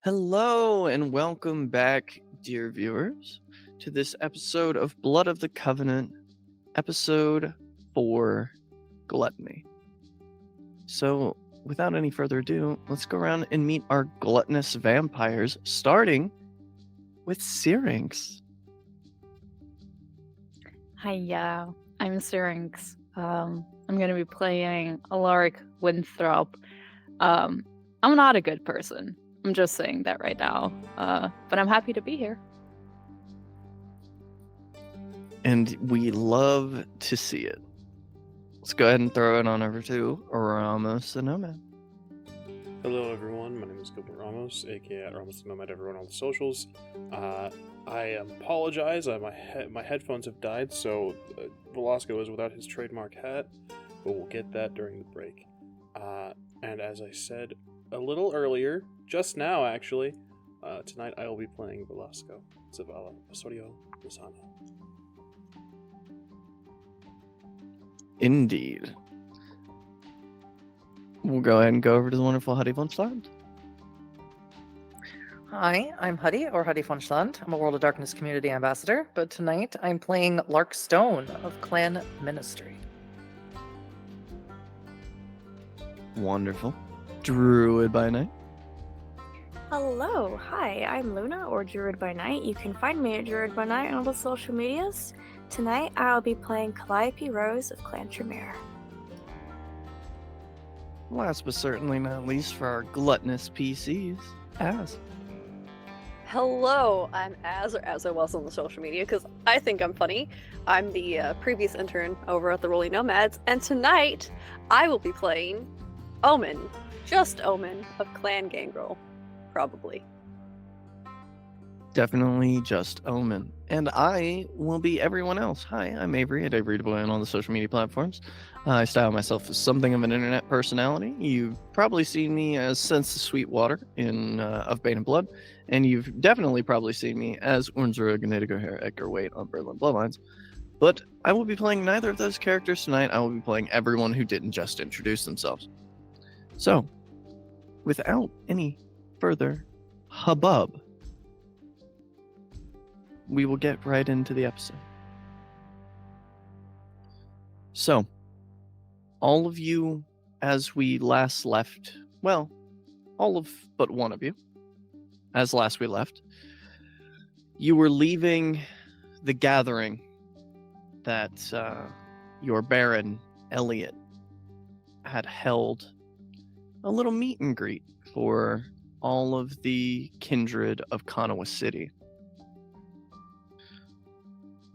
Hello and welcome back, dear viewers, to this episode of Blood of the Covenant, episode 4, Gluttony. So, without any further ado, let's go around and meet our gluttonous vampires, starting with Syrinx. Hi, I'm Syrinx. I'm going to be playing Alaric Winthrop. I'm not a good person. I'm just saying that right now. But I'm happy to be here. And we love to see it. Let's go ahead and throw it on over to Ramos the Nomad. Hello everyone, my name is Gilbert Ramos, aka Ramos the Nomad everyone on the socials. I apologize, my headphones have died, so Velasco is without his trademark hat, but we'll get that during the break. And as I said a little earlier, just now actually, tonight I will be playing Velasco Zavala Osorio Lozano. Indeed. We'll go ahead and go over to the wonderful Huddy von Schland. Hi, I'm Huddy, or Huddy von Schland. I'm a World of Darkness community ambassador, but tonight I'm playing Lark Stone of Clan Ministry. Wonderful. Druid by night. Hello, hi, I'm Luna, or Druid by Night. You can find me at Druid by Night on all the social medias. Tonight I'll be playing Calliope Rose of Clan Tremere. Last but certainly not least for our gluttonous PCs, Az. Hello, I'm Az, or as I was on the social media, because I think I'm funny. I'm the previous intern over at the Rolling Nomads, and tonight I will be playing Omen, just Omen, of Clan Gangrel, probably. Definitely just Omen. And I will be everyone else. Hi, I'm Avery at Avery DeBoy on all the social media platforms. I style myself as something of an internet personality. You've probably seen me as Sense the Sweetwater in Of Bane and Blood, and you've definitely probably seen me as Unzura Gnedigoher Edgar Waite on Berlin Bloodlines. But I will be playing neither of those characters tonight. I will be playing everyone who didn't just introduce themselves. So, without any further hubbub, we will get right into the episode. So, all of you, as we last left, well, all of but one of you, as last we left, you were leaving the gathering that your Baron, Elliot, had held a little meet and greet for all of the kindred of Kanawa City.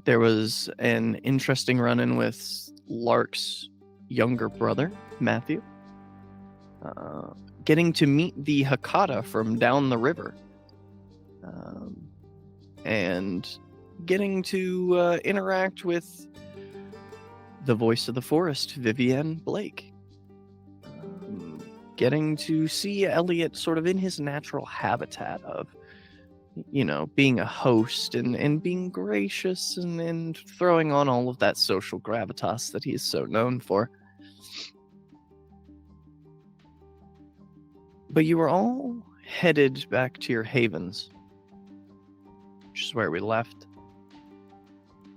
There was an interesting run-in with Lark's younger brother, Matthew, getting to meet the Hakata from down the river, and getting to interact with the voice of the forest, Vivienne Blake. Getting to see Elliot sort of in his natural habitat of, you know, being a host and being gracious and throwing on all of that social gravitas that he is so known for. But you were all headed back to your havens, which is where we left.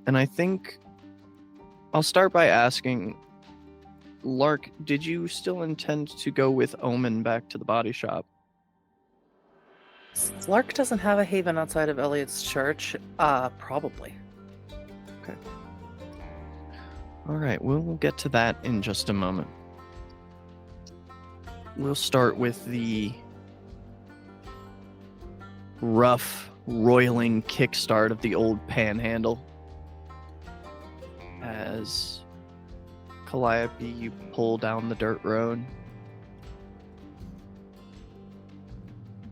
And I think I'll start by asking, Lark, did you still intend to go with Omen back to the body shop? Lark doesn't have a haven outside of Elliot's church. Probably. Okay. All right, we'll get to that in just a moment. We'll start with the rough, roiling kickstart of the old panhandle. As Calliope, you pull down the dirt road.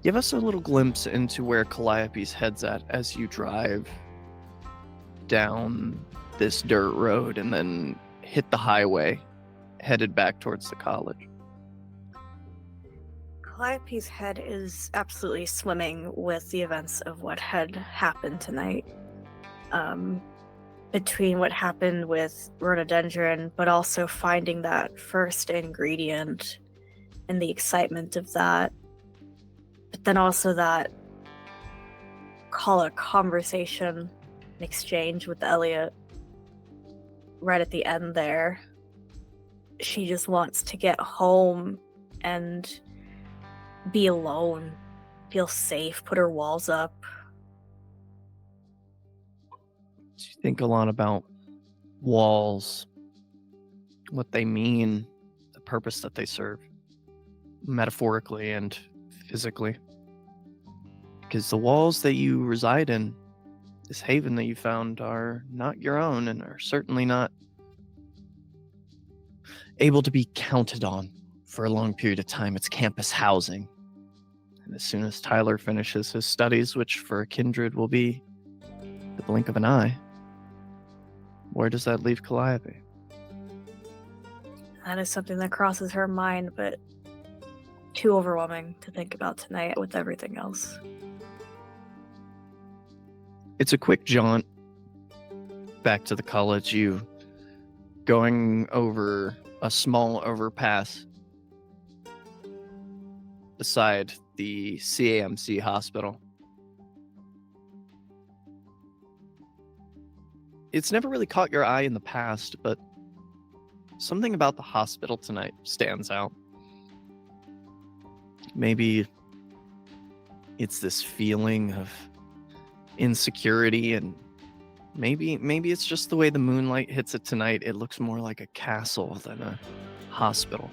Give us a little glimpse into where Calliope's head's at as you drive down this dirt road and then hit the highway, headed back towards the college. Calliope's head is absolutely swimming with the events of what had happened tonight. Between what happened with rhododendron, but also finding that first ingredient and the excitement of that. But then also that, call it a conversation, an exchange with Elliot right at the end there. She just wants to get home and be alone, feel safe, put her walls up. Do you think a lot about walls, what they mean, the purpose that they serve, metaphorically and physically? Because the walls that you reside in, this haven that you found, are not your own and are certainly not able to be counted on for a long period of time. It's campus housing. And as soon as Tyler finishes his studies, which for a kindred will be the blink of an eye, where does that leave Calliope? That is something that crosses her mind, but too overwhelming to think about tonight with everything else. It's a quick jaunt back to the college. You going over a small overpass beside the CAMC hospital. It's never really caught your eye in the past, but something about the hospital tonight stands out. Maybe it's this feeling of insecurity, and maybe it's just the way the moonlight hits it tonight. It looks more like a castle than a hospital.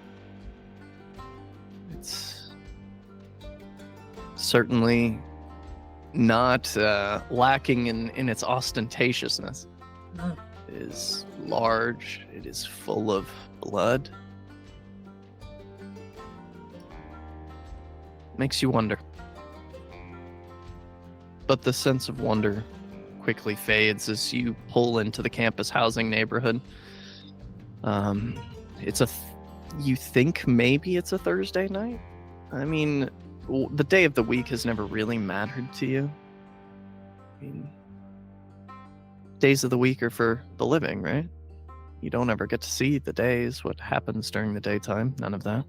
It's certainly not lacking in its ostentatiousness. Mm. It is large. It is full of blood. Makes you wonder. But the sense of wonder quickly fades as you pull into the campus housing neighborhood. You think maybe it's a Thursday night? I mean, the day of the week has never really mattered to you. I mean, days of the week are for the living, right? You don't ever get to see the days, what happens during the daytime, none of that.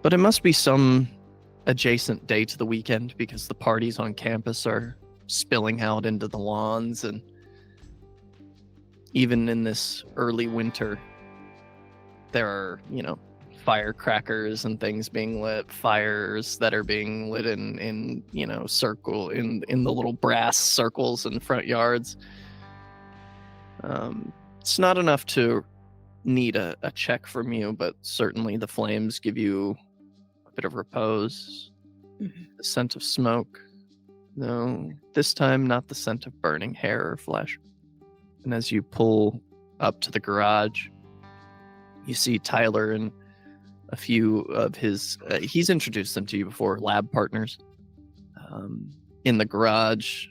But it must be some adjacent day to the weekend, because the parties on campus are spilling out into the lawns, and even in this early winter, there are, firecrackers and things being lit, fires that are being lit in circle in the little brass circles in front yards. It's not enough to need a check from you, but certainly the flames give you a bit of repose. Mhm. The scent of smoke, no, this time not the scent of burning hair or flesh. And as you pull up to the garage, you see Tyler and a few of his, he's introduced them to you before, lab partners, in the garage.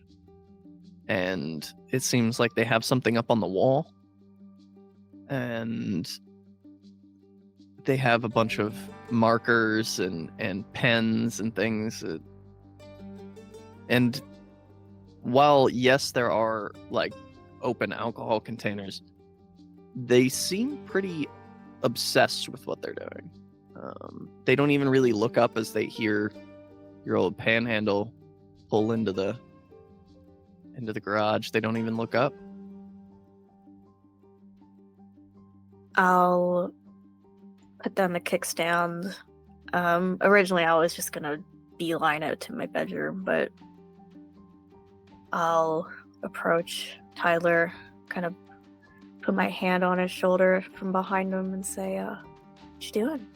And it seems like they have something up on the wall. And they have a bunch of markers and pens and things. And while, yes, there are like open alcohol containers, they seem pretty obsessed with what they're doing. They don't even really look up as they hear your old panhandle pull into the garage. They don't even look up. I'll put down the kickstand. Originally I was just gonna beeline it to my bedroom, but I'll approach Tyler, kind of put my hand on his shoulder from behind him and say, what you doing?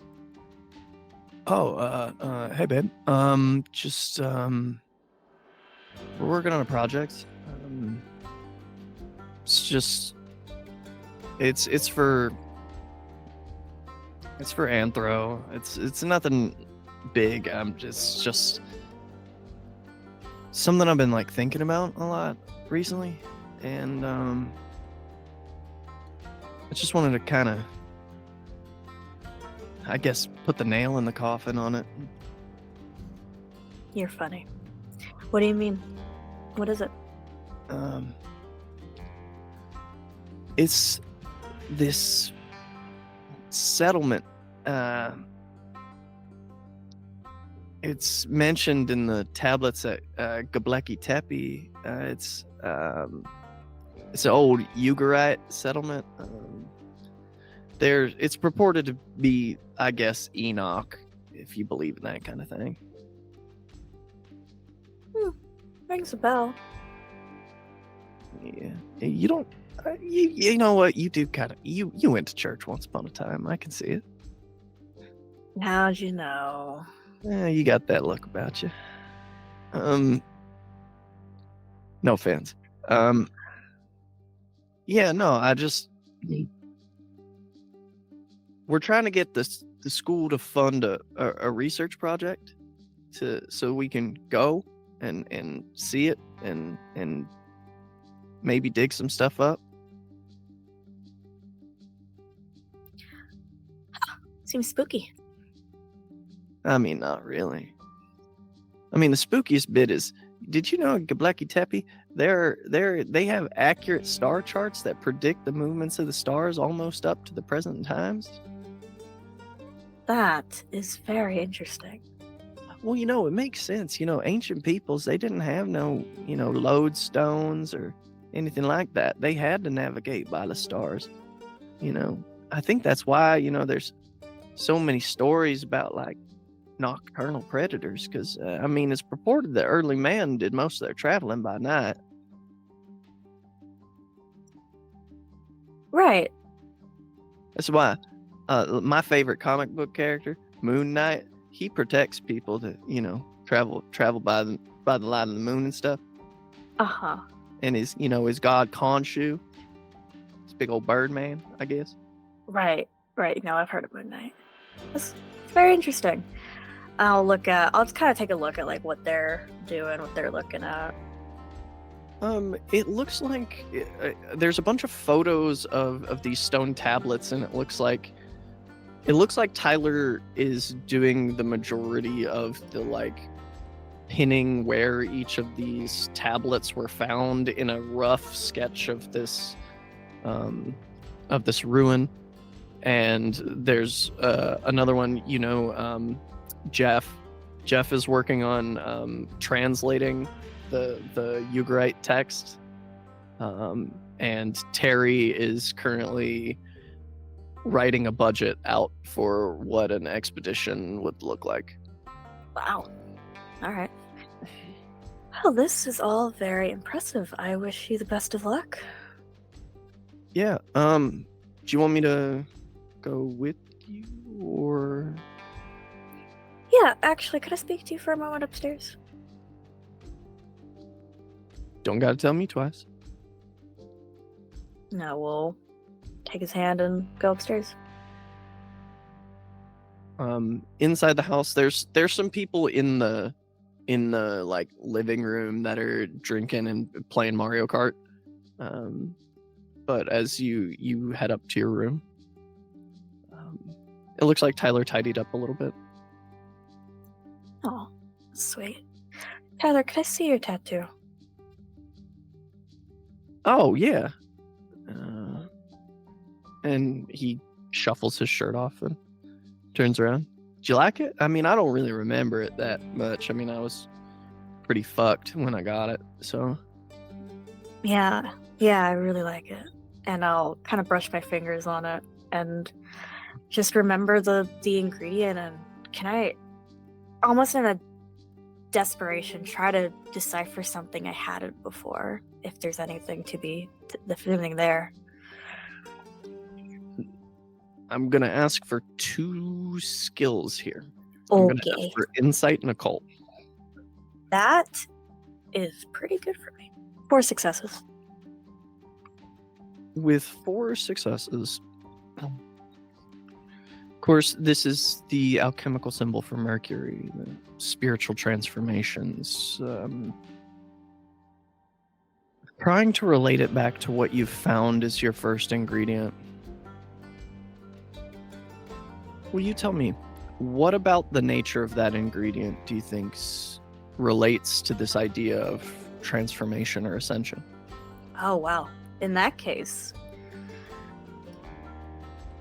Oh, hey babe. We're working on a project. It's for anthro. It's nothing big. It's just something I've been like thinking about a lot recently, and I just wanted to kind of, I guess, put the nail in the coffin on it. You're funny. What do you mean? What is it? It's this settlement. It's mentioned in the tablets at Göbekli Tepe. It's an old Ugarite settlement. It's purported to be, I guess, Enoch, if you believe in that kind of thing. Rings a bell. Yeah, you don't. You know what? You do kind of. You went to church once upon a time. I can see it. How'd you know? Yeah, you got that look about you. No offense. Yeah, no, we're trying to get the school to fund a research project so we can go and see it and maybe dig some stuff up. Seems spooky. I mean, not really. I mean, the spookiest bit is, did you know at Göbekli Tepe, they have accurate star charts that predict the movements of the stars almost up to the present times? That is very interesting. Well, it makes sense. Ancient peoples, they didn't have no, lodestones or anything like that. They had to navigate by the stars. I think that's why, there's so many stories about, like, nocturnal predators, because it's purported that early man did most of their traveling by night. Right. That's why my favorite comic book character, Moon Knight, he protects people to travel by the light of the moon and stuff. And his god Khonshu, this big old bird man, I guess. Right. No, I've heard of Moon Knight. It's very interesting. I'll just kind of take a look at like what they're doing, what they're looking at. It looks like there's a bunch of photos of these stone tablets, and it looks like Tyler is doing the majority of the like pinning where each of these tablets were found in a rough sketch of this ruin. And there's another one, Jeff is working on translating the Ugarite text, and Terry is currently writing a budget out for what an expedition would look like. Wow. All right. Well, this is all very impressive. I wish you the best of luck. Yeah. Do you want me to go with you, or? Yeah, actually, could I speak to you for a moment upstairs? Don't gotta tell me twice. No, we'll take his hand and go upstairs. Inside the house, there's some people in the like living room that are drinking and playing Mario Kart. But as you head up to your room, it looks like Tyler tidied up a little bit. Oh, sweet. Tyler, could I see your tattoo? Oh, yeah. And he shuffles his shirt off and turns around. Do you like it? I don't really remember it that much. I was pretty fucked when I got it, so. Yeah, I really like it. And I'll kind of brush my fingers on it and just remember the ingredient, and can I, almost in a desperation, try to decipher something I hadn't before, if there's anything the feeling there. I'm gonna ask for 2 skills here. I'm gonna ask for insight and occult. That is pretty good for me. 4 successes. With 4 successes, of course, this is the alchemical symbol for Mercury, the spiritual transformations. Trying to relate it back to what you've found as your first ingredient. Will you tell me, what about the nature of that ingredient do you think relates to this idea of transformation or ascension? Oh, wow. In that case,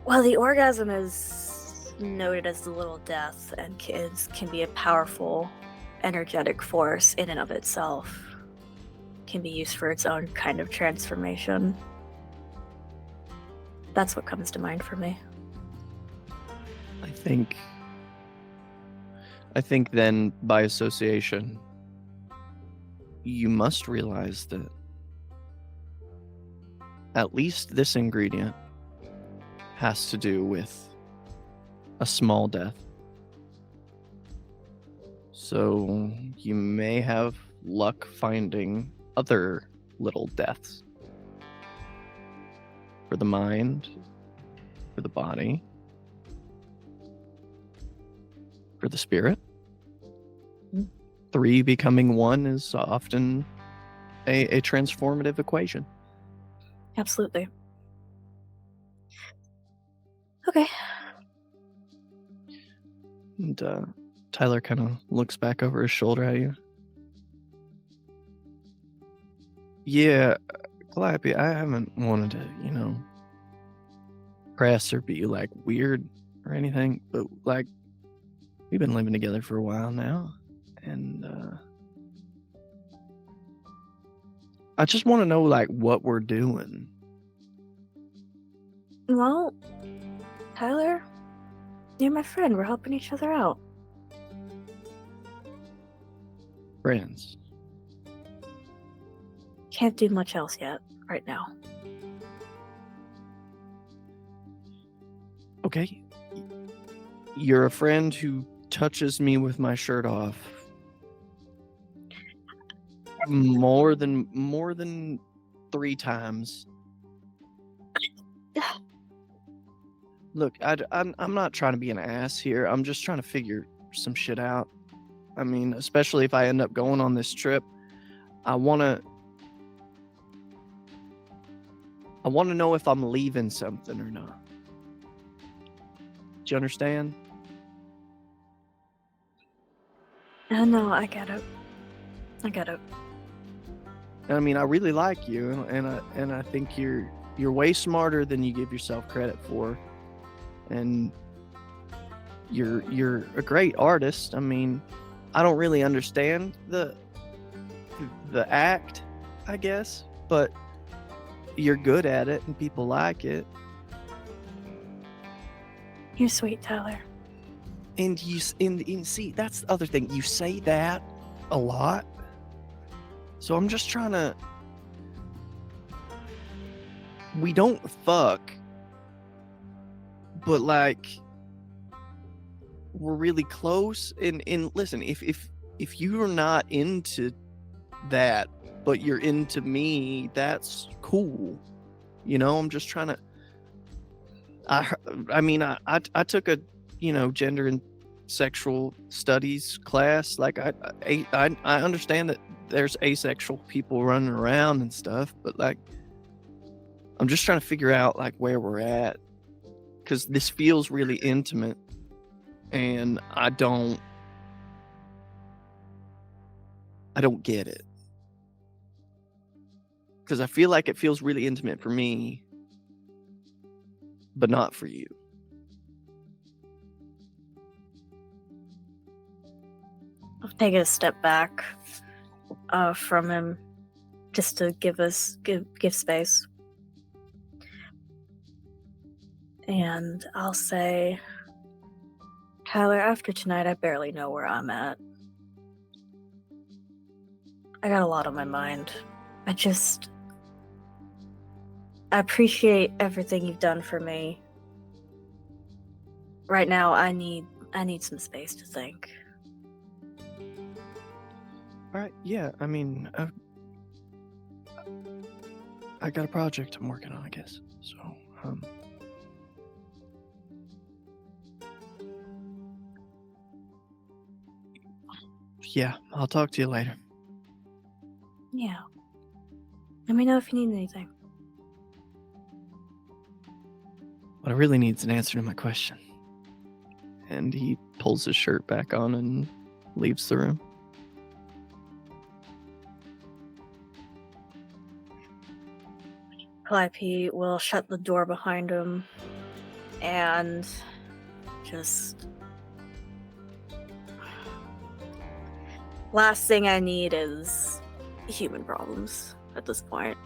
well, the orgasm is noted as the little death, and kids can be a powerful, energetic force in and of itself. Can be used for its own kind of transformation. That's what comes to mind for me. I think then by association, you must realize that at least this ingredient has to do with a small death. So you may have luck finding other little deaths for the mind, for the body, for the spirit. 3 becoming 1 is often a transformative equation. Absolutely. Okay. And Tyler kind of looks back over his shoulder at you. Yeah, Clappy, I haven't wanted to, press or be like weird or anything, but like we've been living together for a while now, and I just want to know like what we're doing. Well, Tyler, you're my friend. We're helping each other out. Friends. Can't do much else yet, right now. Okay. You're a friend who touches me with my shirt off more than 3 times. Look, I'm not trying to be an ass here. I'm just trying to figure some shit out. I mean, especially if I end up going on this trip, I want to know if I'm leaving something or not. Do you understand? No, I get it. I mean, I really like you, and I think you're way smarter than you give yourself credit for, and you're a great artist. I mean, I don't really understand the act, I guess, but you're good at it, and people like it. You're sweet, Tyler. And see, that's the other thing. You say that a lot. So I'm just trying to... We don't fuck. But, like... We're really close. And listen, if you're not into that, but you're into me, that's cool. I'm just trying to... I mean, I took a gender and sexual studies class. Like I understand that there's asexual people running around and stuff, but like I'm just trying to figure out like where we're at, because this feels really intimate, and I don't get it, because I feel like it feels really intimate for me, but not for you. I'll take a step back from him, just to give space. And I'll say, Tyler, after tonight, I barely know where I'm at. I got a lot on my mind. I appreciate everything you've done for me. Right now, I need some space to think. All right, yeah, I mean, I got a project I'm working on, I guess. So, yeah, I'll talk to you later. Yeah. Let me know if you need anything. What I really need is an answer to my question. And he pulls his shirt back on and leaves the room. Calliope will shut the door behind him and Just last thing I need is human problems at this point.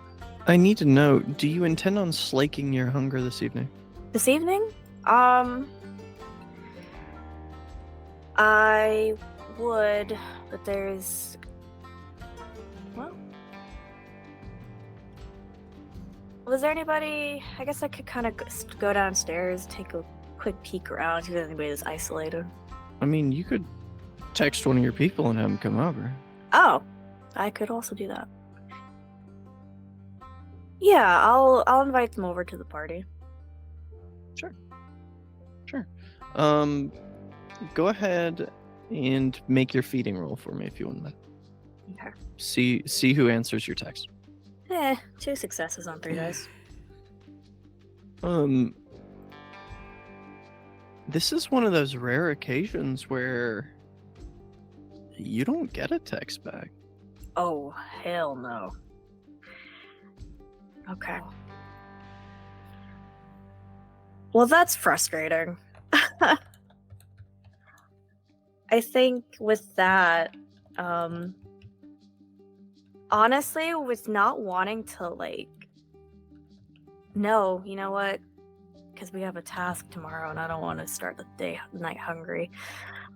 I need to know, do you intend on slaking your hunger this evening? This evening? I would, but there's... Well... Was there anybody... I guess I could kind of go downstairs, take a quick peek around, see if anybody is isolated. I mean, you could text one of your people and have them come over. Oh, I could also do that. Yeah, I'll invite them over to the party. Sure. Go ahead and make your feeding roll for me if you wouldn't mind. Okay. See who answers your text. 2 successes on 3 dice. This is one of those rare occasions where you don't get a text back. Oh, hell no. Okay. Well, that's frustrating. I think with that, honestly, with not wanting to, like, no, you know what? Because we have a task tomorrow and I don't want to start the night hungry.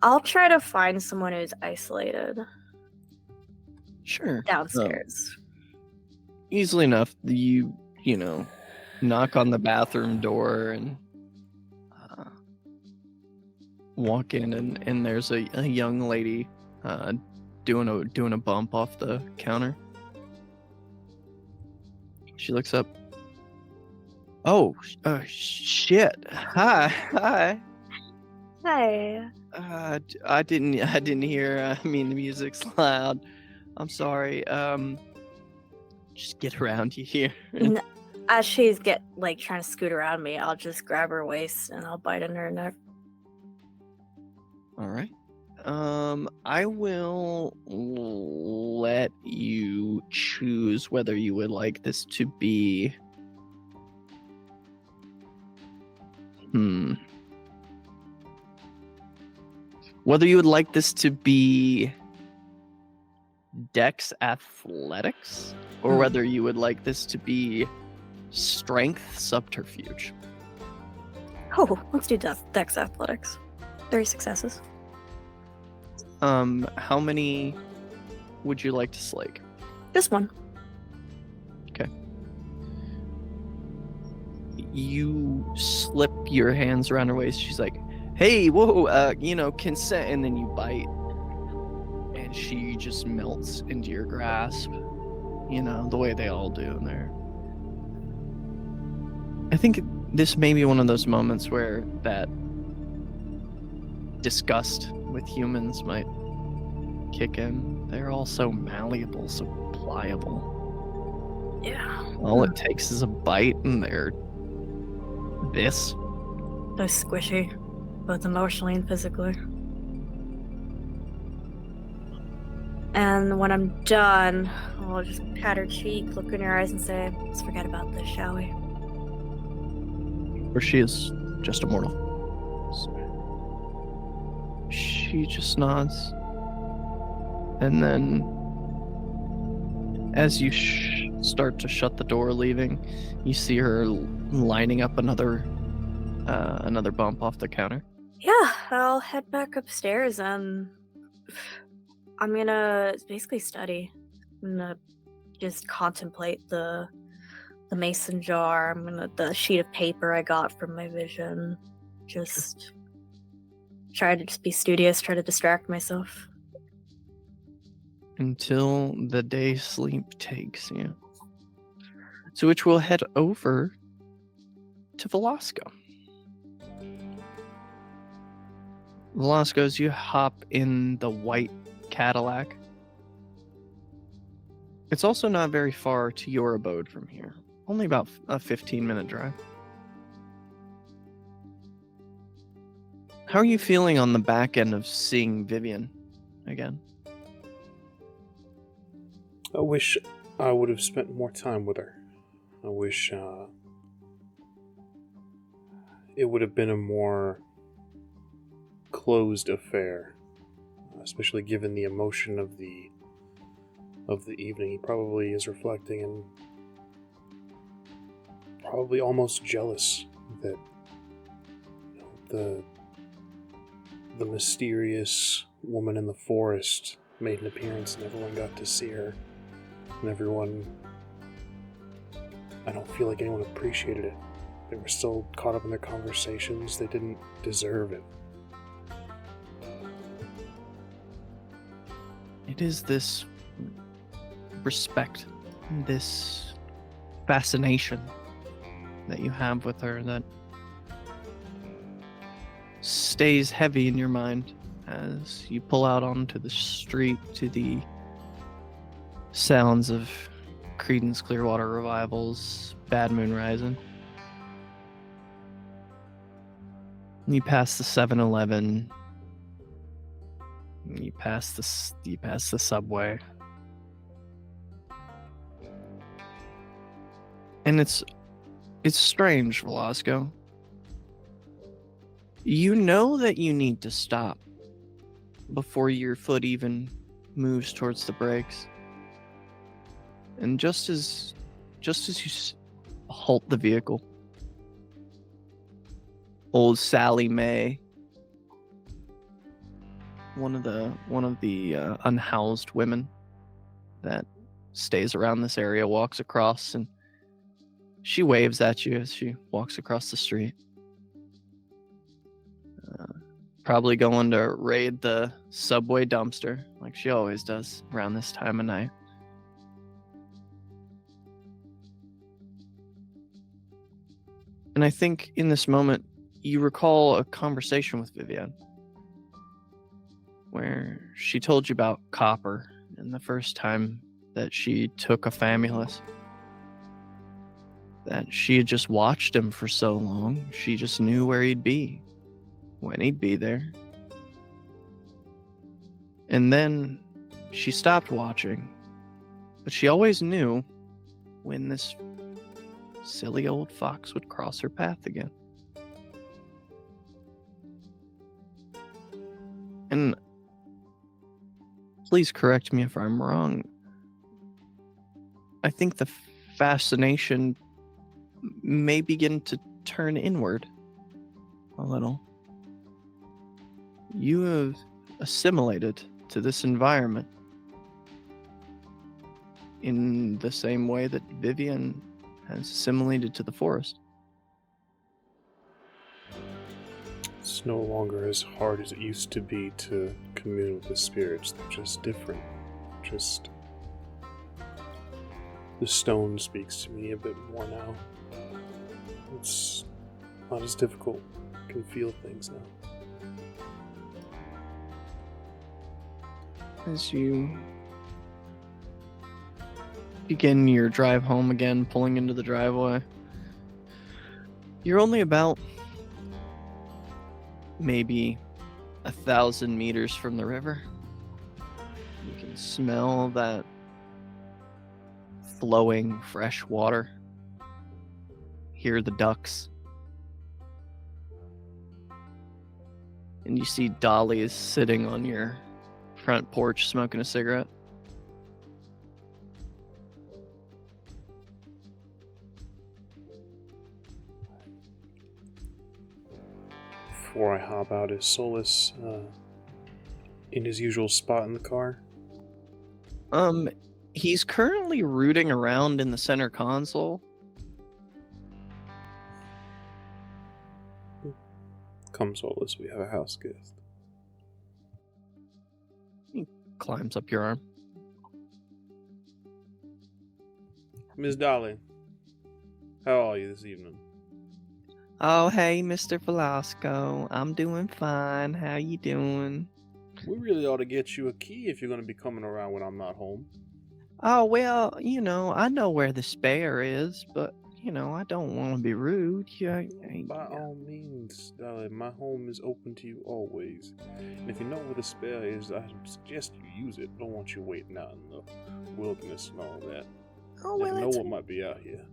I'll try to find someone who's isolated Sure. downstairs. Easily enough, you know, knock on the bathroom door and walk in, and there's a young lady doing a bump off the counter. She looks up. Oh, shit! Hi. Hey. I didn't hear. I mean, the music's loud. I'm sorry. Just get around you here. As she's trying to scoot around me, I'll just grab her waist and I'll bite in her neck. All right. I will let you choose whether you would like this to be. Whether you would like this to be Dex Athletics, or whether you would like this to be Strength Subterfuge. Oh, let's do Dex Athletics. 3 successes. How many would you like to slake? This one. Okay. You slip your hands around her waist. She's like, hey, whoa, consent, and then you bite. And she just melts into your grasp. The way they all do in there. I think this may be one of those moments where that disgust with humans might kick in. They're all so malleable, so pliable. Yeah. All it takes is a bite and they're this. They're squishy, both emotionally and physically. And when I'm done, I'll just pat her cheek, look in her eyes, and say, let's forget about this, shall we? Or she is just a mortal. She just nods. And then, as you start to shut the door leaving, you see her lining up another bump off the counter. Yeah, I'll head back upstairs and I'm gonna basically study. I'm gonna just contemplate the mason jar. The sheet of paper I got from my vision. Just try to just be studious, try to distract myself. Until the day sleep takes you. So which we'll head over to Velasco. Velasco, as you hop in the white Cadillac. It's also not very far to your abode from here. Only about a 15-minute drive. How are you feeling on the back end of seeing Vivian again? I wish I would have spent more time with her. I wish it would have been a more closed affair, especially given the emotion of the evening. He probably is reflecting and probably almost jealous that the mysterious woman in the forest made an appearance and everyone got to see her. And I don't feel like anyone appreciated it. They were still caught up in their conversations. They didn't deserve it. It is this respect, this fascination that you have with her that stays heavy in your mind as you pull out onto the street to the sounds of Creedence Clearwater Revival's Bad Moon Rising. You pass the 7-Eleven. You pass the Subway. And it's strange, Velasco. You know that you need to stop before your foot even moves towards the brakes. And just as you halt the vehicle, old Sally Mae, one of the unhoused women that stays around this area, walks across and she waves at you as she walks across the street. Probably going to raid the Subway dumpster like she always does around this time of night. And I think in this moment, you recall a conversation with Vivian where she told you about Copper and the first time that she took a Famulus. That she had just watched him for so long, she just knew where he'd be, when he'd be there. And then she stopped watching, but she always knew when this silly old fox would cross her path again. And please correct me if I'm wrong. I think the fascination may begin to turn inward a little. You have assimilated to this environment in the same way that Vivian has assimilated to the forest. It's no longer as hard as it used to be to commune with the spirits. They're just different. Just the stone speaks to me a bit more now. It's not as difficult. I can feel things now. As you begin your drive home again, pulling into the driveway, you're only about maybe 1,000 meters from the river. You can smell that flowing fresh water. Hear the ducks. And you see Dolly is sitting on your front porch smoking a cigarette. Before I hop out, is Solus in his usual spot in the car? He's currently rooting around in the center console. Come, Solus, we have a house guest. He climbs up your arm. Miss Dolly, how are you this evening? Oh, hey, Mr. Velasco. I'm doing fine. How you doing? We really ought to get you a key if you're going to be coming around when I'm not home. Oh, well, I know where the spare is, but, I don't want to be rude. By all means, Dolly, my home is open to you always. And if you know where the spare is, I suggest you use it. Don't want you waiting out in the wilderness and all that. Oh, You well, never know what might be out here.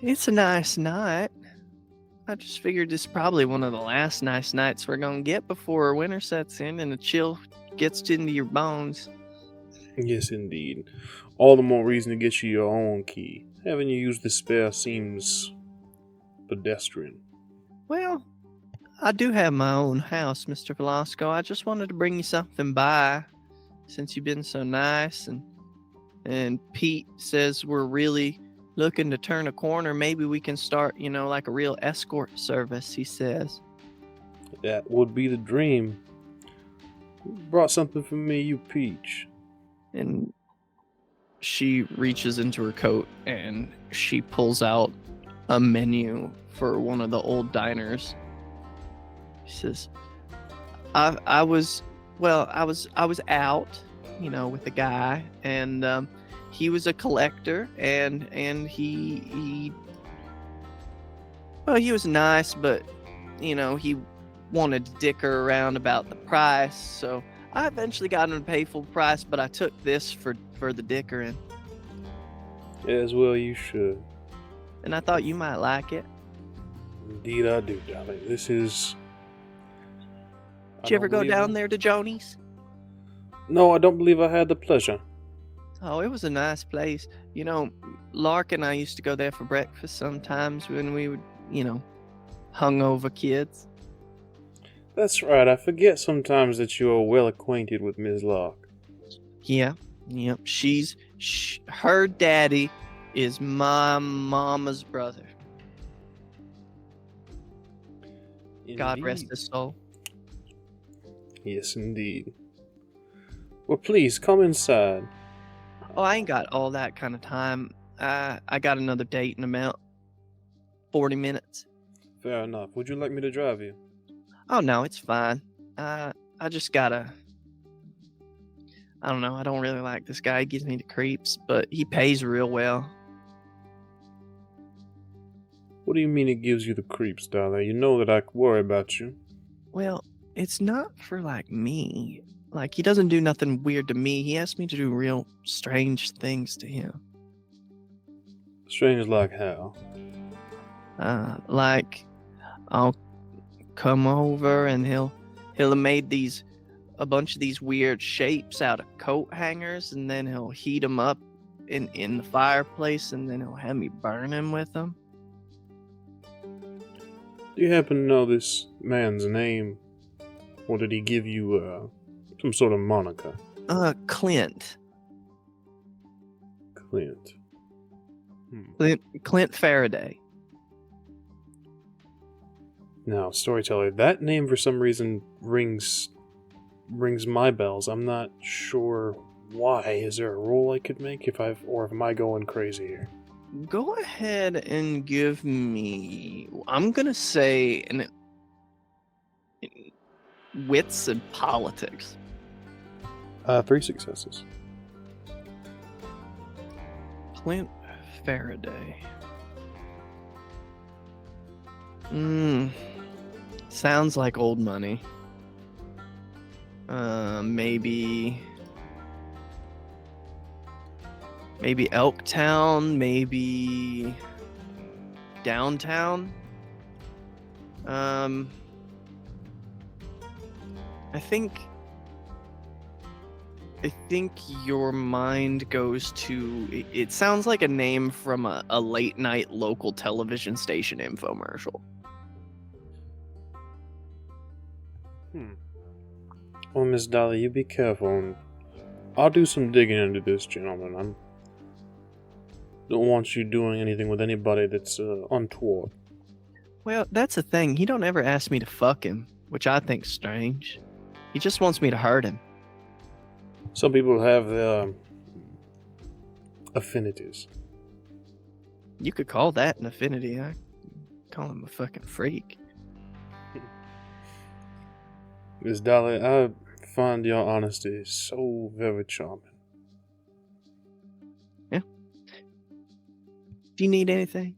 it's a nice night. I just figured this is probably one of the last nice nights we're gonna get before winter sets in and the chill gets into your bones. Yes, indeed. All the more reason to get you your own key. Having you use the spare seems pedestrian. Well, I do have my own house, Mr. Velasco. I just wanted to bring you something by since you've been so nice and Pete says we're really looking to turn a corner. Maybe we can start, like a real escort service, he says. That would be the dream. Brought something for me, you peach. And she reaches into her coat and she pulls out a menu for one of the old diners. She says, I was out, with a guy, and he was a collector, and he was nice, but he wanted to dicker around about the price, so I eventually got him to pay full price, but I took this for the dickering. As well you should. And I thought you might like it. Indeed I do, darling. This is... Did you ever go down there to Joni's? No, I don't believe I had the pleasure. Oh, it was a nice place. Lark and I used to go there for breakfast sometimes when we would, hungover kids. That's right, I forget sometimes that you are well acquainted with Ms. Locke. Yeah, yep. Her daddy is my mama's brother. God rest Indeed. his soul. Yes, indeed. Well, please, come inside. Oh, I ain't got all that kind of time. I got another date in about 40 minutes. Fair enough. Would you like me to drive you? Oh, no, it's fine. I just gotta... I don't know, I don't really like this guy. He gives me the creeps, but he pays real well. What do you mean it gives you the creeps, darling? You know that I worry about you. Well, it's not for, me. He doesn't do nothing weird to me. He asks me to do real strange things to him. Strange like how? I'll come over and he'll have made a bunch of these weird shapes out of coat hangers, and then he'll heat them up in the fireplace, and then he'll have me burn them with them. Do you happen to know this man's name? Or did he give you, some sort of moniker? Clint. Clint. Clint Faraday. Now, storyteller, that name for some reason rings my bells. I'm not sure why. Is there a roll I could make or am I going crazy here? Go ahead and give me... I'm gonna say wits and politics. 3 successes. Clint Faraday. Sounds like old money. Maybe Elktown, maybe downtown. I think your mind goes to... It sounds like a name from a late night local television station infomercial. Well, Miss Dolly, you be careful, and I'll do some digging into this, gentleman. I don't want you doing anything with anybody that's untoward. Well, that's the thing. He don't ever ask me to fuck him, which I think's strange. He just wants me to hurt him. Some people have their affinities. You could call that an affinity. I call him a fucking freak. Miss Dolly, I find your honesty so very charming. Yeah. Do you need anything?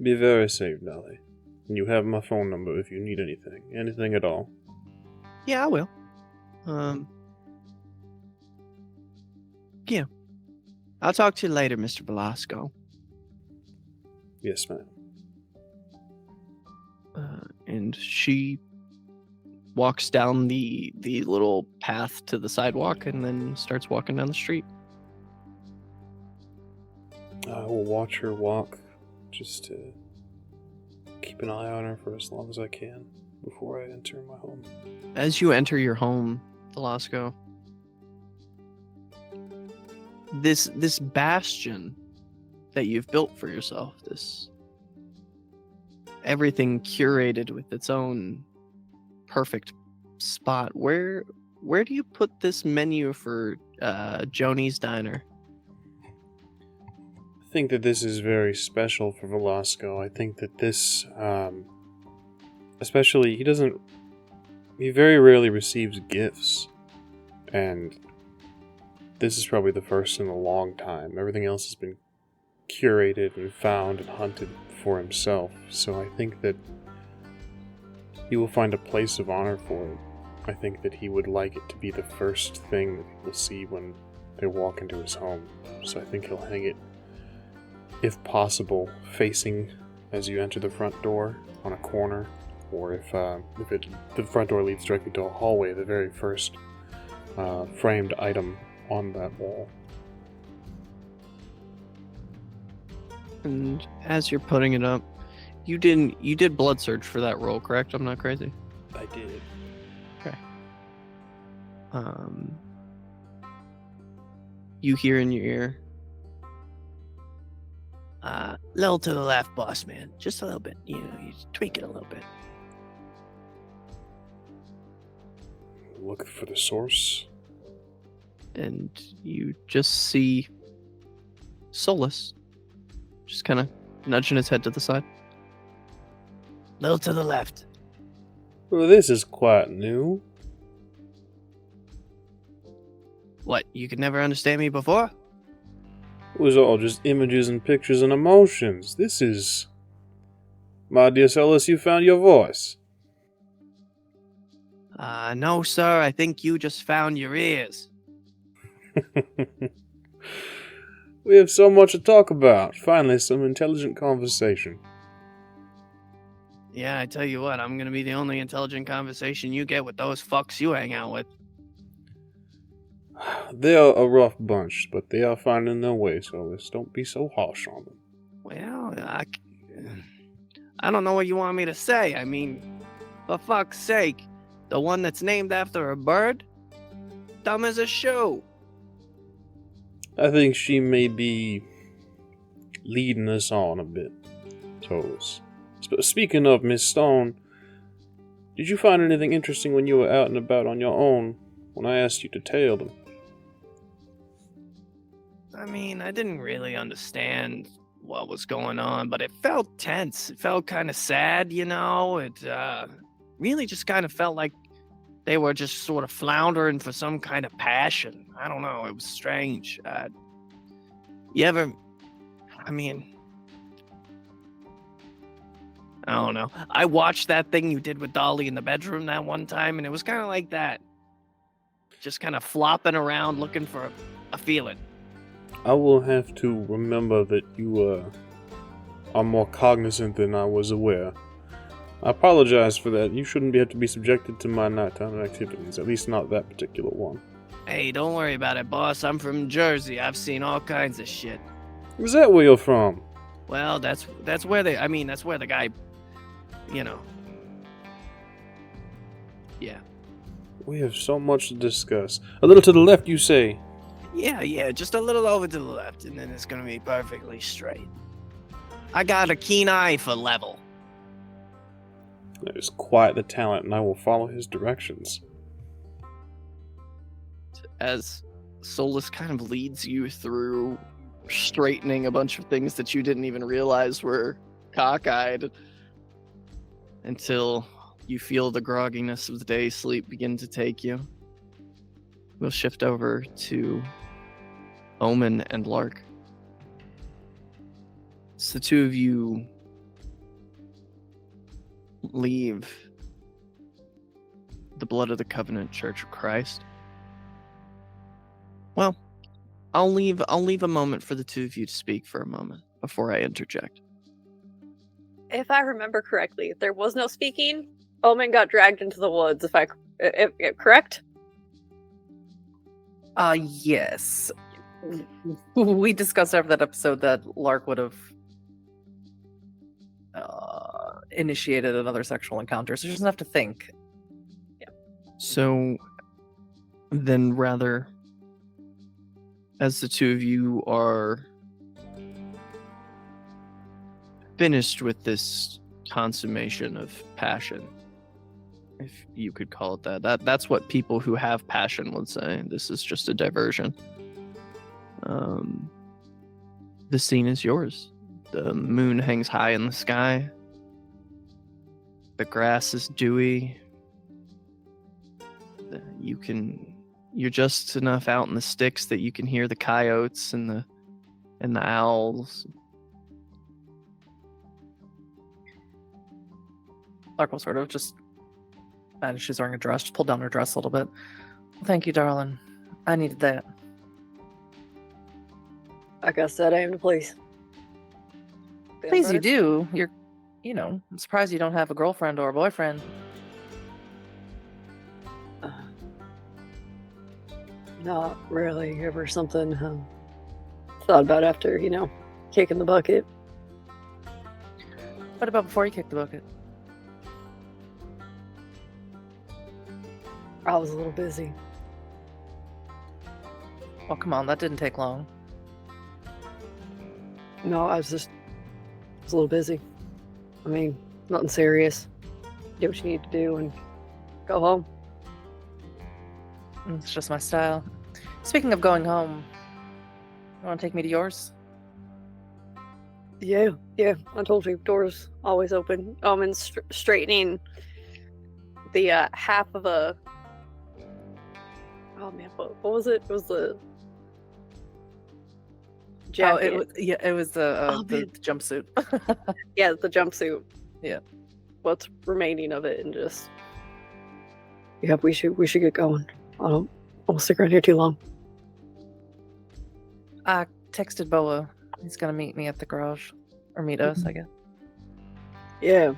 Be very safe, Dolly. And you have my phone number if you need anything. Anything at all. Yeah, I will. Yeah. I'll talk to you later, Mr. Velasco. Yes, ma'am. And she walks down the little path to the sidewalk and then starts walking down the street. I will watch her walk, just to keep an eye on her for as long as I can before I enter my home. As you enter your home, Velasco, this bastion that you've built for yourself, this everything curated with its own perfect spot. Where do you put this menu for Joni's Diner? I think that this is very special for Velasco. I think that this, especially, he very rarely receives gifts. And this is probably the first in a long time. Everything else has been curated and found and hunted for himself. So I think that he will find a place of honor for it. I think that he would like it to be the first thing that people see when they walk into his home. So I think he'll hang it, if possible, facing as you enter the front door on a corner, or if the front door leads directly to a hallway, the very first framed item on that wall. And as you're putting it up, you did blood search for that roll, correct? I'm not crazy. I did. Okay. You hear in your ear, little to the left, boss man. Just a little bit. You tweak it a little bit. Look for the source. And you just see Solus just kind of nudging his head to the side. Little to the left. Well, this is quite new. What, you could never understand me before? It was all just images and pictures and emotions. This is... My dear Solus, you found your voice. No, sir. I think you just found your ears. We have so much to talk about. Finally, some intelligent conversation. Yeah, I tell you what, I'm gonna be the only intelligent conversation you get with those fucks you hang out with. They are a rough bunch, but they are finding their way, Solus. Don't be so harsh on them. Well, I don't know what you want me to say. I mean, for fuck's sake, the one that's named after a bird? Dumb as a shoe. I think she may be leading us on a bit, Solus. Speaking of Miss Stone, did you find anything interesting when you were out and about on your own when I asked you to tail them? I mean, I didn't really understand what was going on, but it felt tense. It felt kind of sad, you know? It really just kind of felt like they were just sort of floundering for some kind of passion. I don't know. It was strange. You ever... I mean... I don't know. I watched that thing you did with Dolly in the bedroom that one time, and it was kind of like that. Just kind of flopping around looking for a feeling. I will have to remember that you are more cognizant than I was aware. I apologize for that. You shouldn't have to be subjected to my nighttime activities, at least not that particular one. Hey, don't worry about it, boss. I'm from Jersey. I've seen all kinds of shit. Is that where you're from? Well, that's where that's where the guy, you know. Yeah. We have so much to discuss. A little to the left, you say? Yeah, just a little over to the left, and then it's gonna be perfectly straight. I got a keen eye for level. That is quite the talent, and I will follow his directions. As Solus kind of leads you through straightening a bunch of things that you didn't even realize were cockeyed, until you feel the grogginess of the day sleep begin to take you. We'll shift over to Omen and Lark. It's the two of you leave the Blood of the Covenant Church of Christ. Well, I'll leave a moment for the two of you to speak for a moment before I interject. if I remember correctly, there was no speaking. Omen got dragged into the woods. If correct? Yes. We discussed after that episode that Lark would have initiated another sexual encounter, so she doesn't have to think. So then, rather, as the two of you are finished with this consummation of passion, if you could call it that's what people who have passion would say. This is just a diversion. The scene is yours. The moon hangs high in the sky. The grass is dewy. You're just enough out in the sticks that you can hear the coyotes and the owls. Lark will sort of just, and she's wearing a dress, just pull down her dress a little bit. Thank you, darling. I needed that. Like I said, I am the police. Please, you do. I'm surprised you don't have a girlfriend or a boyfriend. Not really. Ever something thought about after, kicking the bucket. What about before you kicked the bucket? I was a little busy. Oh, come on. That didn't take long. No, I was a little busy. I mean, nothing serious. Do what you need to do and go home. It's just my style. Speaking of going home, you want to take me to yours? Yeah. I told you, door's always open. And straightening the half of a. Oh man, what was it? It was the jacket. It was the jumpsuit. Yeah, the jumpsuit. Yeah. What's remaining of it, and just. Yep, we should get going. I won't stick around here too long. I texted Boa. He's gonna meet me at the garage, or meet us, I guess. Yeah.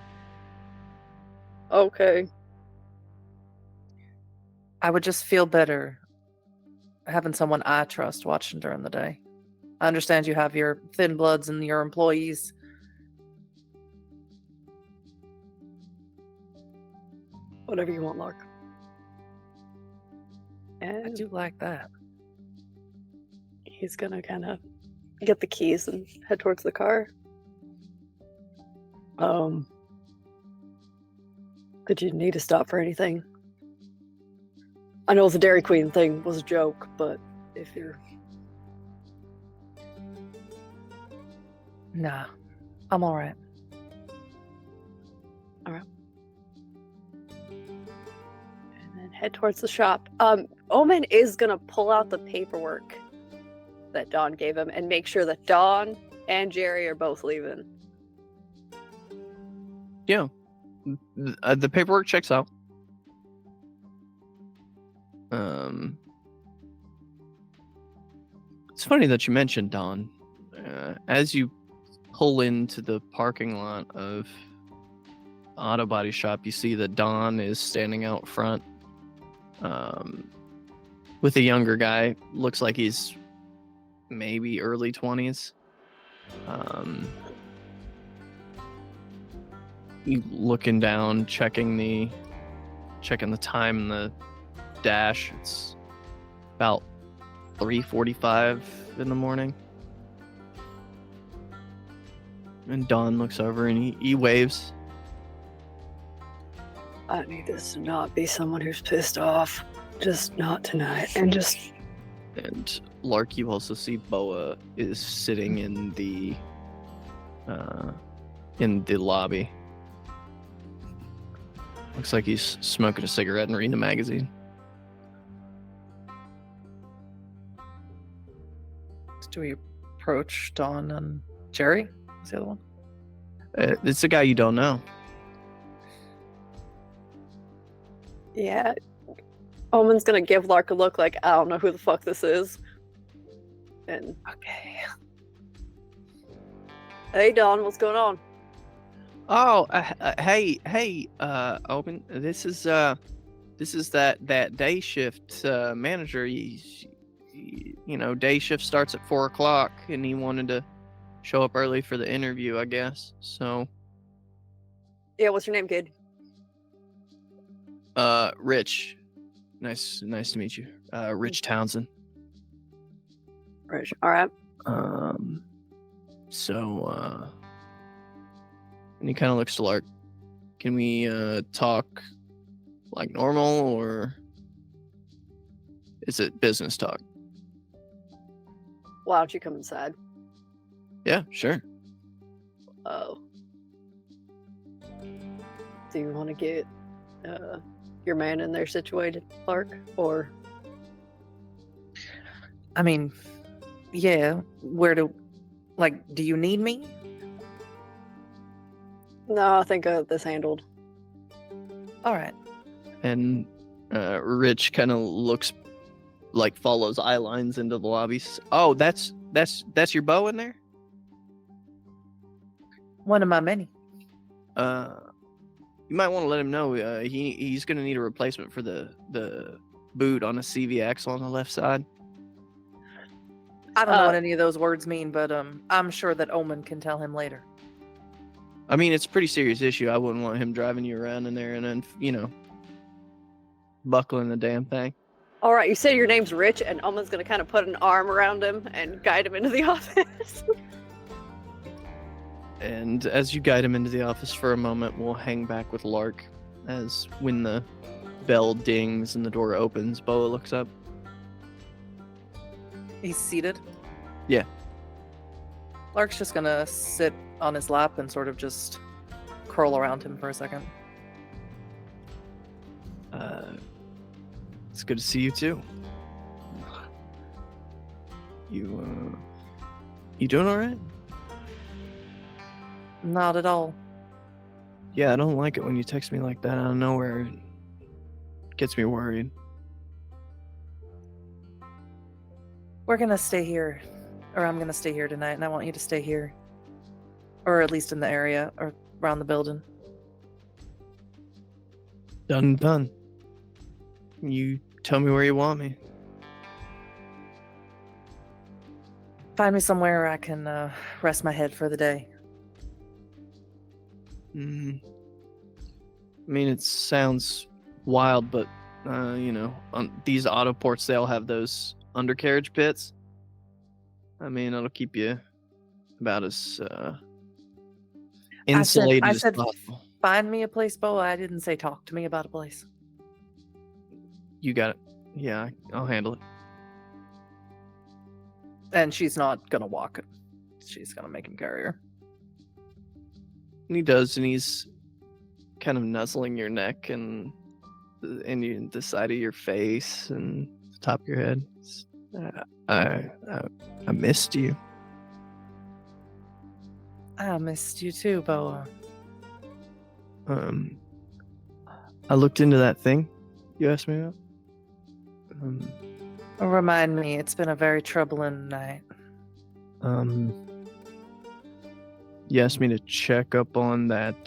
Okay. I would just feel better having someone I trust watching during the day. I understand you have your thin bloods and your employees. Whatever you want, Lark. And I do like that. he's gonna kind of get the keys and head towards the car. Did you need to stop for anything? I know the Dairy Queen thing was a joke, but if you're... Nah, I'm alright. Alright. And then head towards the shop. Omen is gonna pull out the paperwork that Dawn gave him and make sure that Dawn and Jerry are both leaving. Yeah. The paperwork checks out. It's funny that you mentioned Dawn. As you pull into the parking lot of auto body shop, you see that Dawn is standing out front with a younger guy. Looks like he's maybe early 20s. You looking down, checking the time in the dash. It's about 3:45 in the morning. And Dawn looks over and he waves. I need this to not be someone who's pissed off. Just not tonight. And Lark, you also see Boa is sitting in the lobby. Looks like he's smoking a cigarette and reading a magazine. Do we approach Dawn and Jerry? What's the other one? It's a guy you don't know. Yeah. Omen's gonna give Lark a look like, I don't know who the fuck this is. And Okay. hey Dawn, what's going on? Oh, hey, Open. This is that day shift manager. Day shift starts at 4 o'clock, and he wanted to show up early for the interview, I guess. So, Yeah, what's your name, kid? Rich. Nice to meet you. Rich Townsend. Rich. All right. So, and he kind of looks to Lark. Can we talk like normal, or is it business talk? Why don't you come inside? Yeah, sure. Oh. Do you want to get your man in there situated, Clark? Or I mean, yeah. Do you need me? no, I think this handled. All right. And Rich kind of looks like follows eye lines into the lobby. Oh, that's your bow in there? One of my many. You might want to let him know he's gonna need a replacement for the boot on a CV axle on the left side. I don't know what any of those words mean, but I'm sure that Omen can tell him later. I mean, it's a pretty serious issue. I wouldn't want him driving you around in there and then, buckling the damn thing. All right, you say your name's Rich, and Omen's gonna kind of put an arm around him and guide him into the office. And as you guide him into the office for a moment, we'll hang back with Lark as when the bell dings and the door opens, Boa looks up. He's seated. Yeah. Lark's just gonna sit on his lap and sort of just curl around him for a second. It's good to see you too. You doing all right? Not at all. Yeah, I don't like it when you text me like that out of nowhere. It gets me worried. We're gonna stay here, or I'm gonna stay here tonight, and I want you to stay here. Or at least in the area, or around the building. Done. You tell me where you want me. Find me somewhere where I can rest my head for the day. I mean, it sounds wild, but, on these auto ports, they all have those undercarriage pits. I mean, it'll keep you about as insulated I said as possible. find me a place, Boa. I didn't say talk to me about a place. You got it. Yeah, I'll handle it. And she's not gonna walk it. She's gonna make him carry her. And he does, and he's kind of nuzzling your neck and the side of your face and the top of your head. I missed you. I missed you too, Boa. I looked into that thing you asked me about. Remind me, it's been a very troubling night. You asked me to check up on that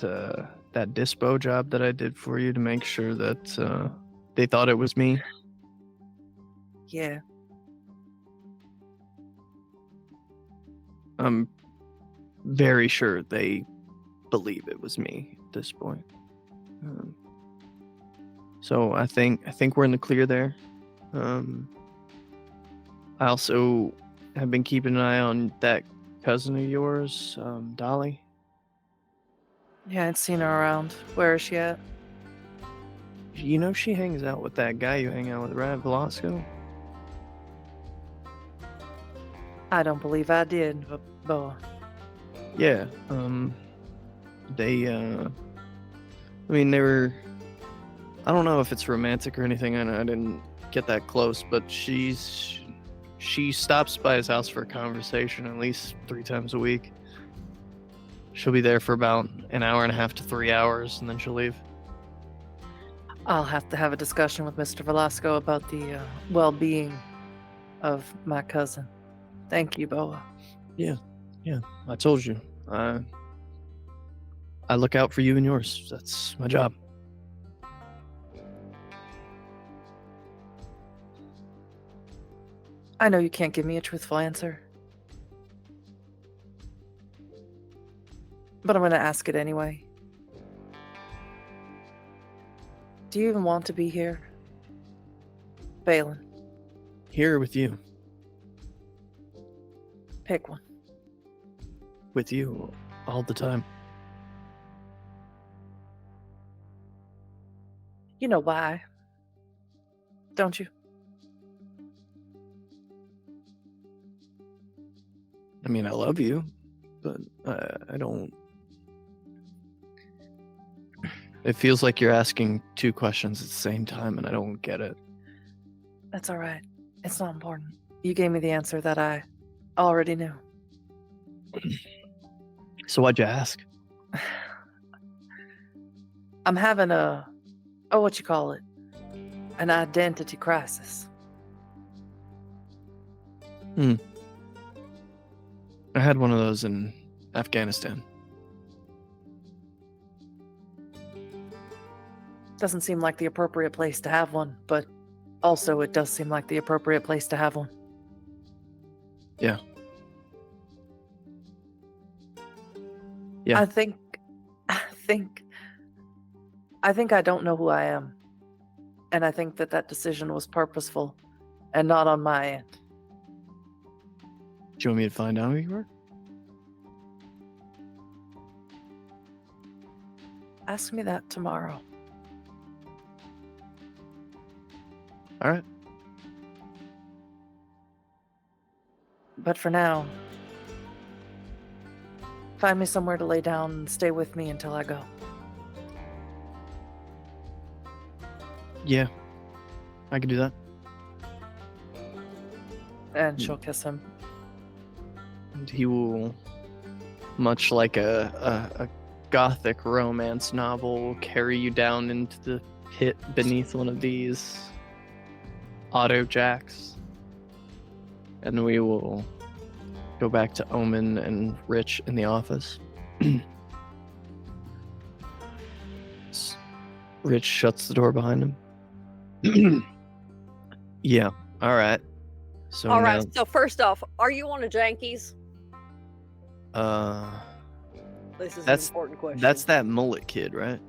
dispo job that I did for you to make sure that they thought it was me. Yeah. I'm very sure they believe it was me at this point. So I think we're in the clear there. I also have been keeping an eye on that cousin of yours, Dolly. Yeah, I'd seen her around. Where is she at? You know she hangs out with that guy you hang out with, right, Velasco? I don't believe I did, Boa. Yeah. They they were. I don't know if it's romantic or anything. I didn't get that close, but she stops by his house for a conversation at least 3 times a week. She'll be there for about an hour and a half to 3 hours, and then she'll leave. I'll have to have a discussion with Mr. Velasco about the well-being of my cousin. Thank you, Boa. Yeah, I told you. I look out for you and yours. That's my job. I know you can't give me a truthful answer, but I'm going to ask it anyway. Do you even want to be here? Balin, Here with you. pick one. With you all the time. You know why, don't you? I mean, I love you, but I don't... It feels like you're asking two questions at the same time, and I don't get it. That's all right. It's not important. You gave me the answer that I already knew. So why'd you ask? I'm having what you call it? An identity crisis. I had one of those in Afghanistan. Doesn't seem like the appropriate place to have one, but also it does seem like the appropriate place to have one. Yeah. Yeah. I think I don't know who I am. And I think that decision was purposeful and not on my end. Do you want me to find out who you were? Ask me that tomorrow. All right. But for now, find me somewhere to lay down and stay with me until I go. Yeah. I can do that. And she'll kiss him. And he will, much like a gothic romance novel, carry you down into the pit beneath one of these auto jacks. And we will go back to Omen and Rich in the office. Rich shuts the door behind him. Yeah, all right. So All right. now- So first off, are you on a Jankies? This is That's- an important question. That's that mullet kid, right?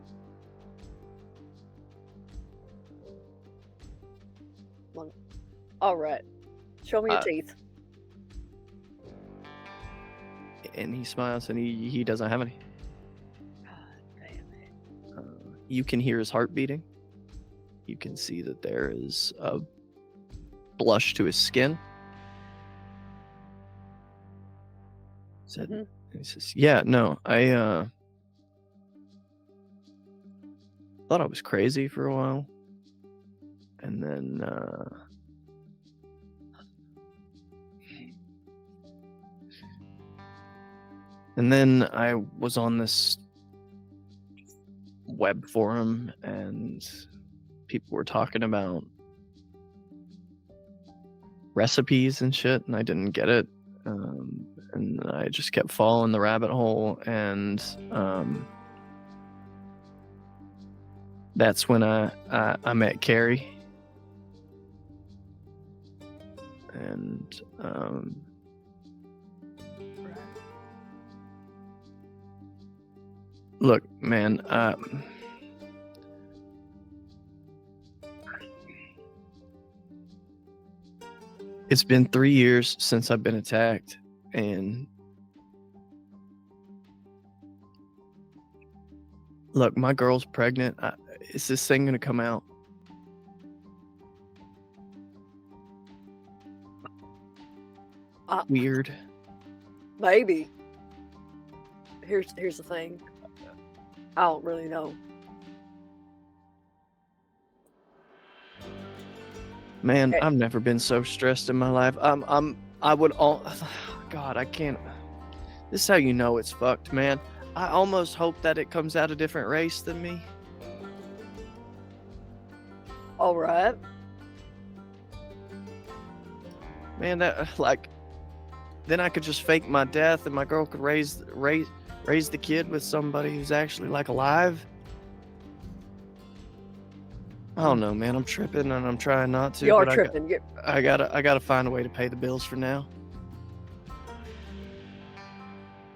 All right. Show me your Uh, teeth. And he smiles, and he doesn't have any. God damn it. You can hear his heart beating. You can see that there is a blush to his skin. Said, Mhm. He says, "Yeah, no, I thought I was crazy for a while, and then I was on this web forum, and people were talking about recipes and shit, and I didn't get it, and I just kept following the rabbit hole, and that's when I met Carrie, and look, man, it's been 3 years since I've been attacked, and look, my girl's pregnant. Is this thing gonna come out? Weird. Maybe. Here's the thing. I don't really know. Man, Okay. I've never been so stressed in my life. I would all, God, I can't. This is how you know it's fucked, man. I almost hope that it comes out a different race than me. All right. Man, that like, then I could just fake my death, and my girl could raise raise the kid with somebody who's actually like alive. I don't know, man. I'm tripping and I'm trying not to. You're but tripping. I gotta find a way to pay the bills for now.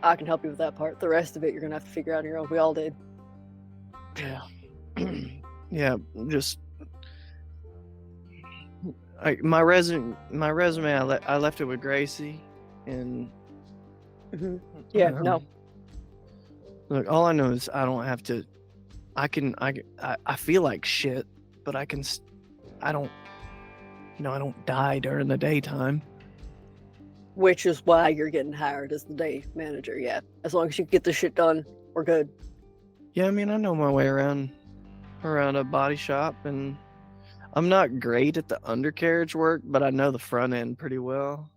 I can help you with that part. The rest of it, you're gonna have to figure out on your own. We all did. Yeah. Yeah, just my resume I left it with Gracie and Yeah, no. Look, all I know is I don't have to I feel like shit, but I don't die during the daytime. Which is why you're getting hired as the day manager, yeah. As long as you get the shit done, we're good. Yeah, I mean, I know my way around a body shop, and I'm not great at the undercarriage work, but I know the front end pretty well.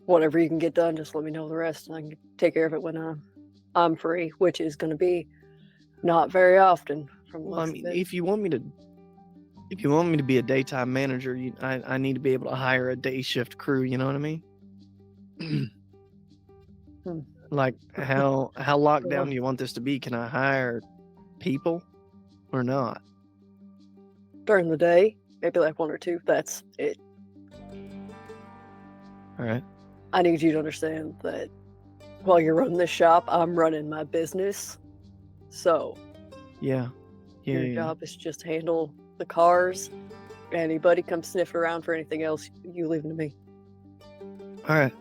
Whatever you can get done, just let me know the rest, and I can take care of it when I'm free, which is going to be not very often. From the Well, I looks mean, of it. if you want me to be a daytime manager, I need to be able to hire a day shift crew. You know what I mean? Like how locked down do you want this to be? Can I hire people or not? During the day, maybe like 1 or 2. That's it. All right. I need you to understand that while you're running this shop, I'm running my business. So Yeah. your job is just to handle the cars. Anybody come sniffing around for anything else, you leave it to me. All right.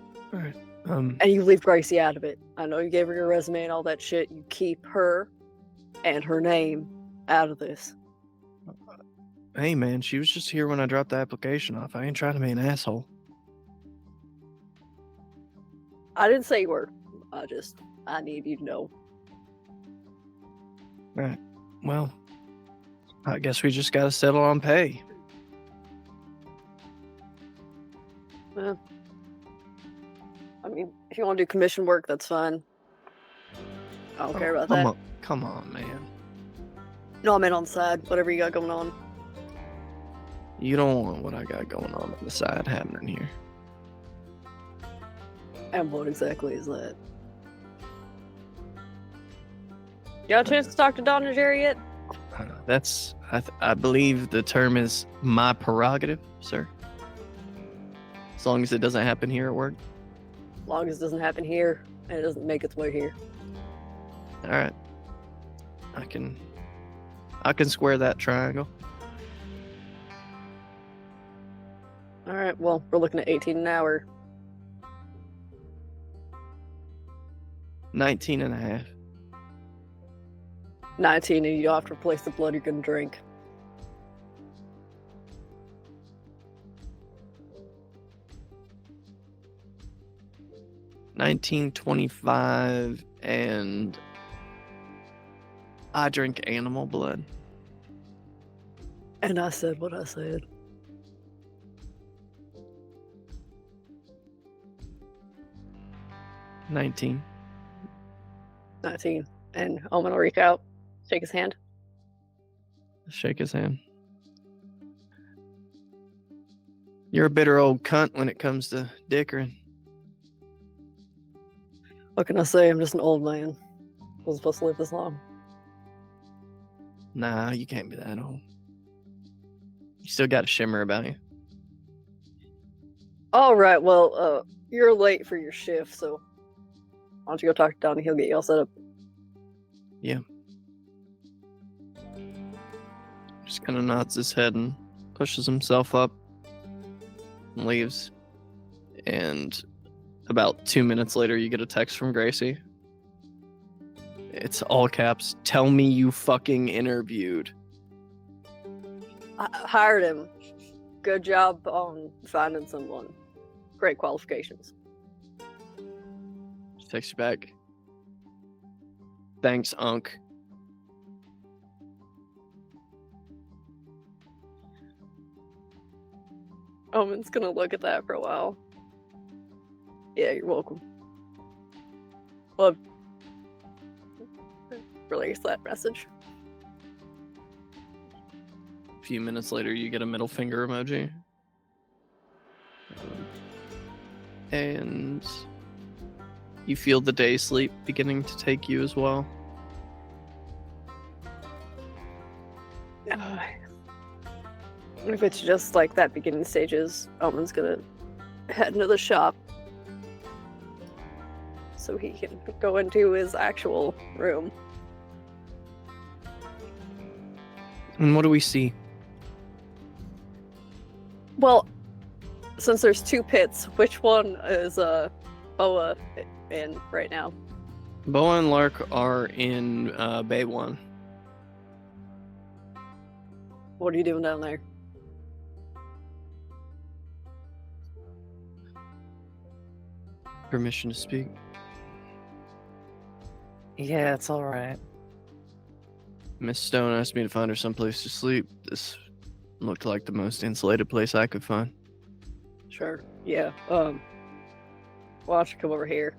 And you leave Gracie out of it. I know you gave her your resume and all that shit. You keep her and her name out of this. Hey, man, she was just here when I dropped the application off. I ain't trying to be an asshole. I didn't say you were. I need you to know. All right. Well, I guess we just gotta settle on pay. Well, I mean, if you want to do commission work, that's fine. I don't care about that. Come on, man. No, I'm in on the side. Whatever you got going on. You don't want what I got going on the side happening here. And what exactly is that? You got a chance to talk to Don and Jerry yet? That's, I believe the term is my prerogative, sir. As long as it doesn't happen here at work. As long as it doesn't happen here and it doesn't make its way here. All right. I can square that triangle. All right, well, we're looking at 18 an hour. 19 and a half. 19, and you don't have to replace the blood you're gonna drink. $19.25, and I drink animal blood. And I said what I said. $19. 19. And Omen will reach out, shake his hand. Shake his hand. You're a bitter old cunt when it comes to dickering. What can I say? I'm just an old man. Wasn't supposed to live this long. Nah, you can't be that old. You still got a shimmer about you. Alright, well, you're late for your shift, so why don't you go talk to Donnie? He'll get you all set up. Yeah. Just kind of nods his head and pushes himself up and leaves. And about 2 minutes later, you get a text from Gracie. It's all caps. Tell me you fucking interviewed. I hired him. Good job on finding someone. Great qualifications. She texts you back. Thanks, Unc. Omen's gonna look at that for a while. Yeah, you're welcome. Well, release that message. A few minutes later, you get a middle finger emoji. And You feel the day sleep beginning to take you as well. If it's just like that beginning stages, Omen's gonna head into the shop so he can go into his actual room. And what do we see? Well, since there's two pits, which one is Boa in right now? Boa and Lark are in Bay 1. What are you doing down there? Permission to speak. Yeah, it's all right. Miss Stone asked me to find her someplace to sleep. This looked like the most insulated place I could find. Sure. Yeah. Why don't you come over here?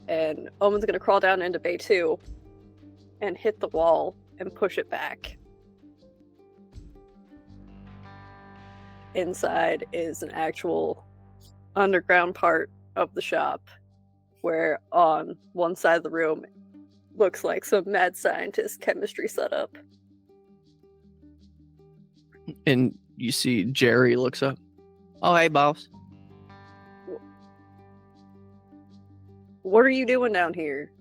And Omen's gonna crawl down into Bay 2 and hit the wall and push it back. Inside is an actual underground part of the shop where on one side of the room looks like some mad scientist chemistry setup. And you see Jerry looks up. Oh, hey, boss. What are you doing down here?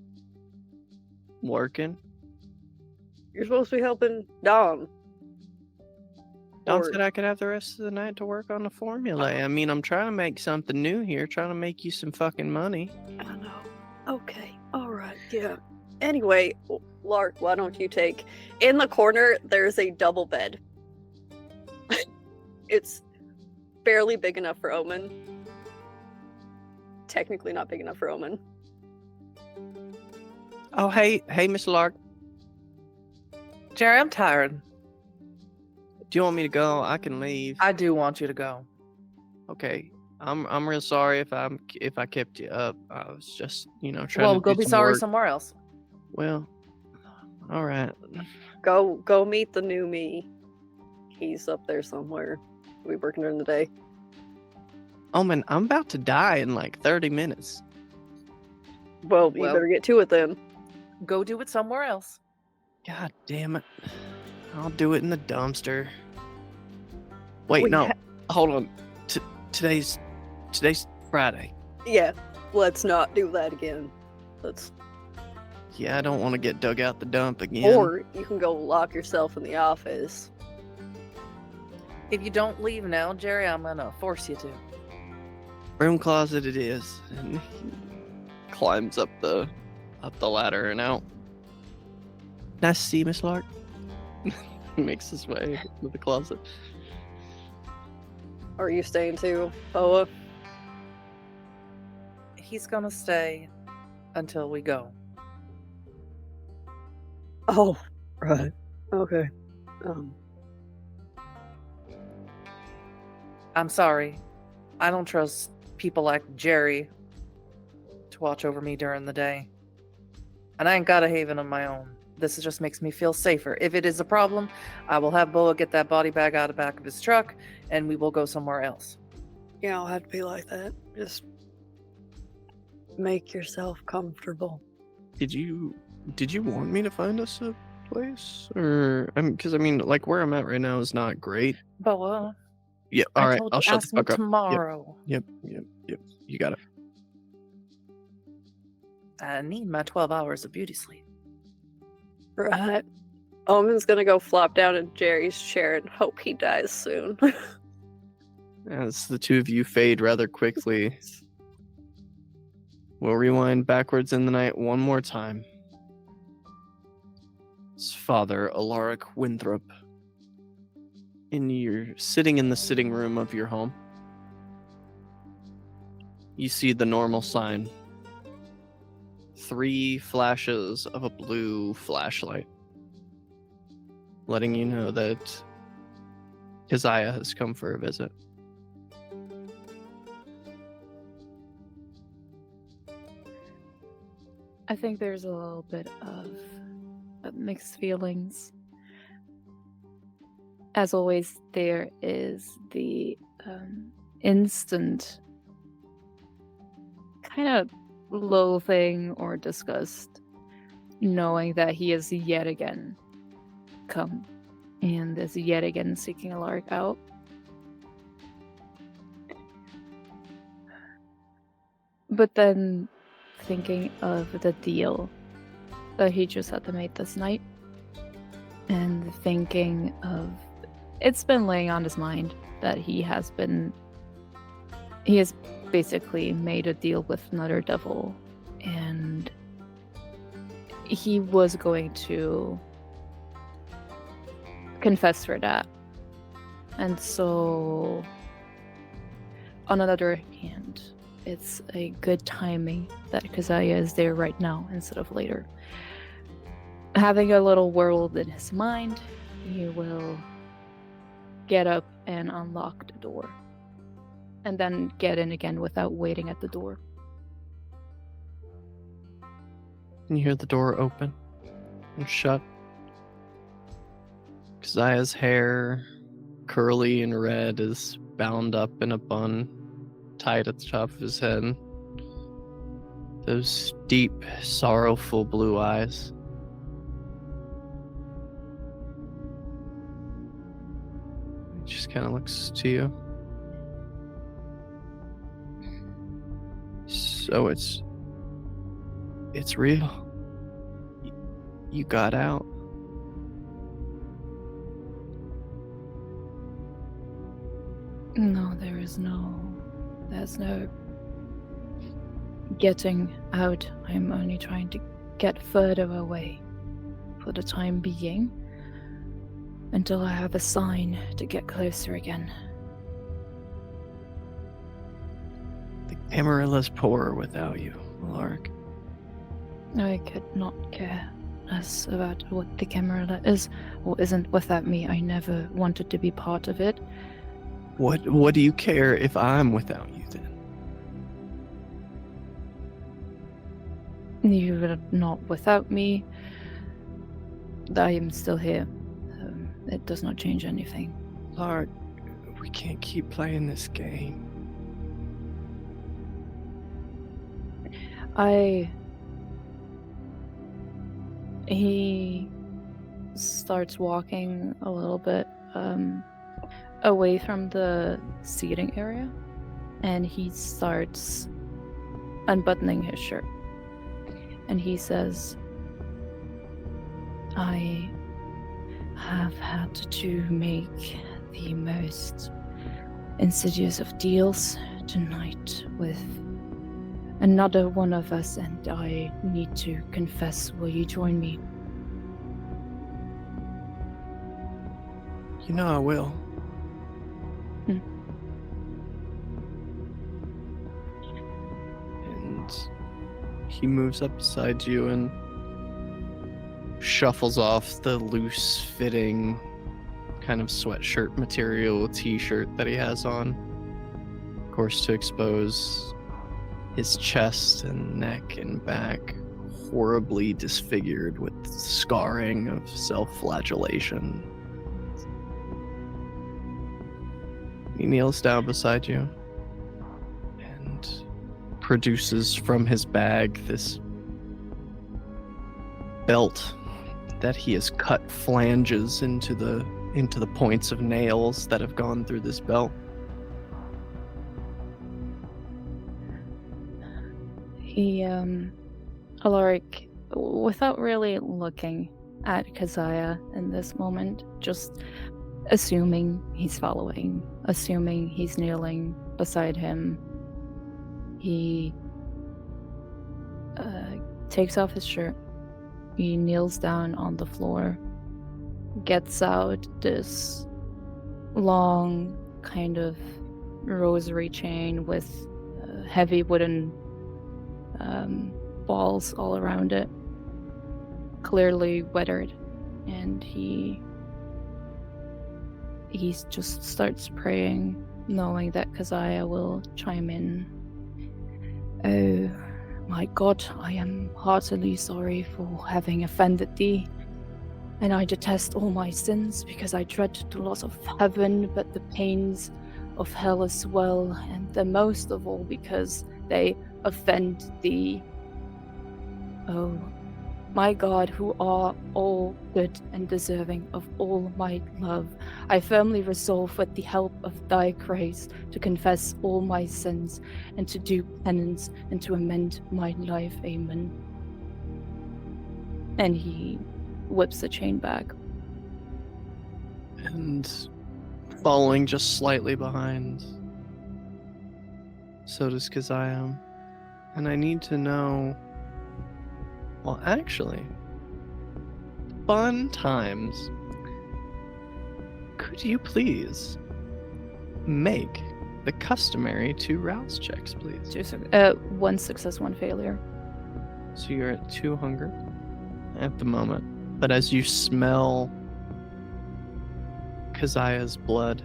Working. You're supposed to be helping Dom. Don Or- said I could have the rest of the night to work on the formula. I mean, I'm trying to make something new here, trying to make you some fucking money. I know. Okay. All right. Yeah. Anyway, Lark, why don't you take... In the corner, there's a double bed. It's barely big enough for Omen. Technically not big enough for Omen. Oh, hey, Miss Lark. Jerry, I'm tired. Do you want me to go? I can leave. I do want you to go. Okay. I'm real sorry if I kept you up. I was just, trying Well, to go do be some sorry work. somewhere else. Well, all right. Go meet the new me. He's up there somewhere. He'll be working during the day. Oh man, I'm about to die in like 30 minutes. Well, you Well- better get to it then. Go do it somewhere else. God damn it. I'll do it in the dumpster. Wait, We no. ha- Hold on. Today's Friday. Yeah, let's not do that again. Let's... Yeah, I don't want to get dug out the dump again. Or you can go lock yourself in the office. If you don't leave now, Jerry, I'm gonna force you to. Room closet it is. And he climbs up the ladder and out. Nice to see you, Miss Lark. He makes his way to the closet. Are you staying too, Boa? He's gonna stay until we go. Oh, right. Okay. I'm sorry. I don't trust people like Jerry to watch over me during the day. And I ain't got a haven of my own. This just makes me feel safer. If it is a problem, I will have Boa get that body bag out of the back of his truck, and we will go somewhere else. You don't have to be like that. Just make yourself comfortable. Did you want me to find us a place? Or because like where I'm at right now is not great. Boa, Yeah, all I right. told I'll you, shut the ask me fuck up. tomorrow. Yep. You got it. I need my 12 hours of beauty sleep. Right. Omen's gonna go flop down in Jerry's chair and hope he dies soon. As the two of you fade rather quickly, we'll rewind backwards in the night one more time. It's Father Alaric Winthrop. You're sitting in the sitting room of your home. You see the normal sign. 3 flashes of a blue flashlight, letting you know that Keziah has come for a visit. I think there's a little bit of mixed feelings. As always, there is the instant kind of loathing or disgust, knowing that he is yet again come and is yet again seeking Alaric out. But then thinking of the deal that he just had to make this night, and thinking of it's been laying on his mind that he has basically made a deal with another devil, and he was going to confess for that. And so, on another hand, it's a good timing that Kazaya is there right now instead of later. Having a little world in his mind, he will get up and unlock the door, and then get in again without waiting at the door. You hear the door open and shut. Kaziah's hair, curly and red, is bound up in a bun, tied at the top of his head. Those deep, sorrowful blue eyes. He just kind of looks to you. So it's real. You got out. No, there's no getting out. I'm only trying to get further away for the time being, until I have a sign to get closer again. The Camarillas poor without you, Alaric. I could not care less about what the Camarilla is or isn't without me. I never wanted to be part of it. What do you care if I'm without you then? You are not without me. I am still here. It does not change anything. Alaric, we can't keep playing this game. He starts walking a little bit away from the seating area, and he starts unbuttoning his shirt. And he says, I have had to make the most insidious of deals tonight with another one of us, and I need to confess. Will you join me? You know I will. And he moves up beside you and shuffles off the loose-fitting kind of sweatshirt material t-shirt that he has on. Of course, to expose his chest and neck and back, horribly disfigured with scarring of self-flagellation. He kneels down beside you and produces from his bag this belt that he has cut flanges into the points of nails that have gone through this belt. Alaric, without really looking at Kaziah in this moment, just assuming he's following, assuming he's kneeling beside him, he takes off his shirt, he kneels down on the floor, gets out this long kind of rosary chain with heavy wooden balls all around it, clearly weathered, and he just starts praying, knowing that Kaziah will chime in. Oh my God, I am heartily sorry for having offended thee, and I detest all my sins because I dread the loss of heaven, but the pains of hell as well, and the most of all because they offend thee. Oh, my God, who are all good and deserving of all my love, I firmly resolve with the help of thy grace to confess all my sins and to do penance and to amend my life. Amen. And he whips the chain back. And following just slightly behind, so does Kazayam. And I need to know... Well, actually, fun times. Could you please make the customary 2 rouse checks, please? 1 success, 1 failure. So you're at 2 hunger at the moment. But as you smell Kazaya's blood,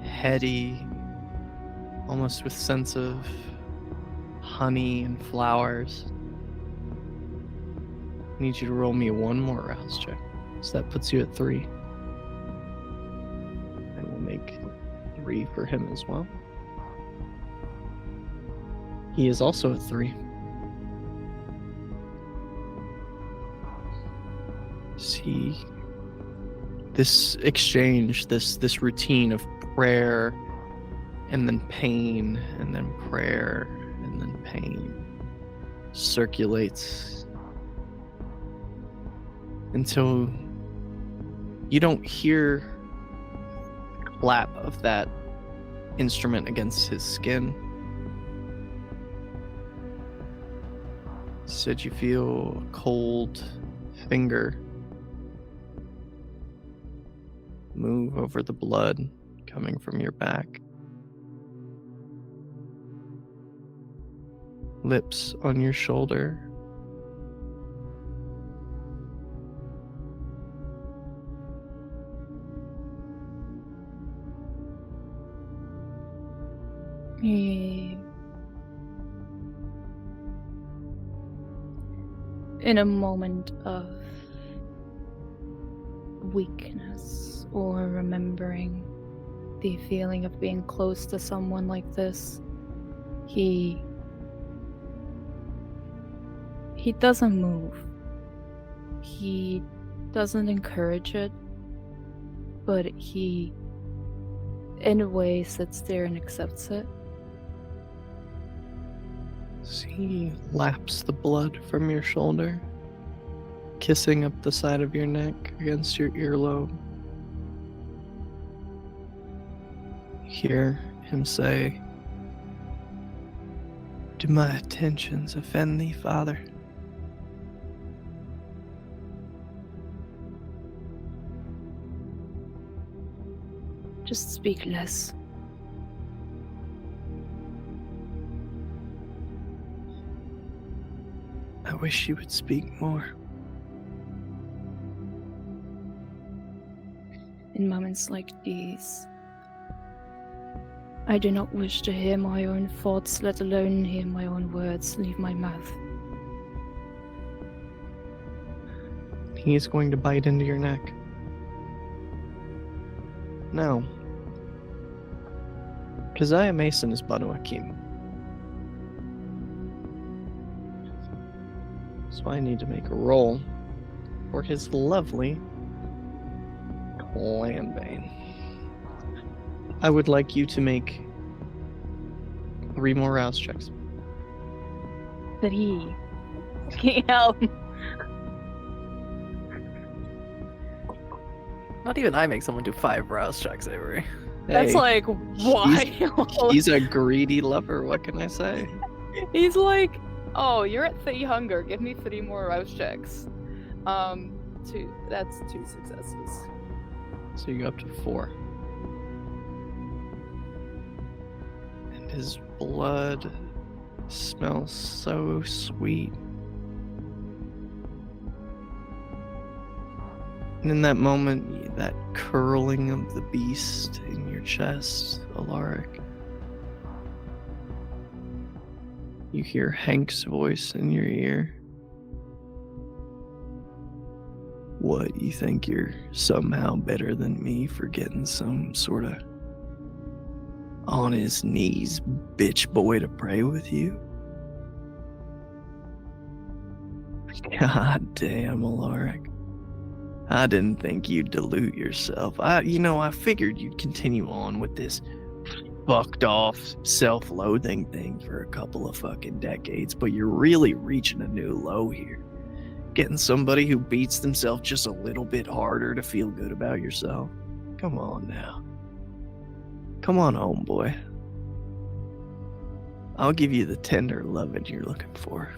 heady, almost with sense of honey and flowers, I need you to roll me 1 more rouse check. So that puts you at 3. And we'll make 3 for him as well. He is also at 3. See, this exchange, this routine of prayer and then pain and then prayer and then pain circulates until you don't hear the clap of that instrument against his skin. Instead, you feel a cold finger move over the blood coming from your back. Lips on your shoulder. In a moment of weakness or remembering the feeling of being close to someone like this, he doesn't move. He doesn't encourage it, but he, in a way, sits there and accepts it. He laps the blood from your shoulder, kissing up the side of your neck against your earlobe. Hear him say, "Do my attentions offend thee, Father?" Just speak less. I wish you would speak more. In moments like these, I do not wish to hear my own thoughts, let alone hear my own words leave my mouth. He is going to bite into your neck. Now, Keziah Mason is Banu Hakim. So I need to make a roll for his lovely clan bane. I would like you to make 3 more rouse checks. 3. Damn. Not even I make someone do 5 rouse checks, Avery. That's Hey, like wild. he's a greedy lover, what can I say? He's like, oh, you're at 3 hunger. Give me 3 more rouse checks. 2. That's 2 successes. So you go up to 4. And his blood smells so sweet. And in that moment, that curling of the beast in your chest, Alaric, you hear Hank's voice in your ear. What, you think you're somehow better than me for getting some sort of on his knees, bitch boy, to pray with you? God damn, Alaric. I didn't think you'd dilute yourself. I figured you'd continue on with this fucked off self-loathing thing for a couple of fucking decades, but you're really reaching a new low here. Getting somebody who beats themselves just a little bit harder to feel good about yourself. Come on now. Come on home, boy. I'll give you the tender loving you're looking for.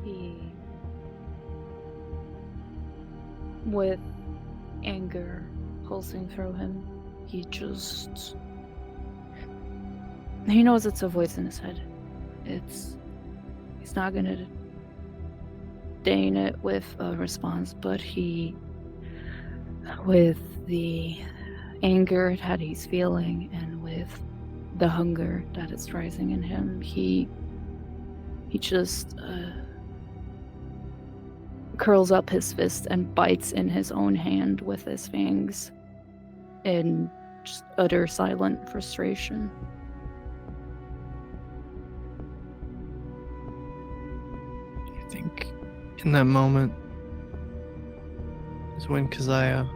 He, with anger pulsing through him, he knows it's a voice in his head. He's not gonna deign it with a response, but with the anger that he's feeling and with the hunger that is rising in him, he just curls up his fist and bites in his own hand with his fangs in just utter silent frustration. You think in that moment is when Keziah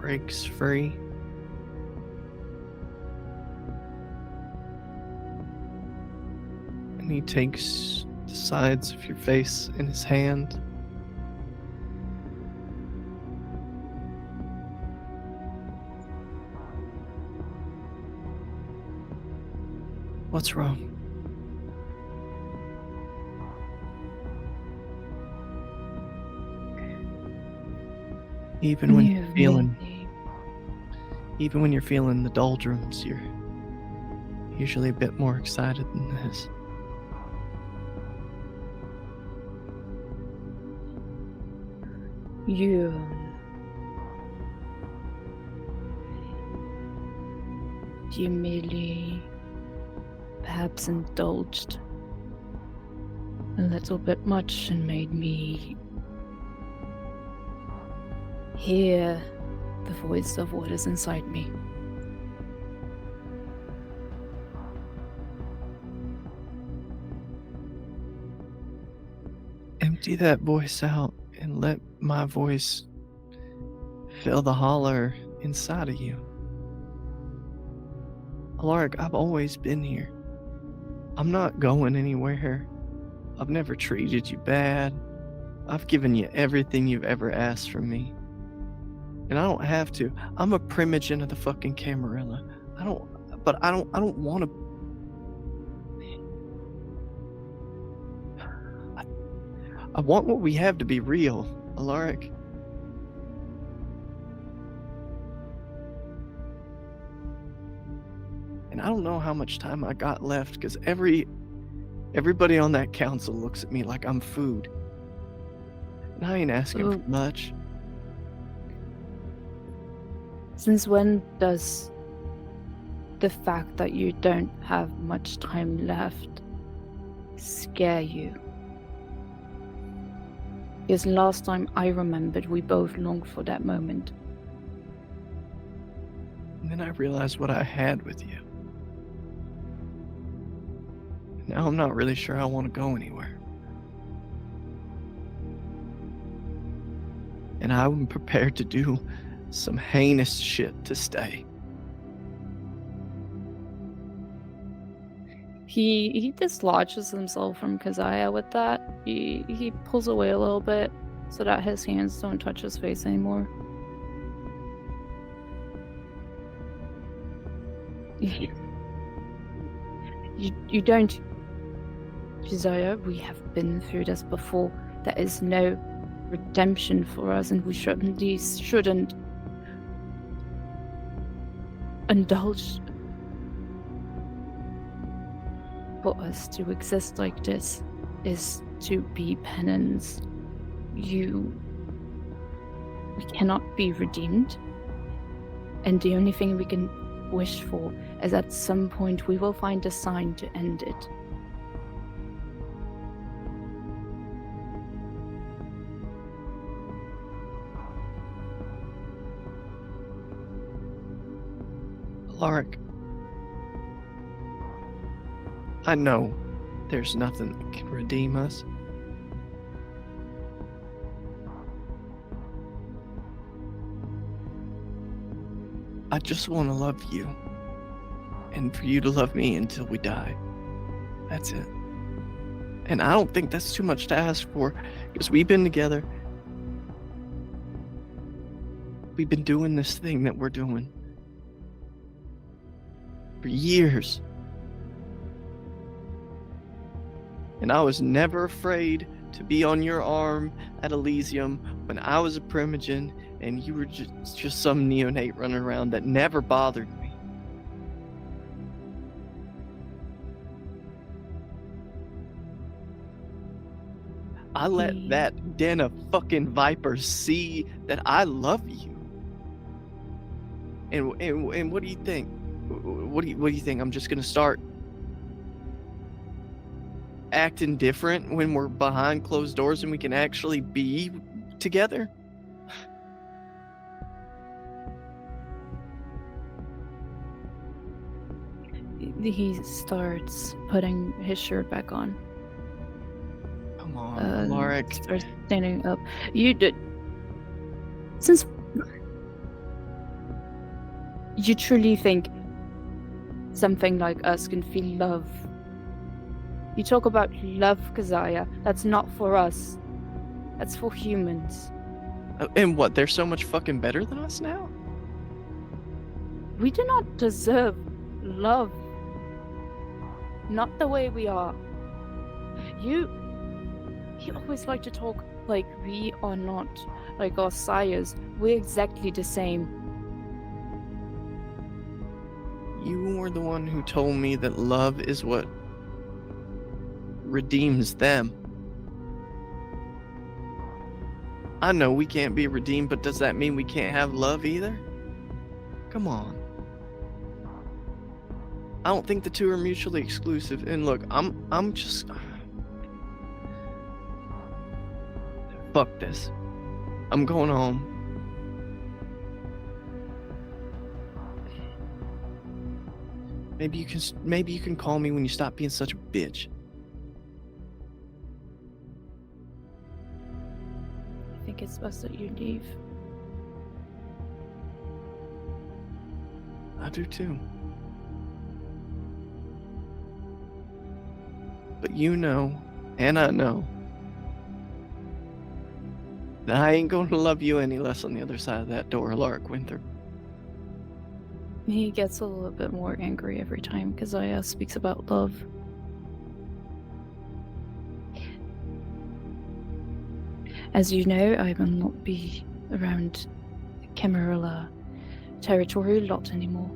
breaks free? And he takes the sides of your face in his hand. What's wrong? Even when you're feeling the doldrums, you're usually a bit more excited than this. You merely perhaps indulged a little bit much and made me hear the voice of what is inside me. Empty that voice out and let my voice fill the holler inside of you. Alaric, I've always been here. I'm not going anywhere. I've never treated you bad. I've given you everything you've ever asked from me. And I don't have to. I'm a primogen of the fucking Camarilla. I don't want to. I want what we have to be real, Alaric. And I don't know how much time I got left, because everybody on that council looks at me like I'm food. And I ain't asking for much. Since when does the fact that you don't have much time left scare you? Because last time I remembered, we both longed for that moment. And then I realized what I had with you. Now I'm not really sure I want to go anywhere. And I'm prepared to do some heinous shit to stay. He dislodges himself from Keziah with that. He pulls away a little bit so that his hands don't touch his face anymore. You don't, Keziah. We have been through this before. There is no redemption for us, and we shouldn't indulge. For us to exist like this is to be penance. We cannot be redeemed, and the only thing we can wish for is at some point we will find a sign to end it. Alaric, I know there's nothing that can redeem us. I just want to love you, and for you to love me until we die. That's it. And I don't think that's too much to ask for, because we've been together. We've been doing this thing that we're doing for years. And I was never afraid to be on your arm at Elysium when I was a primogen and you were just some neonate running around that never bothered me. I let that den of fucking vipers see that I love you. And what do you think? What do you think? I'm just gonna start acting different when we're behind closed doors and we can actually be together? He starts putting his shirt back on. Come on, Alaric. Starts standing up. You did. Since you truly think something like us can feel love, you talk about love, Keziah. That's not for us. That's for humans. And what? They're so much fucking better than us now? We do not deserve love. Not the way we are. You always like to talk like we are not, like our sires. We're exactly the same. You were the one who told me that love is what redeems them. I know we can't be redeemed, but does that mean we can't have love either? Come on. I don't think the two are mutually exclusive. And look, I'm just... Fuck this. I'm going home. Maybe you can call me when you stop being such a bitch. I think it's best that you leave. I do too. But you know, and I know, that I ain't going to love you any less on the other side of that door, Alaric Winthrop. He gets a little bit more angry every time Keziah speaks about love. As you know, I will not be around Camarilla territory a lot anymore.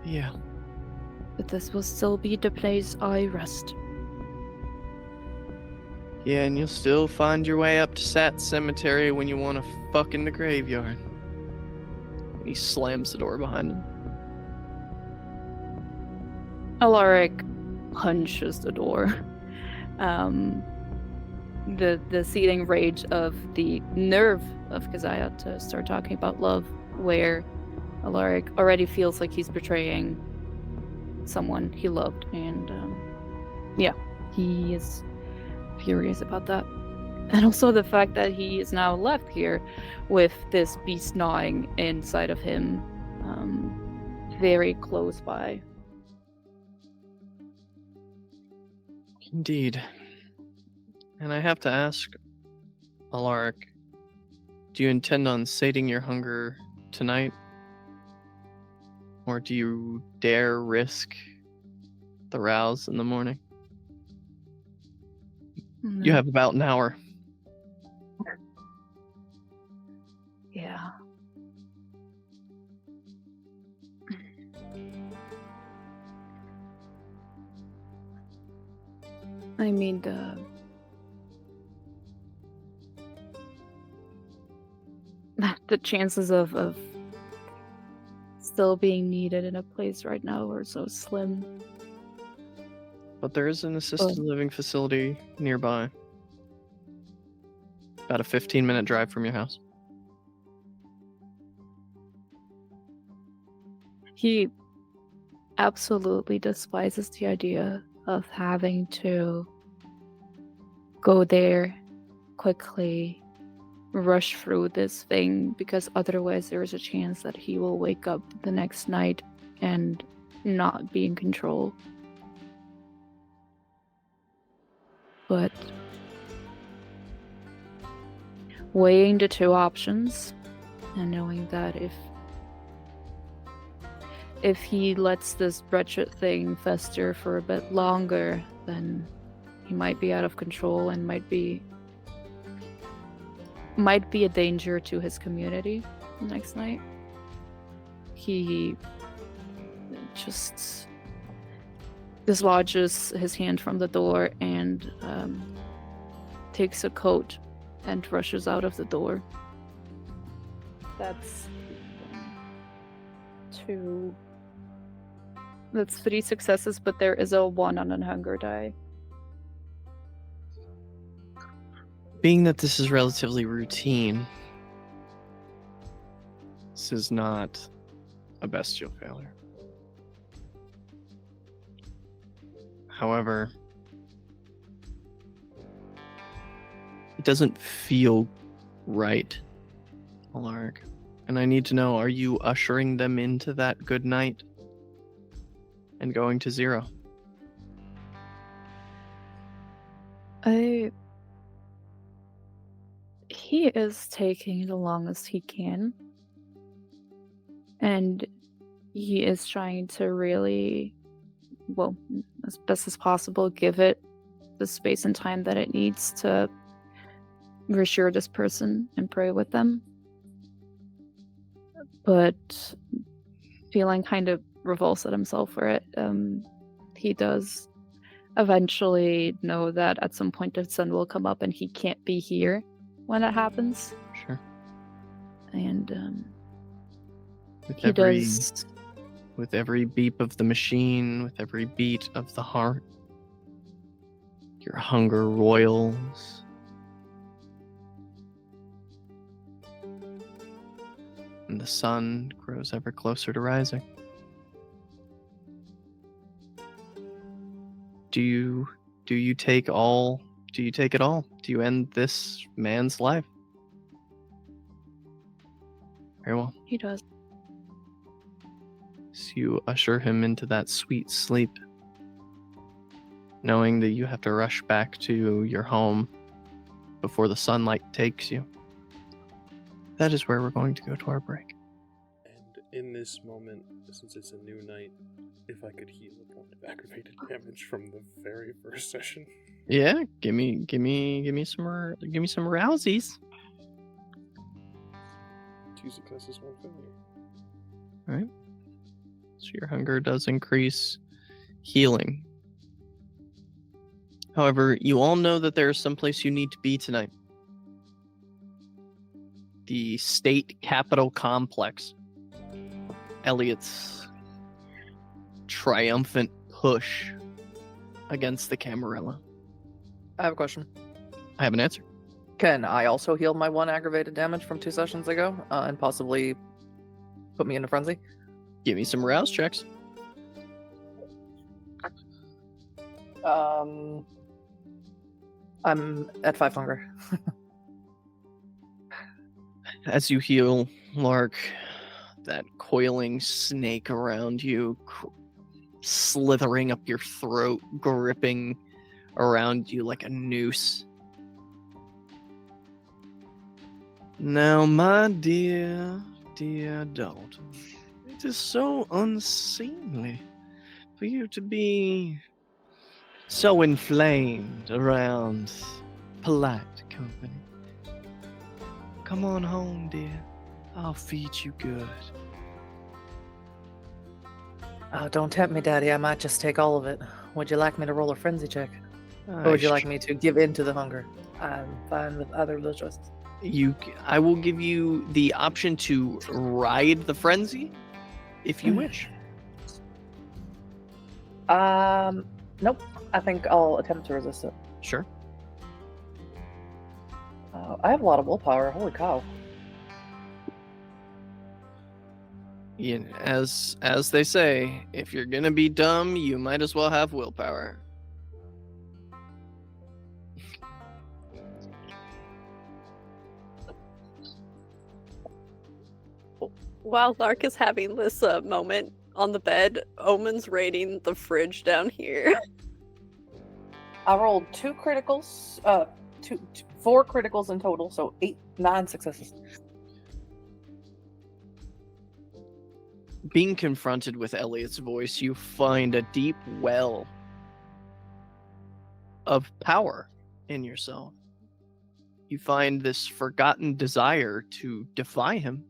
Yeah. But this will still be the place I rest. Yeah, and you'll still find your way up to Sat Cemetery when you want to fuck in the graveyard. He slams the door behind him. Alaric punches the door. The seething rage of the nerve of Keziah to start talking about love, where Alaric already feels like he's betraying someone he loved, and yeah, he is furious about that. And also the fact that he is now left here with this beast gnawing inside of him, very close by. Indeed. And I have to ask, Alaric, do you intend on sating your hunger tonight? Or do you dare risk the rouse in the morning? No. You have about an hour. Yeah. I mean, the chances of still being needed in a place right now are so slim. But there is an assisted living facility nearby. About a 15-minute drive from your house. He absolutely despises the idea of having to go there quickly, rush through this thing, because otherwise there is a chance that he will wake up the next night and not be in control. But weighing the two options and knowing that if he lets this wretched thing fester for a bit longer, then he might be out of control and might be a danger to his community next night. He just dislodges his hand from the door and takes a coat and rushes out of the door. That's 2. That's 3 successes, but there is a 1 on a hunger die. Being that this is relatively routine, this is not a bestial failure. However, it doesn't feel right, Alaric. And I need to know, are you ushering them into that good night and going to 0? He is taking the longest he can. And he is trying to really, well, as best as possible, give it the space and time that it needs to reassure this person and pray with them. But feeling kind of revulsed at himself for it, he does eventually know that at some point the sun will come up and he can't be here when it happens. Sure. And With with every beep of the machine, with every beat of the heart, your hunger roils. And the sun grows ever closer to rising. Do you take it all? Do you end this man's life? Very well. He does. So you usher him into that sweet sleep, knowing that you have to rush back to your home before the sunlight takes you. That is where we're going to go to our break. And in this moment, since it's a new night, if I could heal a point of aggravated damage from the very first session. Yeah, give me some rousies. 2 successes, 1 failure. All right. So your hunger does increase healing. However, you all know that there is someplace you need to be tonight. The state capitol complex. Elliot's triumphant push against the Camarilla. I have a question. I have an answer. Can I also heal my 1 aggravated damage from 2 sessions ago and possibly put me in a frenzy? Give me some rouse checks. I'm at 5 hunger. As you heal, Lark, that coiling snake around you, slithering up your throat, gripping around you like a noose. Now, my dear daughter, it is so unseemly for you to be so inflamed around polite company. Come on home, dear. I'll feed you good. Oh, don't tempt me, Daddy. I might just take all of it. Would you like me to roll a frenzy check? Or would you like me to give in to the hunger? I'm fine with either of those choices. I will give you the option to ride the frenzy, if you wish. Nope. I think I'll attempt to resist it. Sure. I have a lot of willpower. Holy cow. As they say, if you're gonna be dumb, you might as well have willpower. While Lark is having this moment on the bed, Omen's raiding the fridge down here. I rolled 2 criticals, 4 criticals in total, so 9 successes. Being confronted with Elliot's voice, you find a deep well of power in yourself. You find this forgotten desire to defy him.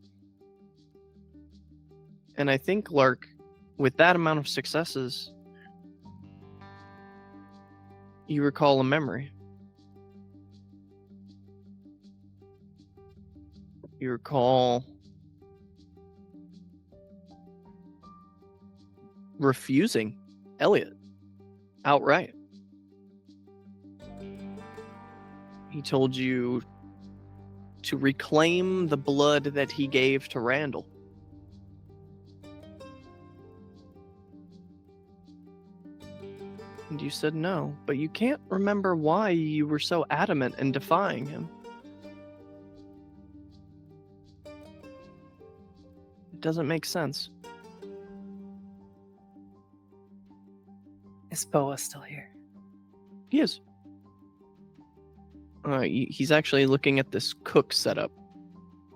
And I think, Lark, with that amount of successes, you recall a memory. You recall refusing Elliot outright. He told you to reclaim the blood that he gave to Randall. And you said no, but you can't remember why you were so adamant in defying him. It doesn't make sense. Is Boa still here? He is. He's actually looking at this cook setup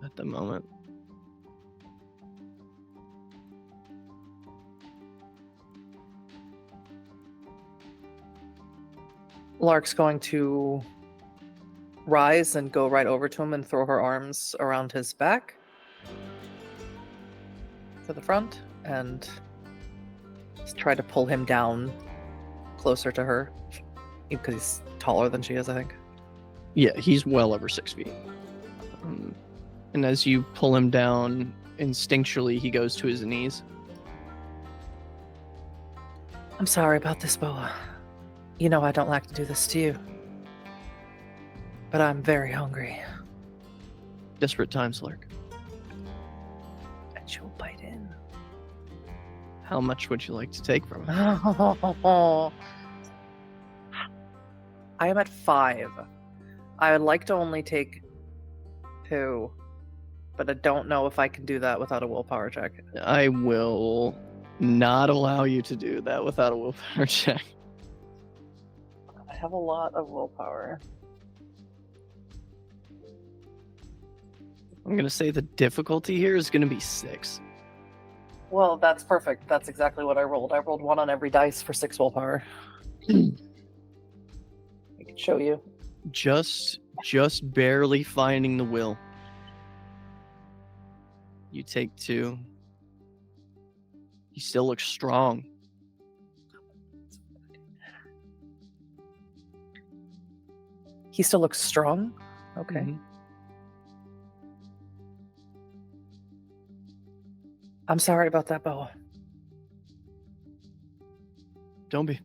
at the moment. Lark's going to rise and go right over to him and throw her arms around his back to the front and just try to pull him down closer to her because he's taller than she is, I think. Yeah, he's well over 6 feet. And as you pull him down, instinctually he goes to his knees. I'm sorry about this, Boa. You know I don't like to do this to you. But I'm very hungry. Desperate times, Lark. And she'll bite in. How much would you like to take from him? I am at 5. I would like to only take 2. But I don't know if I can do that without a willpower check. I will not allow you to do that without a willpower check. I have a lot of willpower. I'm going to say the difficulty here is going to be 6. Well, that's perfect. That's exactly what I rolled. I rolled 1 on every dice for 6 willpower. I can show you. Just barely finding the will. You take 2. You still look strong. He still looks strong? Okay. Mhm. I'm sorry about that, Boa. Don't be.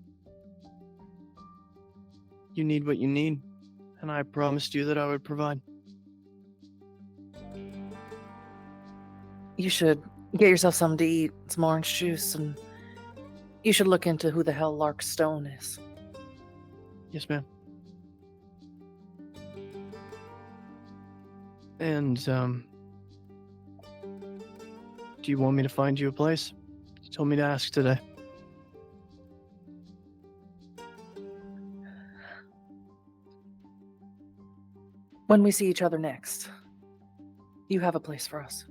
You need what you need, and I promised you that I would provide. You should get yourself something to eat, some orange juice, and you should look into who the hell Lark Stone is. Yes, ma'am. And, do you want me to find you a place? You told me to ask today. When we see each other next, you have a place for us.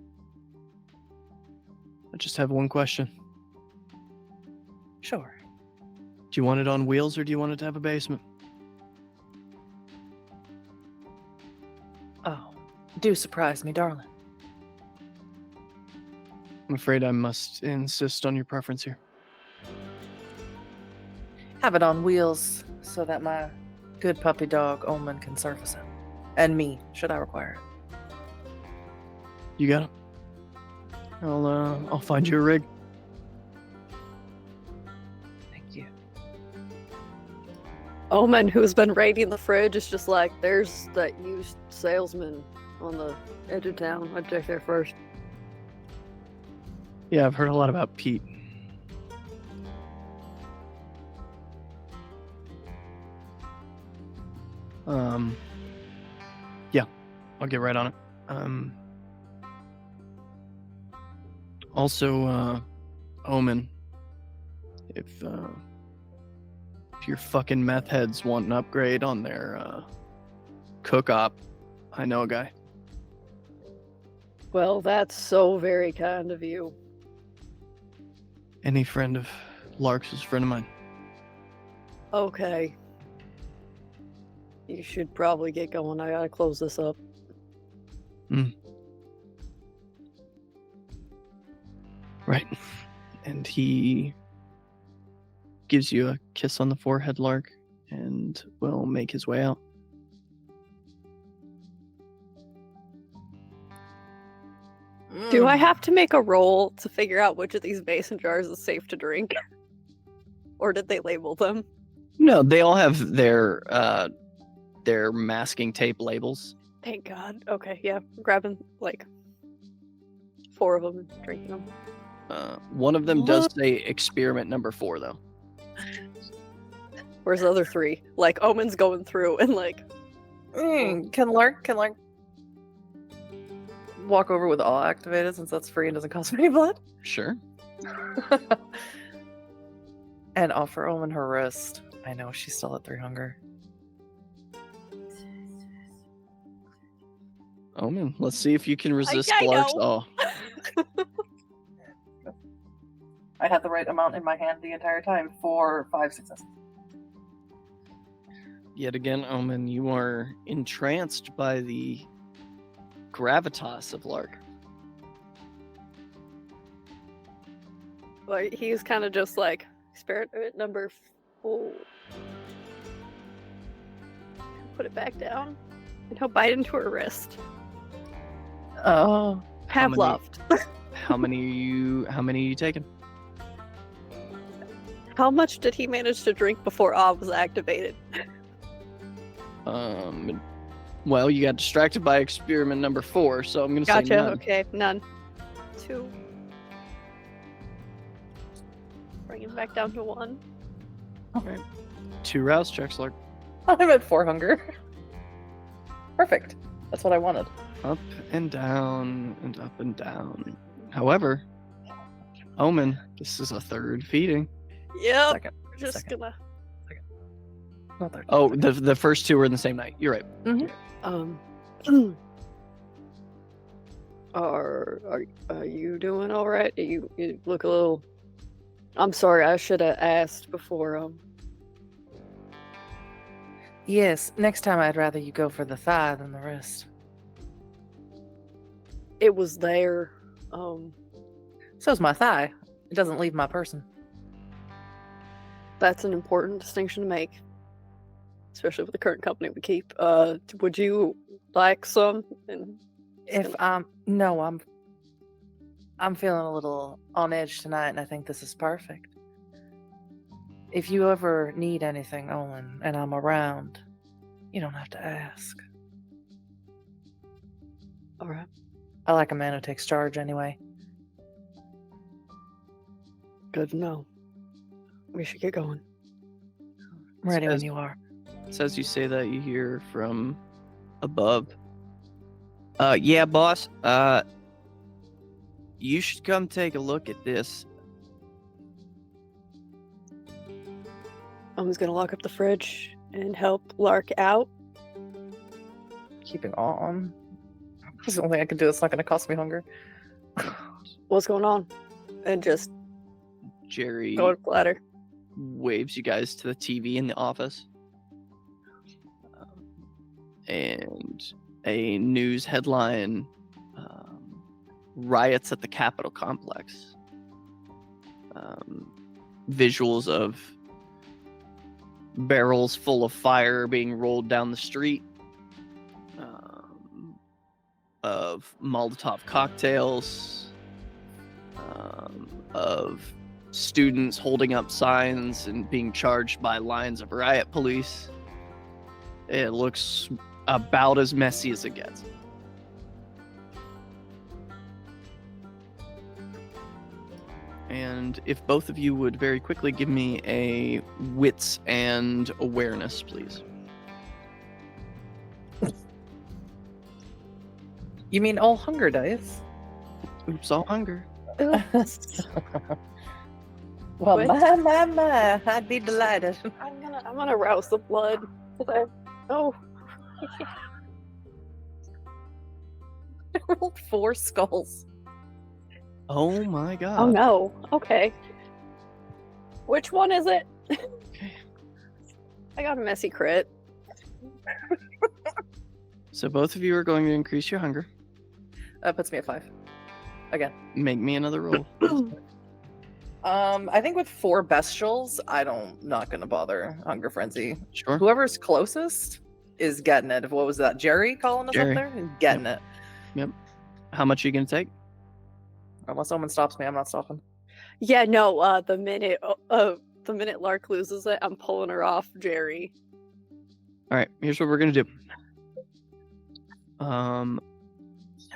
I just have one question. Sure. Do you want it on wheels or do you want it to have a basement? Oh, do surprise me, darling. I'm afraid I must insist on your preference here. Have it on wheels so that my good puppy dog Omen can surface it. And me, should I require it. You got it? I'll find you a rig. Thank you. Omen, who's been raiding the fridge, is just like, there's that used salesman on the edge of town. I'd check there first. Yeah, I've heard a lot about Pete. Yeah, I'll get right on it. Also, Omen, if your fucking meth heads want an upgrade on their cook-op, I know a guy. Well, that's so very kind of you. Any friend of Lark's is a friend of mine. Okay. You should probably get going. I gotta close this up. Right. And he gives you a kiss on the forehead, Lark, and will make his way out. Do I have to make a roll to figure out which of these mason jars is safe to drink? Or did they label them? No, they all have their masking tape labels. Thank God. Okay, yeah. I'm grabbing, like, 4 of them and drinking them. One of them does say experiment number 4, though. Where's the other 3? Like, Omen's going through and, like... Can Lark walk over with all activated since that's free and doesn't cost me any blood? Sure. And offer Omen her wrist. I know she's still at 3 hunger. Omen, let's see if you can resist I Lark's know. I had the right amount in my hand the entire time for 5 successes. Yet again, Omen, you are entranced by the gravitas of Lark. Like, he's kind of just like, experiment number 4. Put it back down, and he'll bite into her wrist. Oh. Have many- loved. How many are you taking? How much did he manage to drink before Awe was activated? Well, you got distracted by experiment number 4, so I'm gonna say Gotcha. none. Okay, none. 2. Bring him back down to 1. Alright. 2 rouse checks, Lark. I'm at 4 hunger. Perfect. That's what I wanted. Up and down and up and down. However, Omen, this is a 3rd feeding. Yep. Second. We're just second. gonna. Not third. Oh, the first 2 were in the same night. You're right. Are you doing all right? You look a little. I'm sorry. I should have asked before. Yes, next time I'd rather you go for the thigh than the wrist. It was there. So's my thigh. It doesn't leave my person. That's an important distinction to make, especially with the current company we keep. Would you like some? If I'm feeling a little on edge tonight, and I think this is perfect. If you ever need anything, Owen, and I'm around, you don't have to ask. All right. I like a man who takes charge anyway. Good to know. We should get going. I'm ready when Says- you are. So as you say that, you hear from above. Yeah, boss. You should come take a look at this. I was gonna lock up the fridge and help Lark out. Keeping on. There's the only thing I can do that's not going to cost me hunger. What's going on? And just Jerry go to ladder. waves you guys to the TV in the office. And a news headline, riots at the Capitol complex. Visuals of barrels full of fire being rolled down the street. Of Molotov cocktails. Of students holding up signs and being charged by lines of riot police. It looks about as messy as it gets. And if both of you would very quickly give me a wits and awareness, please. You mean all hunger dice? Oops, all hunger. Well, Wit? my, I'd be delighted. I'm gonna rouse the blood. Oh, I rolled 4 skulls. Oh my god. oh no. Okay. Which one is it? Okay. I got a messy crit. So both of you are going to increase your hunger. That puts me at 5. Again. Make me another roll. I think with 4 bestials, not gonna bother Hunger Frenzy. Sure. Whoever's closest is getting it. What was that? Jerry calling us Jerry. up there? Getting it. How much are you going to take? Unless someone stops me, I'm not stopping. Yeah, no. The minute Lark loses it, I'm pulling her off Jerry. All right, here's what we're going to do.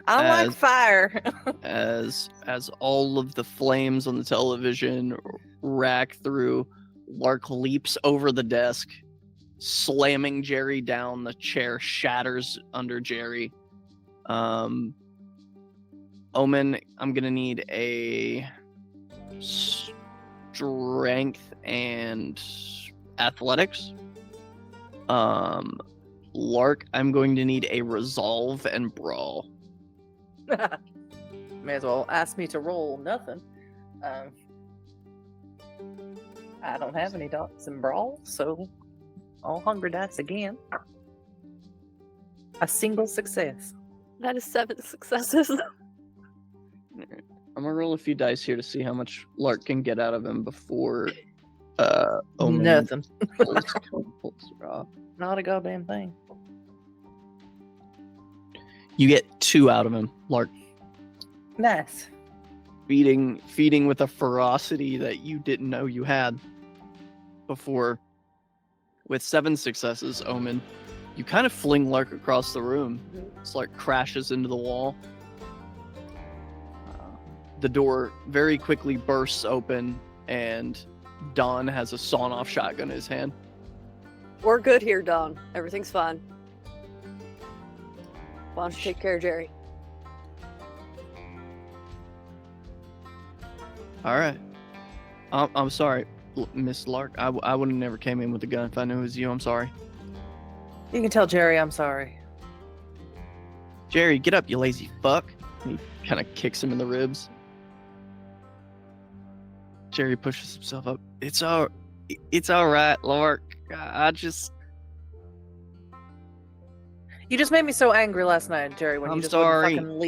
I like As- fire. as all of the flames on the television rack through, Lark leaps over the desk, slamming Jerry down. The chair shatters under Jerry. Omen, I'm gonna need a strength and athletics. Lark, I'm going to need a resolve and brawl. May as well ask me to roll nothing. I don't have any dots in brawl, so all hunger dice again. A single success. That is 7 successes. I'm gonna roll a few dice here to see how much Lark can get out of him before Omen Nothing. pulls her off. Not a goddamn thing. You get 2 out of him, Lark, Nice. feeding with a ferocity that you didn't know you had before. With 7 successes, Omen, you kind of fling Lark across the room. This Lark crashes into the wall. The door very quickly bursts open, and Don has a sawn-off shotgun in his hand. We're good here, Don. Everything's fine. Why don't you take care of Jerry? All right. I'm sorry, Miss Lark. I would have never came in with a gun if I knew it was you. I'm sorry. You can tell Jerry I'm sorry. Jerry, get up, you lazy fuck. And he kind of kicks him in the ribs. Jerry pushes himself up. It's all right, Lark. I just... You just made me so angry last night, Jerry, when I'm you just sorry. wouldn't fucking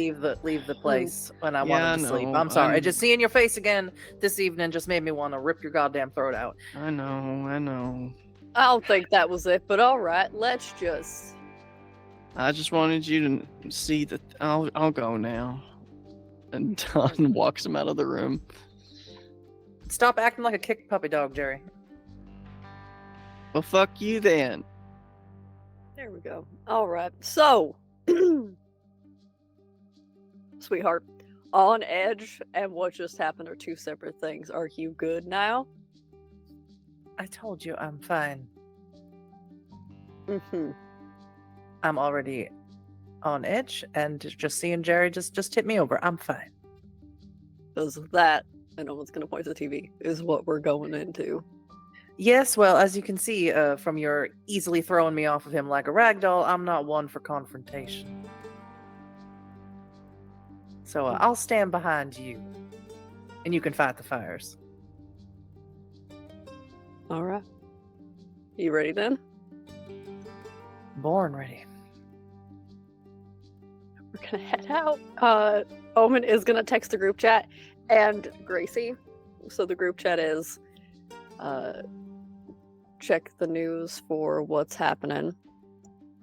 leave the place when I Yeah, wanted to sleep. I know. I'm sorry. I'm- Just seeing your face again this evening just made me want to rip your goddamn throat out. I know. I don't think that was it, but all right. Let's just. I just wanted you to see that I'll go now. And Don walks him out of the room. Stop acting like a kicked puppy dog, Jerry. Well, fuck you then. There we go. All right. So, sweetheart, on edge and what just happened are 2 separate things. Are you good now? I told you I'm fine. Mm-hmm. I'm already on edge, and just seeing Jerry just tip me over. I'm fine. Because that, and no one's going to point to the TV, is what we're going into. Yes, well, as you can see from your easily throwing me off of him like a rag doll, I'm not one for confrontation. So I'll stand behind you, and you can fight the fires. All right. You ready then? Born ready. We're going to head out. Omen is going to text the group chat and Gracie. So the group chat is check the news for what's happening,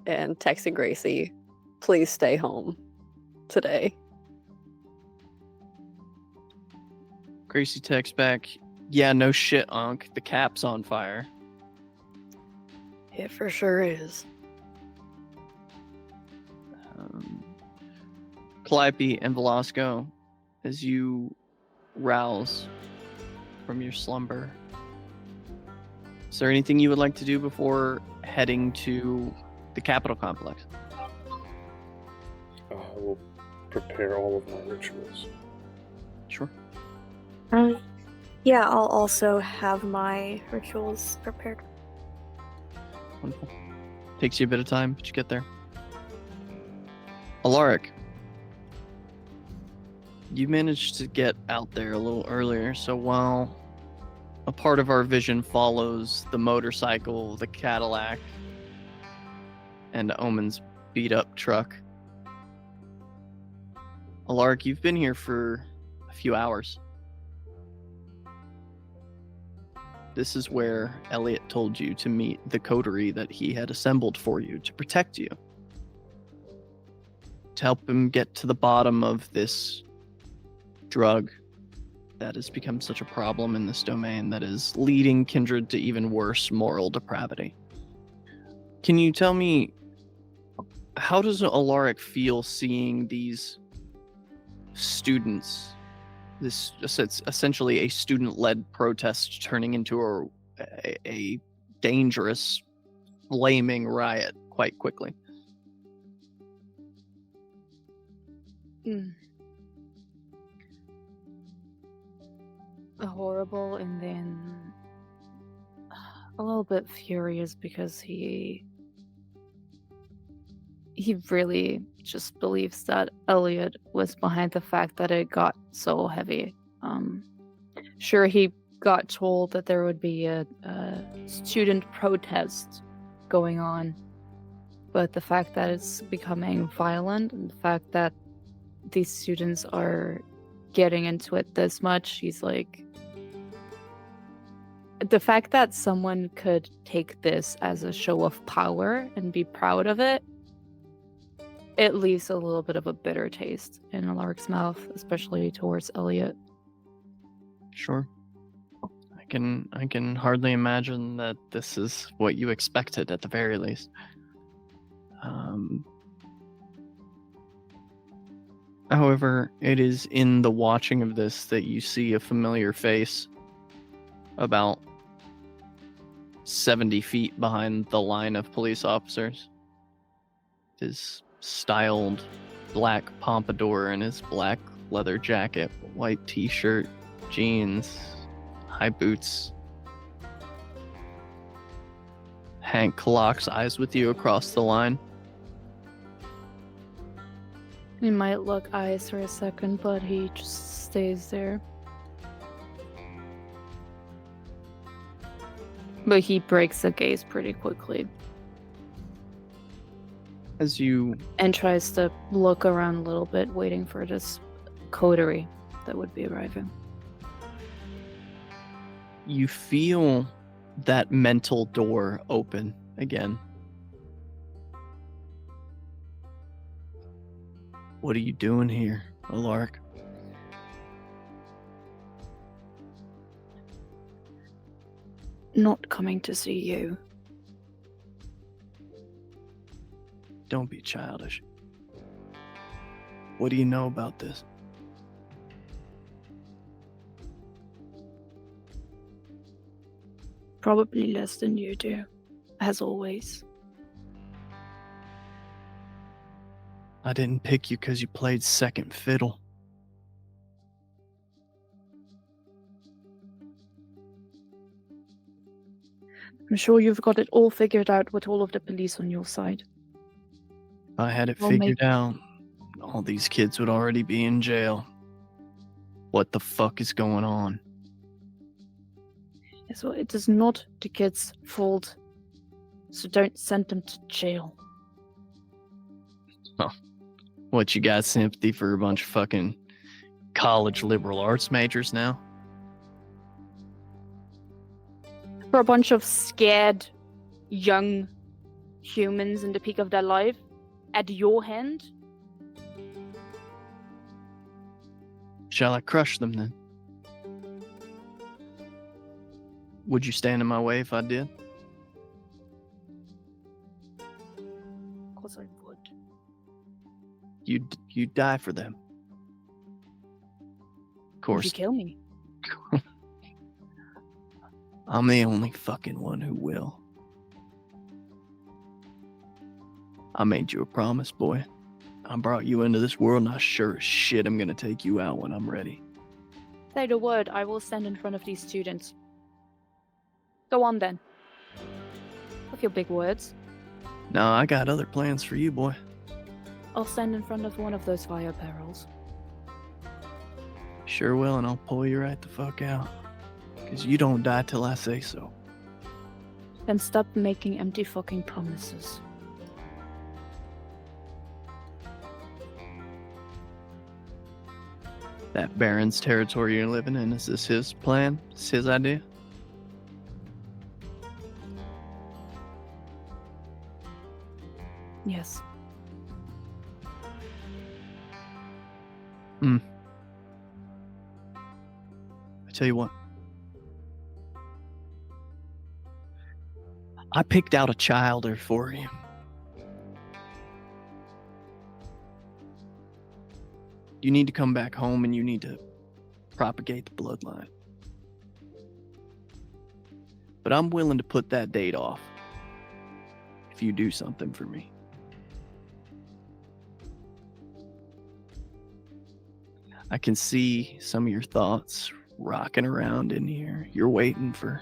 and texting Gracie, please stay home today. Gracie texts back, Yeah, no shit, Unc. The cap's on fire. It for sure is. Calliope and Velasco, as you rouse from your slumber, is there anything you would like to do before heading to the Capitol complex? We'll prepare all of our rituals. Sure. Yeah, I'll also have my rituals prepared. Wonderful. Takes you a bit of time, but you get there. Alaric, you managed to get out there a little earlier, so while a part of our vision follows the motorcycle, the Cadillac, and Omen's beat-up truck, Alaric, you've been here for a few hours. This is where Elliot told you to meet the coterie that he had assembled for you to protect you. To help him get to the bottom of this drug that has become such a problem in this domain that is leading Kindred to even worse moral depravity. Can you tell me, how does Alaric feel seeing these students, this it's essentially a student-led protest turning into a dangerous, flaming riot quite quickly? Horrible, and then a little bit furious because he really just believes that Elliot was behind the fact that it got so heavy. Sure, he got told that there would be a student protest going on, but the fact that it's becoming violent and the fact that these students are getting into it this much, he's like, the fact that someone could take this as a show of power and be proud of it, it leaves a little bit of a bitter taste in Alaric's mouth, especially towards Elliot. Sure. I can hardly imagine that this is what you expected at the very least. However, it is in the watching of this that you see a familiar face about 70 feet behind the line of police officers. His styled black pompadour and his black leather jacket, white t-shirt, jeans, high boots. Hank locks eyes with you across the line. He might look eyes for a second, but he just stays there. But he breaks the gaze pretty quickly. As you... And tries to look around a little bit, waiting for this coterie that would be arriving. You feel that mental door open again. What are you doing here, Alaric? Not coming to see you. Don't be childish. What do you know about this? Probably less than you do, as always. I didn't pick you because you played second fiddle. I'm sure you've got it all figured out with all of the police on your side. If I had it Well, figured out, all these kids would already be in jail. What the fuck is going on? Yes, well, it is not the kids' fault, so don't send them to jail. What, you got sympathy for a bunch of fucking college liberal arts majors now? For a bunch of scared young humans in the peak of their life at your hand? Shall I crush them then? Would you stand in my way if I did? Of course I would. You'd die for them. Of Would course, you kill me? I'm the only fucking one who will. I made you a promise, boy. I brought you into this world, and I sure as shit am gonna take you out when I'm ready. Say the word, I will stand in front of these students. Go on then. With your big words. No, I got other plans for you, boy. I'll stand in front of one of those fire barrels. Sure will, and I'll pull you right the fuck out. 'Cause you don't die till I say so. Then stop making empty fucking promises. That Baron's territory you're living in, is this his plan? Is this his idea? Yes. I tell you what. I picked out a childer for you. You need to come back home and you need to propagate the bloodline. But I'm willing to put that date off if you do something for me. I can see some of your thoughts rocking around in here. You're waiting for,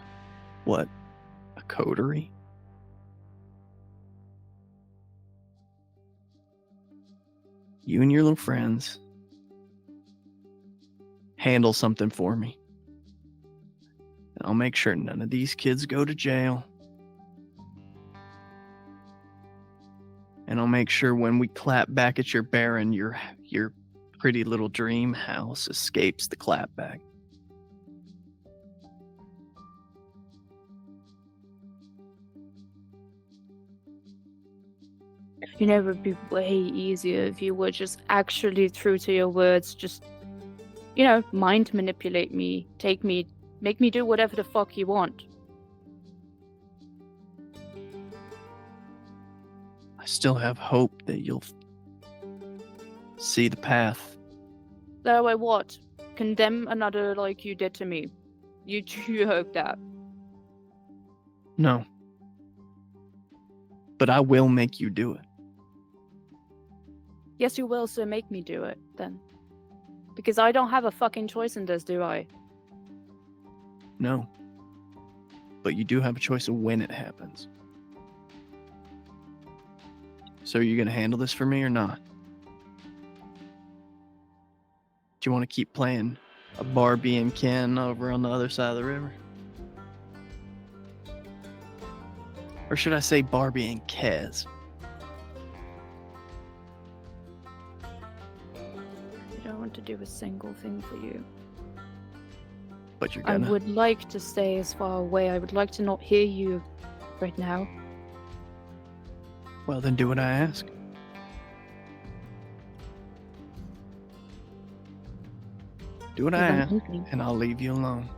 what, a coterie? You and your little friends handle something for me. And I'll make sure none of these kids go to jail. And I'll make sure when we clap back at your Baron, your pretty little dream house escapes the clapback. You know, it would be way easier if you were just actually true to your words. Just, you know, mind manipulate me, take me, make me do whatever the fuck you want. I still have hope that you'll see the path. That way, what? Condemn another like you did to me. You hope that. No. But I will make you do it. Yes, you will, so make me do it, then. Because I don't have a fucking choice in this, do I? No. But you do have a choice of when it happens. So are you going to handle this for me or not? Do you want to keep playing a Barbie and Ken over on the other side of the river? Or should I say Barbie and Kez? I don't want to do a single thing for you. But you're I gonna. would like to stay as far away. I would like to not hear you right now. Well, then do what I ask. Do what I Because I'm ask, hungry. and I'll leave you alone.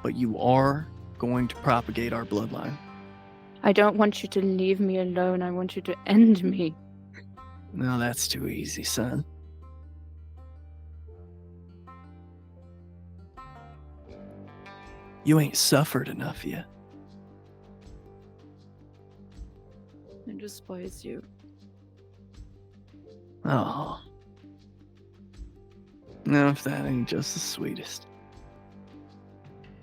But you are going to propagate our bloodline. I don't want you to leave me alone. I want you to end me. No, that's too easy, son. You ain't suffered enough yet. I despise you. Oh. No, if that ain't just the sweetest.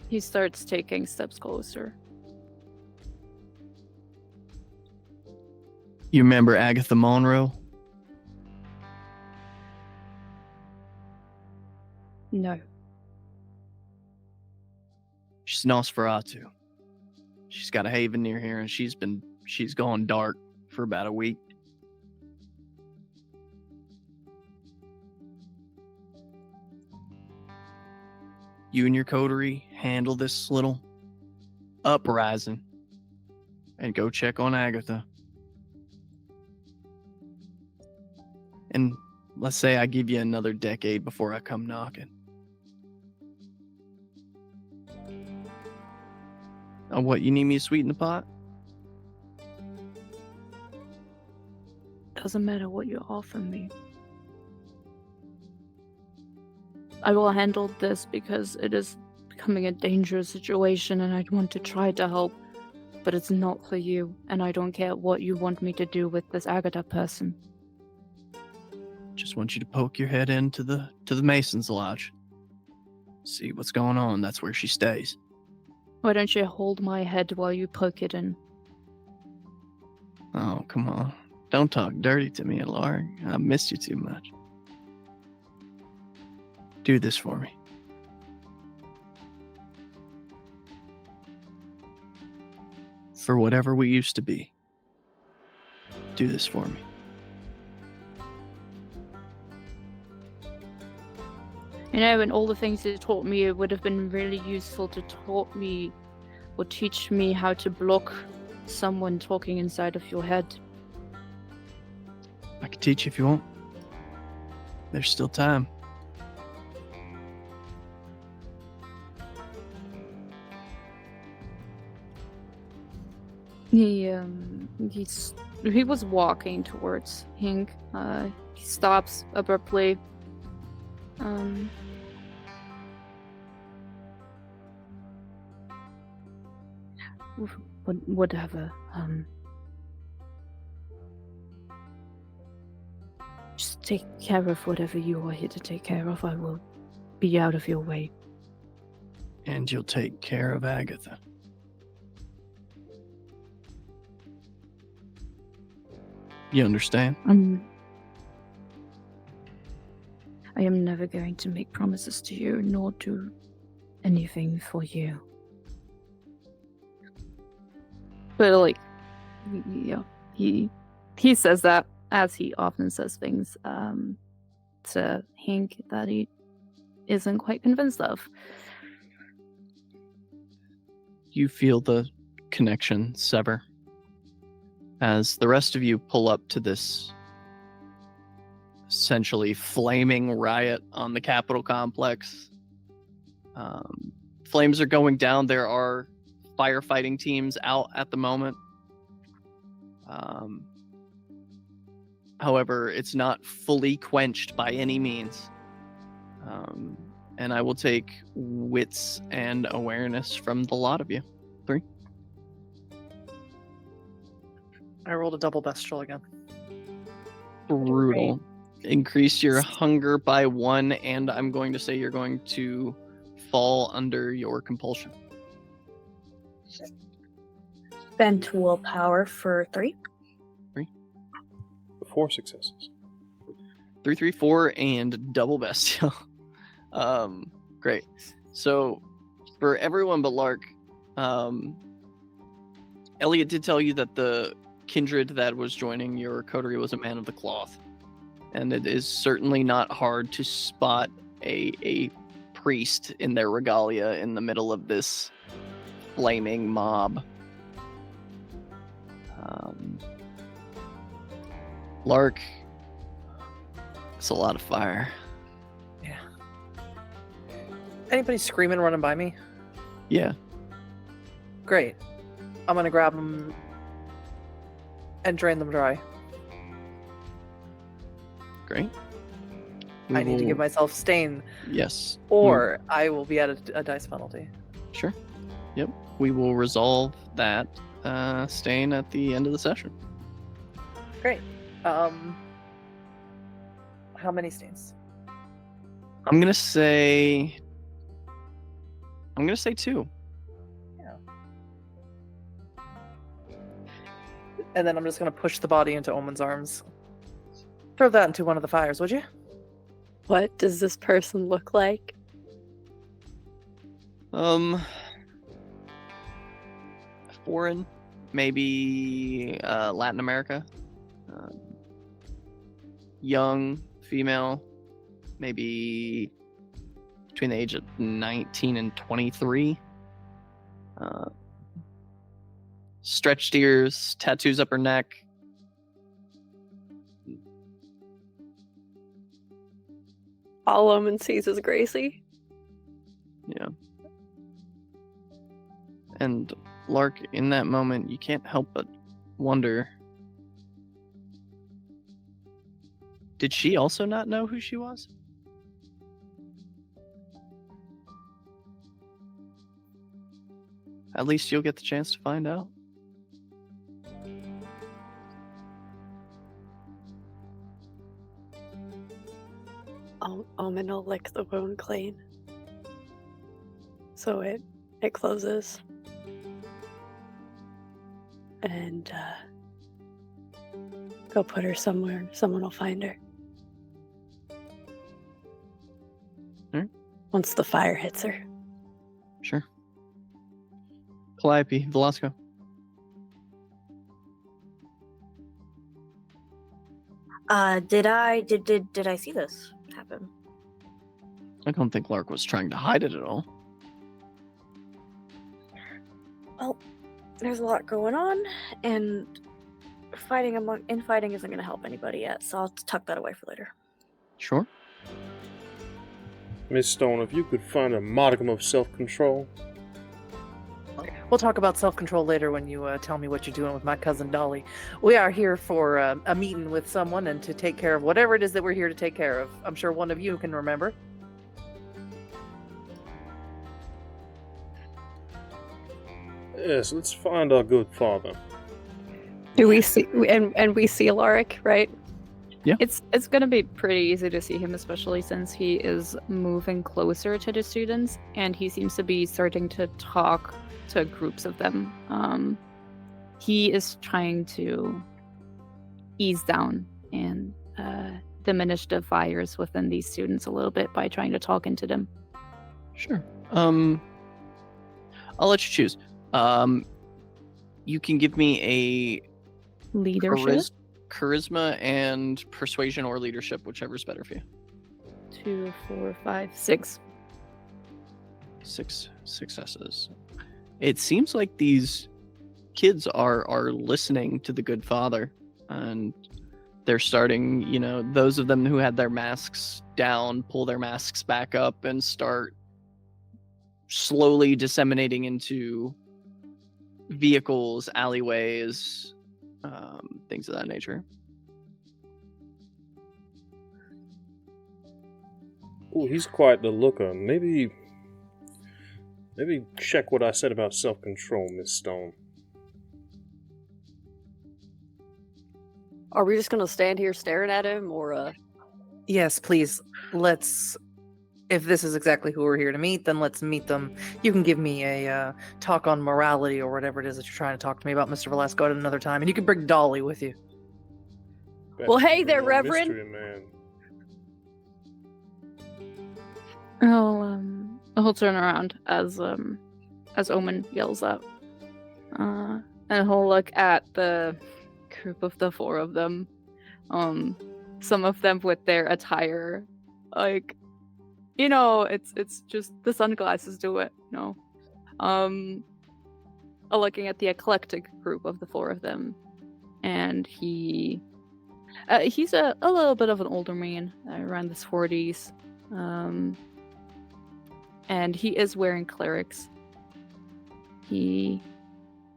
He starts taking steps closer. You remember Agatha Monroe? No. She's Nosferatu. She's got a haven near here, and she's gone dark for about a week. You and your coterie handle this little uprising and go check on Agatha. And let's say I give you another decade before I come knocking. What, you need me to sweeten the pot? Doesn't matter what you offer me. I will handle this because it is becoming a dangerous situation and I want to try to help, but it's not for you, and I don't care what you want me to do with this Agatha person. Just want you to poke your head into the Mason's Lodge. See what's going on. That's where she stays. Why don't you hold my head while you poke it in? Oh, come on. Don't talk dirty to me, Alaric. I missed you too much. Do this for me. For whatever we used to be. Do this for me. You know, and all the things you taught me, it would have been really useful to taught me or teach me how to block someone talking inside of your head. I can teach you if you want. There's still time. He was walking towards Hink. He stops abruptly. Whatever. Just take care of whatever you are here to take care of. I will be out of your way. And you'll take care of Agatha. You understand? I am never going to make promises to you, nor do anything for you. But like, he says that as he often says things to Hank that he isn't quite convinced of. You feel the connection sever as the rest of you pull up to this essentially flaming riot on the Capitol complex. Flames are going down. There are firefighting teams out at the moment. However, it's not fully quenched by any means. And I will take wits and awareness from the lot of you. 3. I rolled a double bestial again. Brutal. Increase your hunger by 1, and I'm going to say you're going to fall under your compulsion. Bent willpower for 3. 4 successes. 3, 3, 4, and double bestial. Great. So, for everyone but Lark, Elliot did tell you that the kindred that was joining your coterie was a man of the cloth. And it is certainly not hard to spot a priest in their regalia in the middle of this flaming mob. Lark, it's a lot of fire. Yeah. Anybody screaming, running by me? Yeah. Great. I'm gonna grab them and drain them dry. Great. I need to give myself stain, Yes. or I will be at a dice penalty. Sure. Yep. We will resolve that stain at the end of the session. Great. How many stains? I'm gonna say 2. Yeah. And then I'm just gonna push the body into Omen's arms. Throw that into one of the fires, would you? What does this person look like? Foreign, maybe Latin America. Young female, maybe between the age of 19 and 23. Stretched ears, tattoos up her neck. All Omen sees is Gracie. Yeah. And Lark, in that moment, you can't help but wonder, did she also not know who she was? At least you'll get the chance to find out. Omen will lick the wound clean. So it closes. And go put her somewhere. Someone will find her. Alright. Once the fire hits her. Sure. Calliope, Velasco. Did I see this happen? I don't think Lark was trying to hide it at all. Well, there's a lot going on, and infighting isn't going to help anybody yet, so I'll tuck that away for later. Sure. Miss Stone, if you could find a modicum of self-control. We'll talk about self-control later when you tell me what you're doing with my cousin Dolly. We are here for a meeting with someone and to take care of whatever it is that we're here to take care of. I'm sure one of you can remember. Yes, let's find our good father. Do we see and we see Alaric, right? It's gonna be pretty easy to see him, especially since he is moving closer to the students, and he seems to be starting to talk to groups of them. He is trying to ease down and diminish the fires within these students a little bit by trying to talk into them. Sure. I'll let you choose. You can give me a Leadership. charisma and persuasion or leadership, whichever's better for you. 2, 4, 5, 6. 6 successes. It seems like these kids are listening to the good father, and they're starting, those of them who had their masks down, pull their masks back up and start slowly disseminating into vehicles, alleyways, things of that nature. Oh, he's quite the looker. Maybe check what I said about self-control, Miss Stone. Are we just gonna stand here staring at him, or Yes, please. If this is exactly who we're here to meet, then let's meet them. You can give me a talk on morality or whatever it is that you're trying to talk to me about, Mr. Velasco, at another time. And you can bring Dolly with you. Well, hey there, Mystery Reverend. Man. He'll turn around as Omen yells out, and he'll look at the group of the 4 of them. Some of them with their attire, like, it's just the sunglasses do it. Looking at the eclectic group of the 4 of them, and he's a little bit of an older man, around his 40s. And he is wearing clerics. He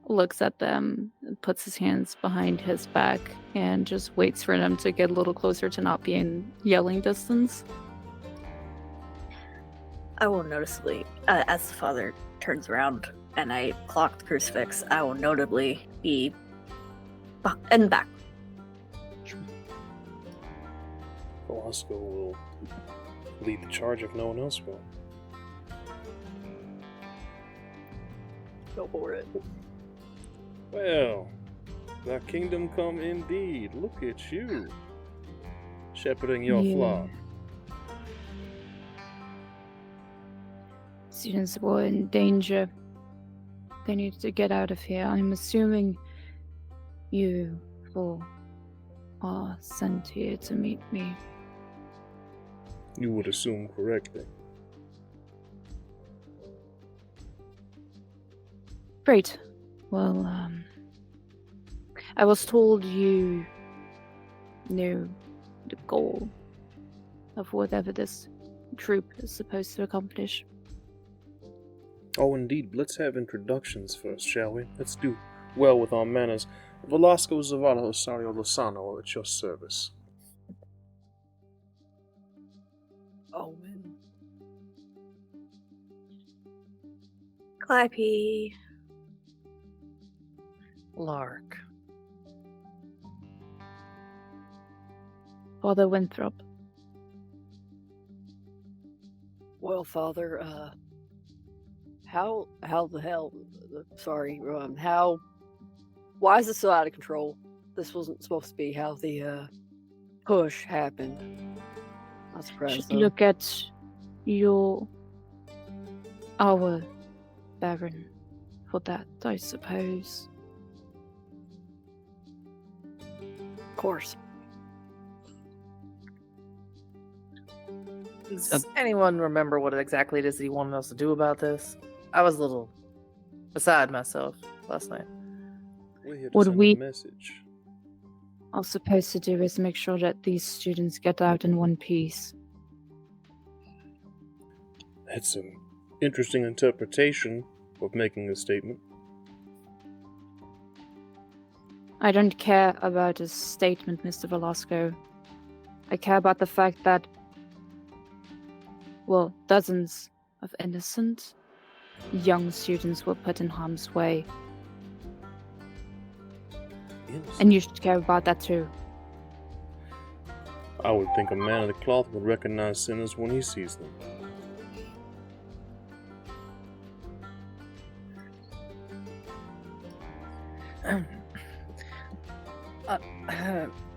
looks at them, puts his hands behind his back, and just waits for them to get a little closer to not be in yelling distance. I will noticeably, as the father turns around and I clock the crucifix, I will notably be in the back. Velasco will lead the charge if no one else will. Go for it. Well, thy kingdom come indeed. Look at you, shepherding your flock. Students were in danger. They needed to get out of here. I'm assuming you 4 are sent here to meet me. You would assume correctly. Great. Well, I was told you knew the goal of whatever this troop is supposed to accomplish. Oh, indeed. Let's have introductions first, shall we? Let's do well with our manners. Velasco Zavala Osario Lozano at your service. Omen. Clappy. Lark. Father Winthrop. Well, Father, how the hell, sorry, why is this so out of control? This wasn't supposed to be how the, push happened. Not surprised, Should though. look at our Baron for that, I suppose. Of course. Does anyone remember what exactly it is that he wanted us to do about this? I was a little beside myself last night. We're here to Would send we- a message. All supposed to do is make sure that these students get out in one piece. That's an interesting interpretation of making a statement. I don't care about a statement, Mr. Velasco. I care about the fact that, well, dozens of innocent young students were put in harm's way. Innocent. And you should care about that too. I would think a man of the cloth would recognize sinners when he sees them.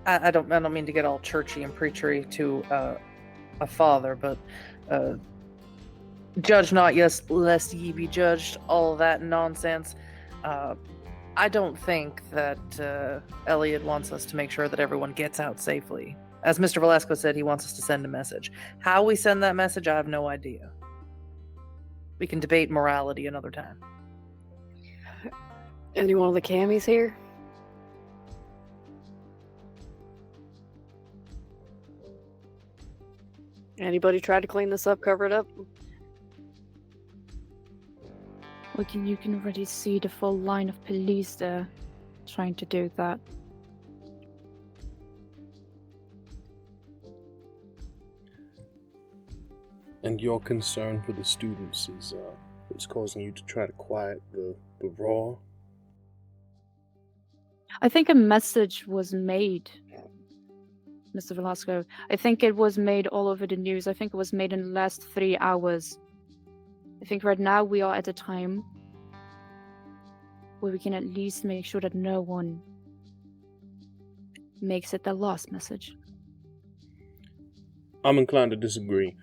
I don't mean to get all churchy and preachery to a father, but judge not, yes, lest ye be judged. All that nonsense. I don't think that Elliot wants us to make sure that everyone gets out safely. As Mr. Velasco said, he wants us to send a message. How we send that message, I have no idea. We can debate morality another time. Any one of the camis here? Anybody try to clean this up, cover it up? Look, you can already see the full line of police there trying to do that. And your concern for the students is causing you to try to quiet the roar? I think a message was made, Mr. Velasco. I think it was made all over the news. I think it was made in the last 3 hours. I think right now we are at a time where we can at least make sure that no one makes it their last message. I'm inclined to disagree.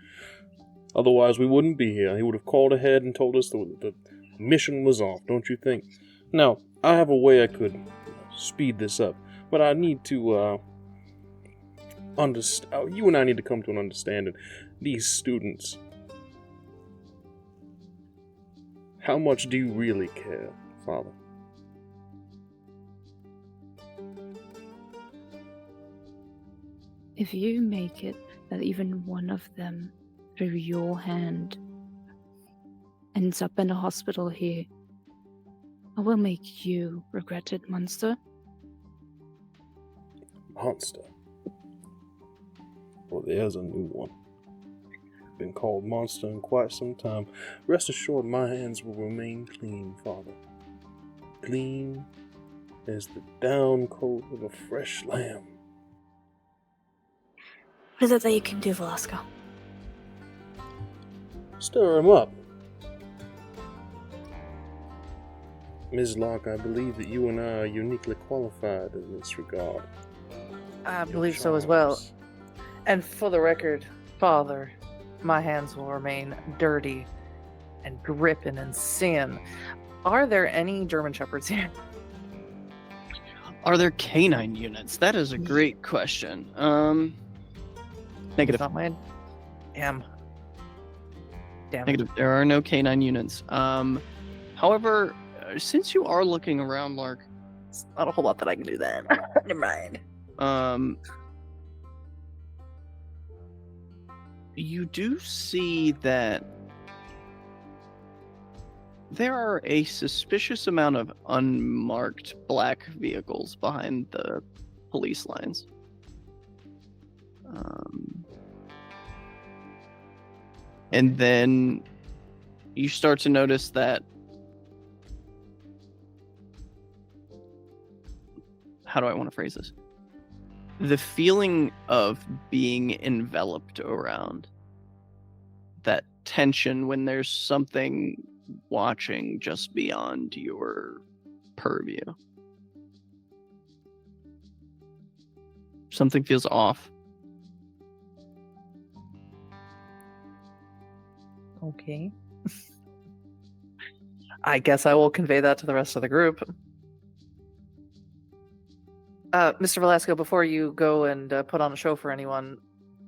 Otherwise, we wouldn't be here. He would have called ahead and told us the mission was off, don't you think? Now, I have a way I could speed this up, but I need to understand. You and I need to come to an understanding. These students. How much do you really care, Father? If you make it that even one of them, through your hand, ends up in a hospital here, I will make you regret it, monster. Monster. Well, there's a new one. Been called monster in quite some time. Rest assured, my hands will remain clean, Father. Clean as the down coat of a fresh lamb. What is it that you can do, Velasco? Stir him up. Ms. Locke, I believe that you and I are uniquely qualified in this regard. I Your believe so as well. charms. And for the record, Father, my hands will remain dirty and dripping in sin. Are there any German Shepherds here? Are there canine units? That is a great question. Negative. Not my... Damn. Negative. There are no canine units. However, since you are looking around, Lark, It's not a whole lot that I can do then. Never mind. you do see that There are a suspicious amount of unmarked black vehicles behind the police lines. And then you start to notice that, how do I want to phrase this? The feeling of being enveloped around, that tension when there's something watching just beyond your purview. Something feels off. Okay. I guess I will convey that to the rest of the group. Mr. Velasco, before you go and put on a show for anyone,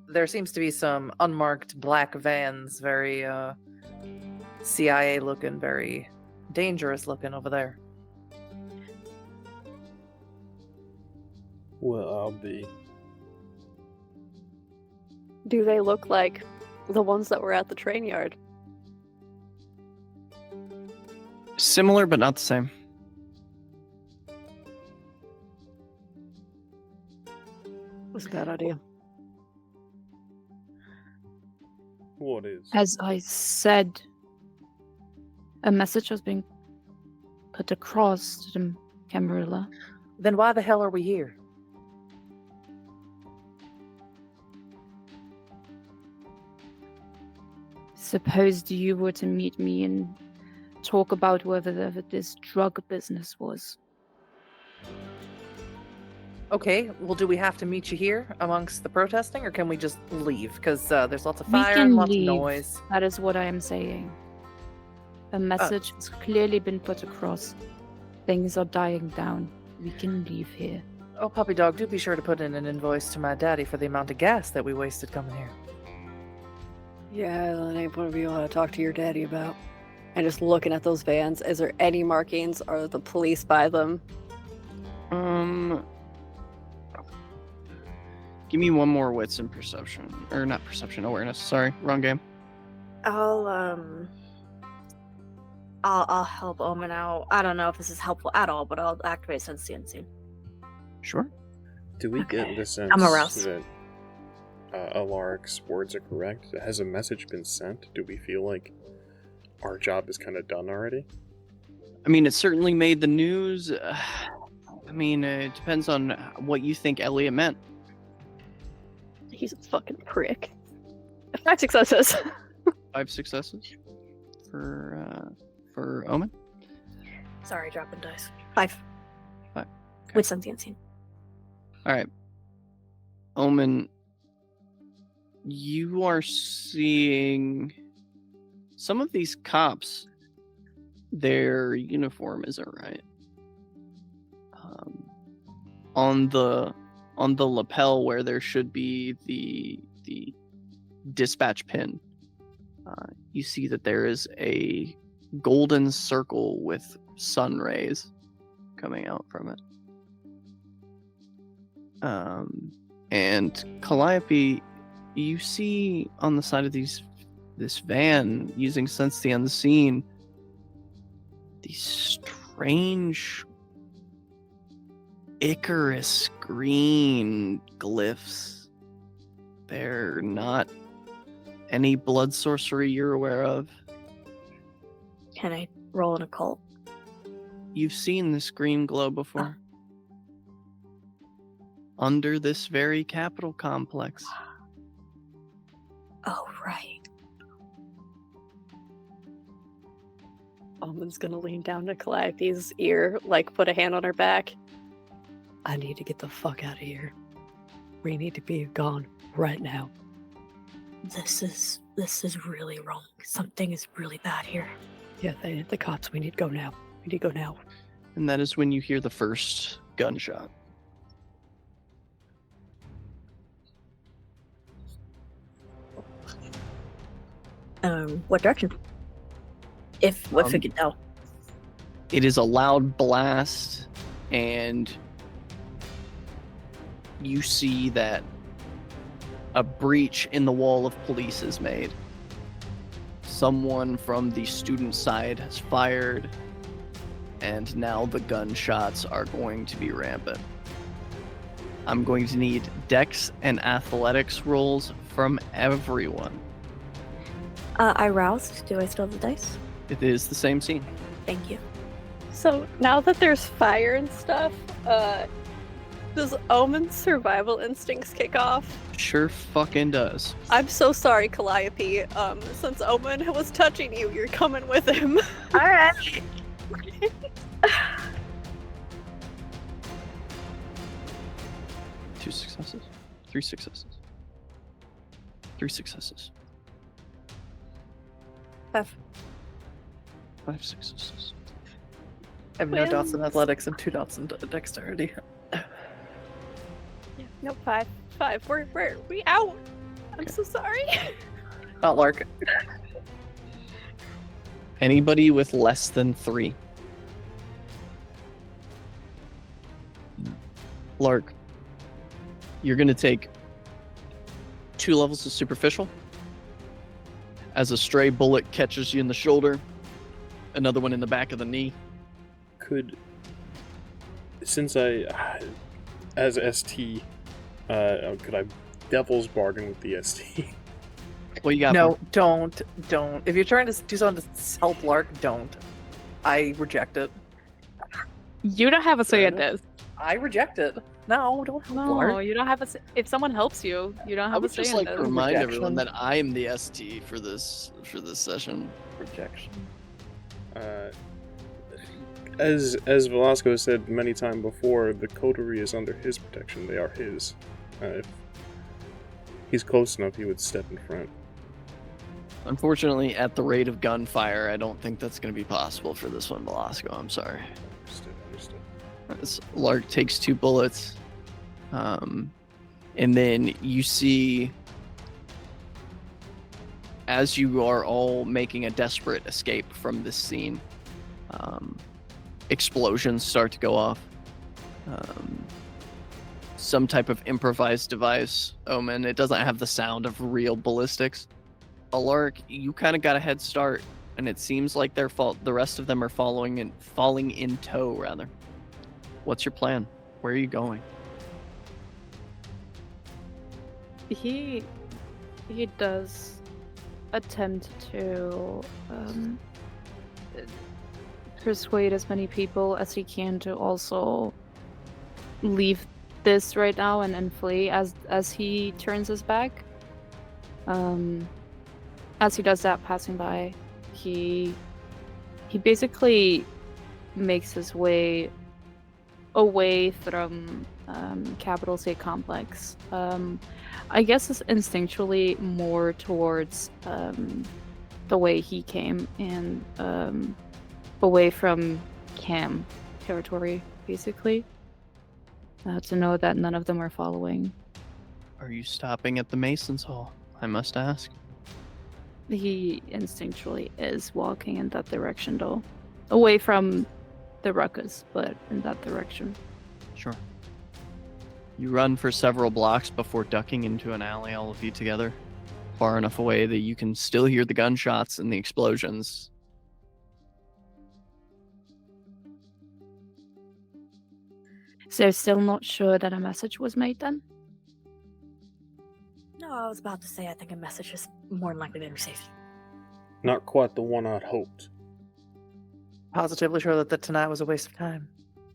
there seems to be some unmarked black vans, very CIA looking, very dangerous looking over there. Well, I'll be. Do they look like the ones that were at the train yard? Similar, but not the same. That's a bad idea. What is? As I said, a message has been put across to the Camarilla. Then why the hell are we here? Supposed you were to meet me and talk about whether this drug business was. Okay, well, do we have to meet you here amongst the protesting, or can we just leave? Because there's lots of We fire can and lots leave. of noise. That is what I am saying. A message has clearly been put across. Things are dying down. We can leave here. Oh, puppy dog, do be sure to put in an invoice to my daddy for the amount of gas that we wasted coming here. Yeah, that ain't what we want to talk to your daddy about. And just looking at those vans, is there any markings? Are the police by them? Give me one more wits and perception. Or not perception, awareness. Sorry, wrong game. I'll help Omen out. I don't know if this is helpful at all, but I'll activate Sentiency. Sure. Do we Okay. get the sense I'm aroused. that Alaric's words are correct? Has a message been sent? Do we feel like our job is kind of done already? I mean, it certainly made the news. I mean, it depends on what you think Elliot meant. He's a fucking prick. 5 successes. 5 successes for Omen. Sorry, dropping dice. 5. 5. With Sentiency. All right, Omen. You are seeing some of these cops. Their uniform isn't right. On the lapel where there should be the dispatch pin, you see that there is a golden circle with sun rays coming out from it. And Calliope, you see on the side of this van, using Sense the Unseen, these strange Icarus green glyphs. They're not any blood sorcery you're aware of. Can I roll an occult? You've seen this green glow before. Under this very Capitol complex. Oh, right. Omen's gonna lean down to Calliope's ear, like put a hand on her back. I need to get the fuck out of here. We need to be gone right now. This is really wrong. Something is really bad here. Yeah, the cops. We need to go now. We need to go now. And that is when you hear the first gunshot. What direction? If we could tell. It is a loud blast, and you see that a breach in the wall of police is made. someone from the student side has fired, and now the gunshots are going to be rampant. I'm going to need dex and athletics rolls from everyone. I roused. Do I still have the dice? It is the same scene. Thank you. So now that there's fire and stuff, does Omen's survival instincts kick off? Sure fucking does. I'm so sorry, Calliope. Since Omen was touching you, you're coming with him. All right. 2 successes. 3 successes. 3 successes. 5. 5 successes. I have no dots in Wins. athletics and 2 dots in dexterity. Nope, 5. We out. I'm so sorry. Not Lark. Anybody with less than 3. Lark, you're going to take 2 levels of superficial. As a stray bullet catches you in the shoulder, another one in the back of the knee. Since I, as ST, could I devil's bargain with the ST? What you got? No, don't. If you're trying to do something to help Lark, don't. I reject it. You don't have a say Fair in this. I reject it. No, don't help No, Lark. you don't have a say. If someone helps you, you don't I have a would say just in like this. to remind everyone Rejection. that I am the ST for this session. Rejection. As Velasco has said many times before, the Coterie is under his protection. They are his. If he's close enough, he would step in front. Unfortunately, at the rate of gunfire, I don't think that's going to be possible for this one, Velasco. I'm sorry. Understood. As Lark takes 2 bullets, and then you see, as you are all making a desperate escape from this scene, explosions start to go off. Some type of improvised device, Omen. It doesn't have the sound of real ballistics. Lark, you kind of got a head start, and it seems like the rest of them are falling in tow, rather. What's your plan? Where are you going? He does attempt to persuade as many people as he can to also leave this right now and flee as he turns his back. As he does that, passing by, he basically makes his way away from Capital State Complex. I guess it's instinctually more towards the way he came and away from Cam territory, basically. To know that none of them are following. Are you stopping at the Masons Hall? I must ask. He instinctually is walking in that direction, though. Away from the ruckus, but in that direction. Sure. You run for several blocks before ducking into an alley, all of you together, far enough away that you can still hear the gunshots and the explosions. So still not sure that a message was made then? No, I was about to say I think a message is more than likely been received. Not quite the one I'd hoped. Positively sure that tonight was a waste of time.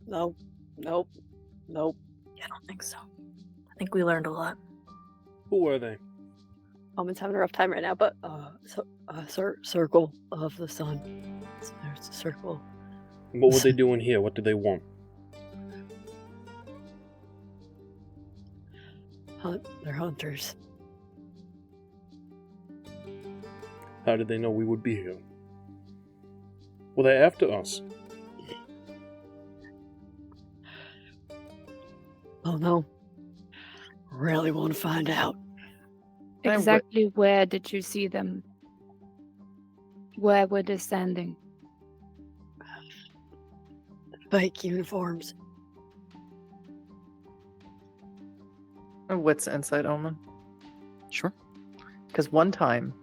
Nope. Yeah, I don't think so. I think we learned a lot. Who were they? Omen's having a rough time right now, but circle of the sun. There's a circle. What were they doing here? What did they want? They're hunters. How did they know we would be here? Were they after us? Oh no. Really want to find out. Exactly where did you see them? Where were they standing? Fake uniforms. What's inside Omen? Sure. Because one time,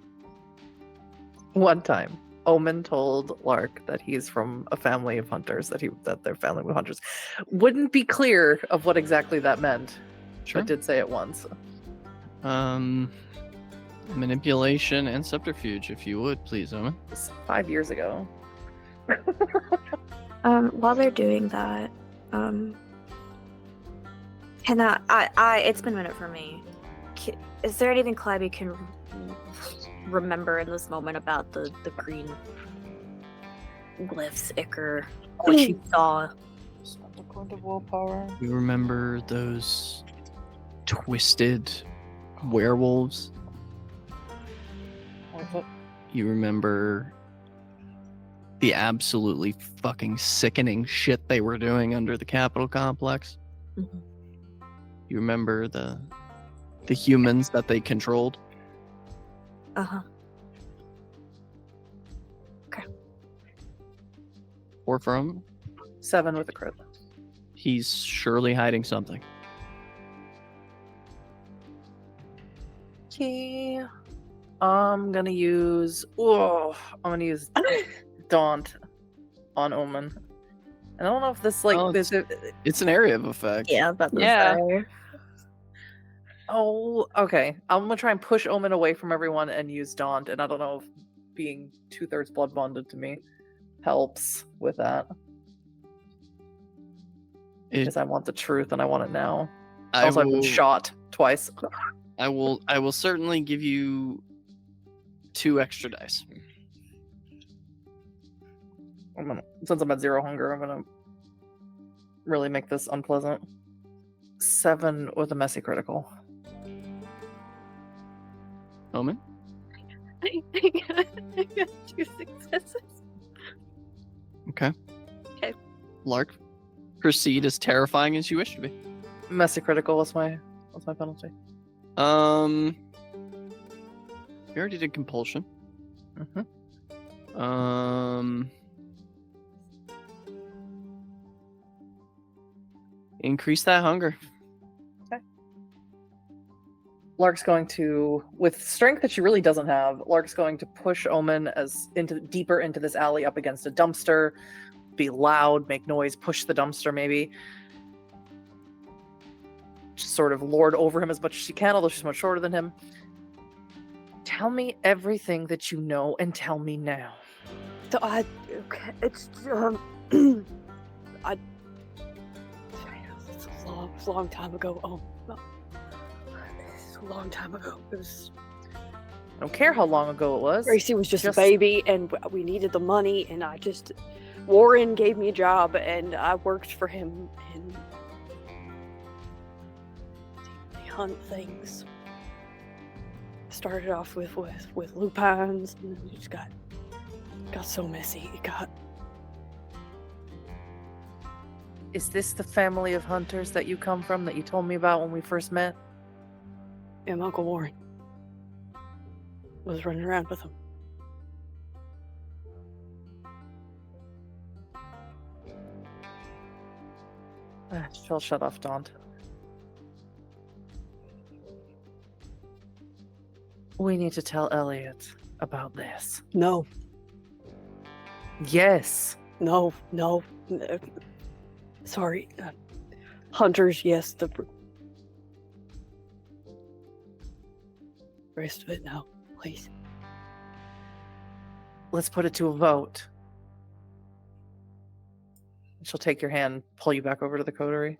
One time, Omen told Lark that he's from a family of hunters, that their family were hunters. Wouldn't be clear of what exactly that meant, Sure. but did say it once. Manipulation and subterfuge, if you would, please, Omen. It was 5 years ago. While they're doing that, can I it's been a minute for me. Is there anything Clibby can remember in this moment about the green glyphs, Icker, what she saw? Spend a point of willpower. You remember those twisted werewolves? You remember the absolutely fucking sickening shit they were doing under the Capitol complex? Mm-hmm. You remember the humans that they controlled? Uh-huh. Or from? 7 with a crit. He's surely hiding something. Okay. I'm gonna use Daunt on Omen. And I don't know if this Oh, this It's an area of effect. Yeah, but Yeah. Oh, okay. I'm gonna try and push Omen away from everyone and use Daunt, and I don't know if being 2/3 blood bonded to me helps with that. Because I want the truth and I want it now. I've been shot twice. I will certainly give you 2 extra dice. Since I'm at 0 hunger, I'm gonna really make this unpleasant. 7 with a messy critical. Omen? I got 2 successes. Okay. Okay. Lark, proceed as terrifying as you wish to be. Messy critical. What's my penalty? You already did compulsion. Mm-hmm. Increase that hunger. Lark's going to, with strength that she really doesn't have, Lark's going to push Omen deeper into this alley up against a dumpster, be loud, make noise, push the dumpster maybe. Just sort of lord over him as much as she can, although she's much shorter than him. Tell me everything that you know and tell me now. So it's it's a long time ago. It's a long time ago. It was. I don't care how long ago it was. Gracie was just a baby, and we needed the money, and Warren gave me a job, and I worked for him, and they hunt things. Started off with lupines, and then it just got so messy. It got. Is this the family of hunters that you come from, that you told me about when we first met? And Uncle Warren was running around with him. She'll shut off Daunt. We need to tell Elliot about this. No. Yes. No. Sorry. Hunters, yes. The rest of it, no. Please. Let's put it to a vote. She'll take your hand, pull you back over to the coterie.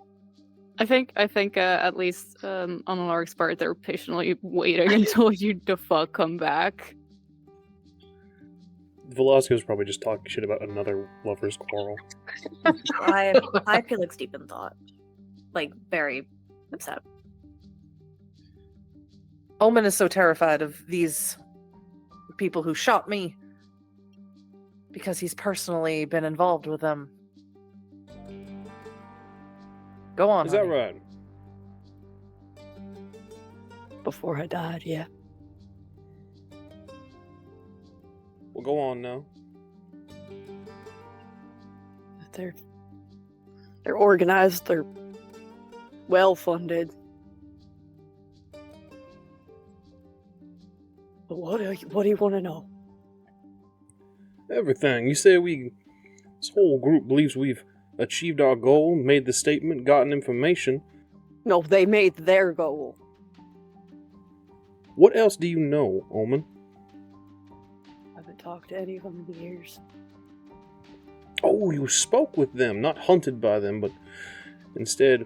I think at least on Lark's part, they're patiently waiting until you the fuck come back. Velasco's probably just talking shit about another lover's quarrel. I feel like deep in thought. Like, very upset. Omen is so terrified of these people who shot me because he's personally been involved with them. Go on. Is that honey. right? Before I died, yeah. Well, go on now. They're organized. They're well funded. But what do you want to know? Everything. You say this whole group believes we've achieved our goal, made the statement, gotten information. No, they made their goal. What else do you know, Omen? I haven't talked to any of them in years. Oh, you spoke with them, not hunted by them, but instead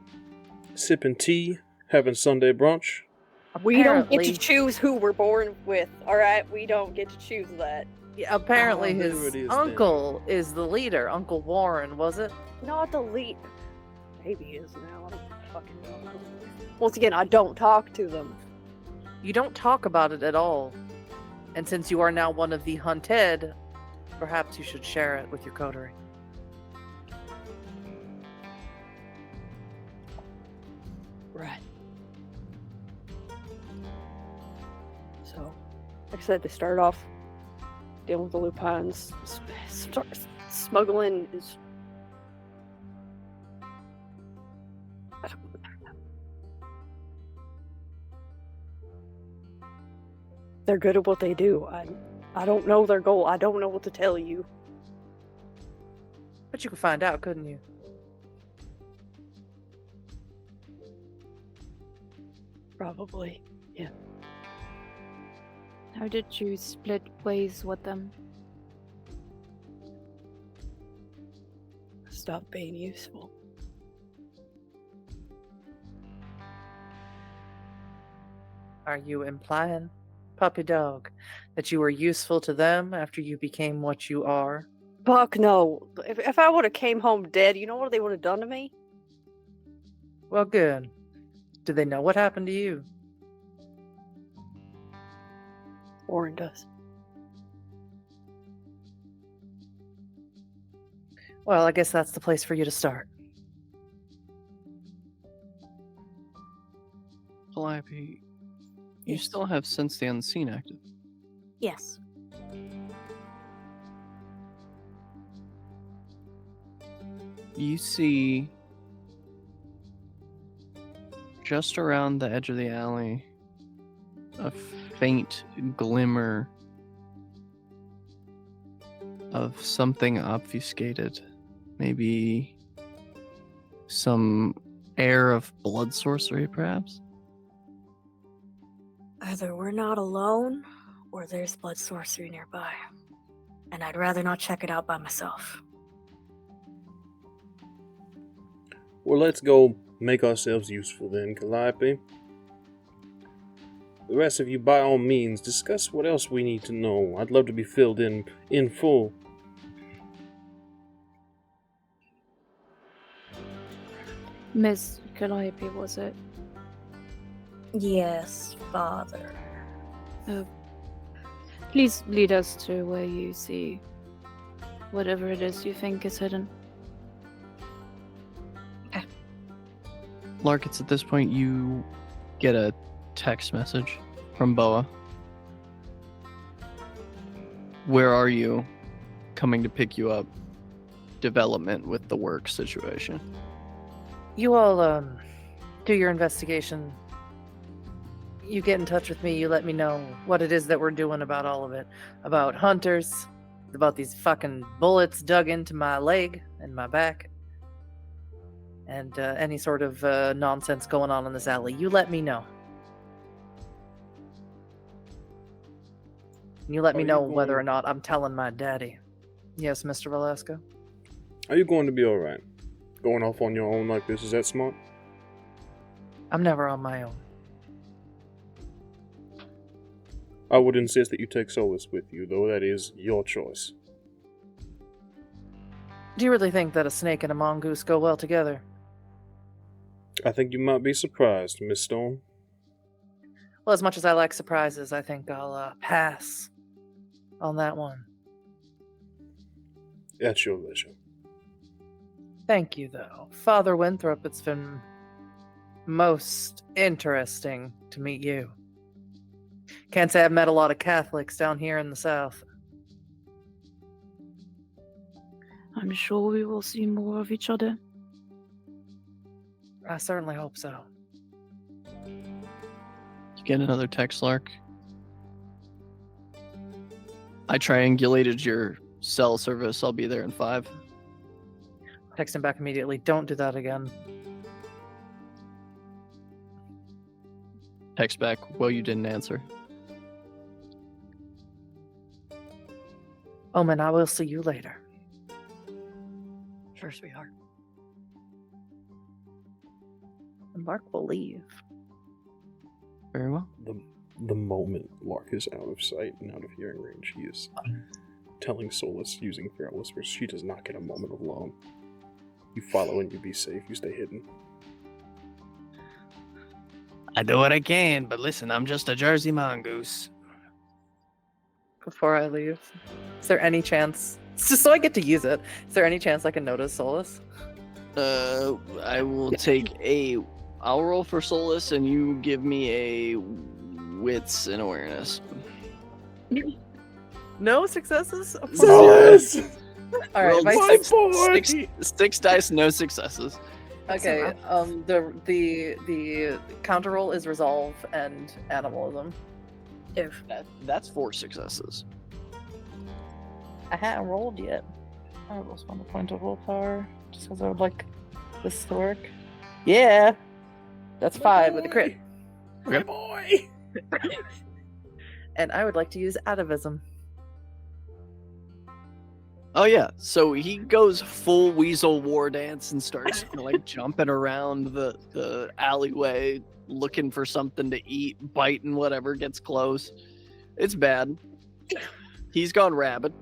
sipping tea, having Sunday brunch. We don't get to Apparently- choose who we're born with, alright? We don't get to choose that. Yeah, apparently Oh, there his it is uncle is the leader. Uncle Warren, was it? Not the lead. Maybe he is now. I don't fucking know. Once again, I don't talk to them. You don't talk about it at all. And since you are now one of the hunted, perhaps you should share it with your coterie. Right. So, like I said, they started off dealing with the lupines. Smuggling is. I don't They're good at what they do. I don't know their goal. I don't know what to tell you. But you could find out, couldn't you? Probably. Yeah. How did you split ways with them? Stop being useful. Are you implying, puppy dog, that you were useful to them after you became what you are? Fuck no. If I would have came home dead, you know what they would have done to me? Well, good. Do they know what happened to you? Warren does. Well, I guess that's the place for you to start. Calliope, you Yes. still have Sense the Unseen active. Yes. You see just around the edge of the alley a faint glimmer of something obfuscated. Maybe some air of blood sorcery, perhaps? Either we're not alone, or there's blood sorcery nearby. And I'd rather not check it out by myself. Well, let's go make ourselves useful then, Calliope. The rest of you, by all means, discuss what else we need to know. I'd love to be filled in full. Miss Calliope, was it? Yes, father. Please lead us to where you see whatever it is you think is hidden. Lark, it's at this point you get a text message from Boa. Where are you? Coming to pick you up. Development with the work situation. You all, do your investigation. You get in touch with me, you let me know what it is that we're doing about all of it. About hunters, about these fucking bullets dug into my leg and my back, and any sort of nonsense going on in this alley. You let me know. You let me Are you know whether going- or not I'm telling my daddy. Yes, Mr. Velasco? Are you going to be alright? Going off on your own like this, is that smart? I'm never on my own. I would insist that you take Solus with you, though that is your choice. Do you really think that a snake and a mongoose go well together? I think you might be surprised, Miss Stone. Well, as much as I like surprises, I think I'll pass on that one. At your leisure. Thank you, though. Father Winthrop, it's been most interesting to meet you. Can't say I've met a lot of Catholics down here in the South. I'm sure we will see more of each other. I certainly hope so. You get another text, Lark. I triangulated your cell service. I'll be there in 5. Text him back immediately. Don't do that again. Text back, well, you didn't answer. Omen, I will see you later. Sure, sweetheart. And Lark will leave. Very well. The moment Lark is out of sight and out of hearing range, he is telling Solus using Feral Whispers, she does not get a moment alone. You follow and you be safe, you stay hidden. I do what I can, but listen, I'm just a Jersey mongoose. Before I leave, is there any chance, just so I get to use it, is there any chance I can notice Solus? I will I'll roll for Solus, and you give me a wits and awareness. No successes? Solus! Alright, Rolled my six dice, no successes. Okay, the counter roll is resolve and animalism. That's 4 successes. I haven't rolled yet. I will spend a point of willpower just because I would like this to work. Yeah, that's 5 with a crit. My boy! And I would like to use atavism. Oh yeah, so he goes full weasel war dance and starts like jumping around the alleyway, looking for something to eat, biting whatever gets close. It's bad. He's gone rabid.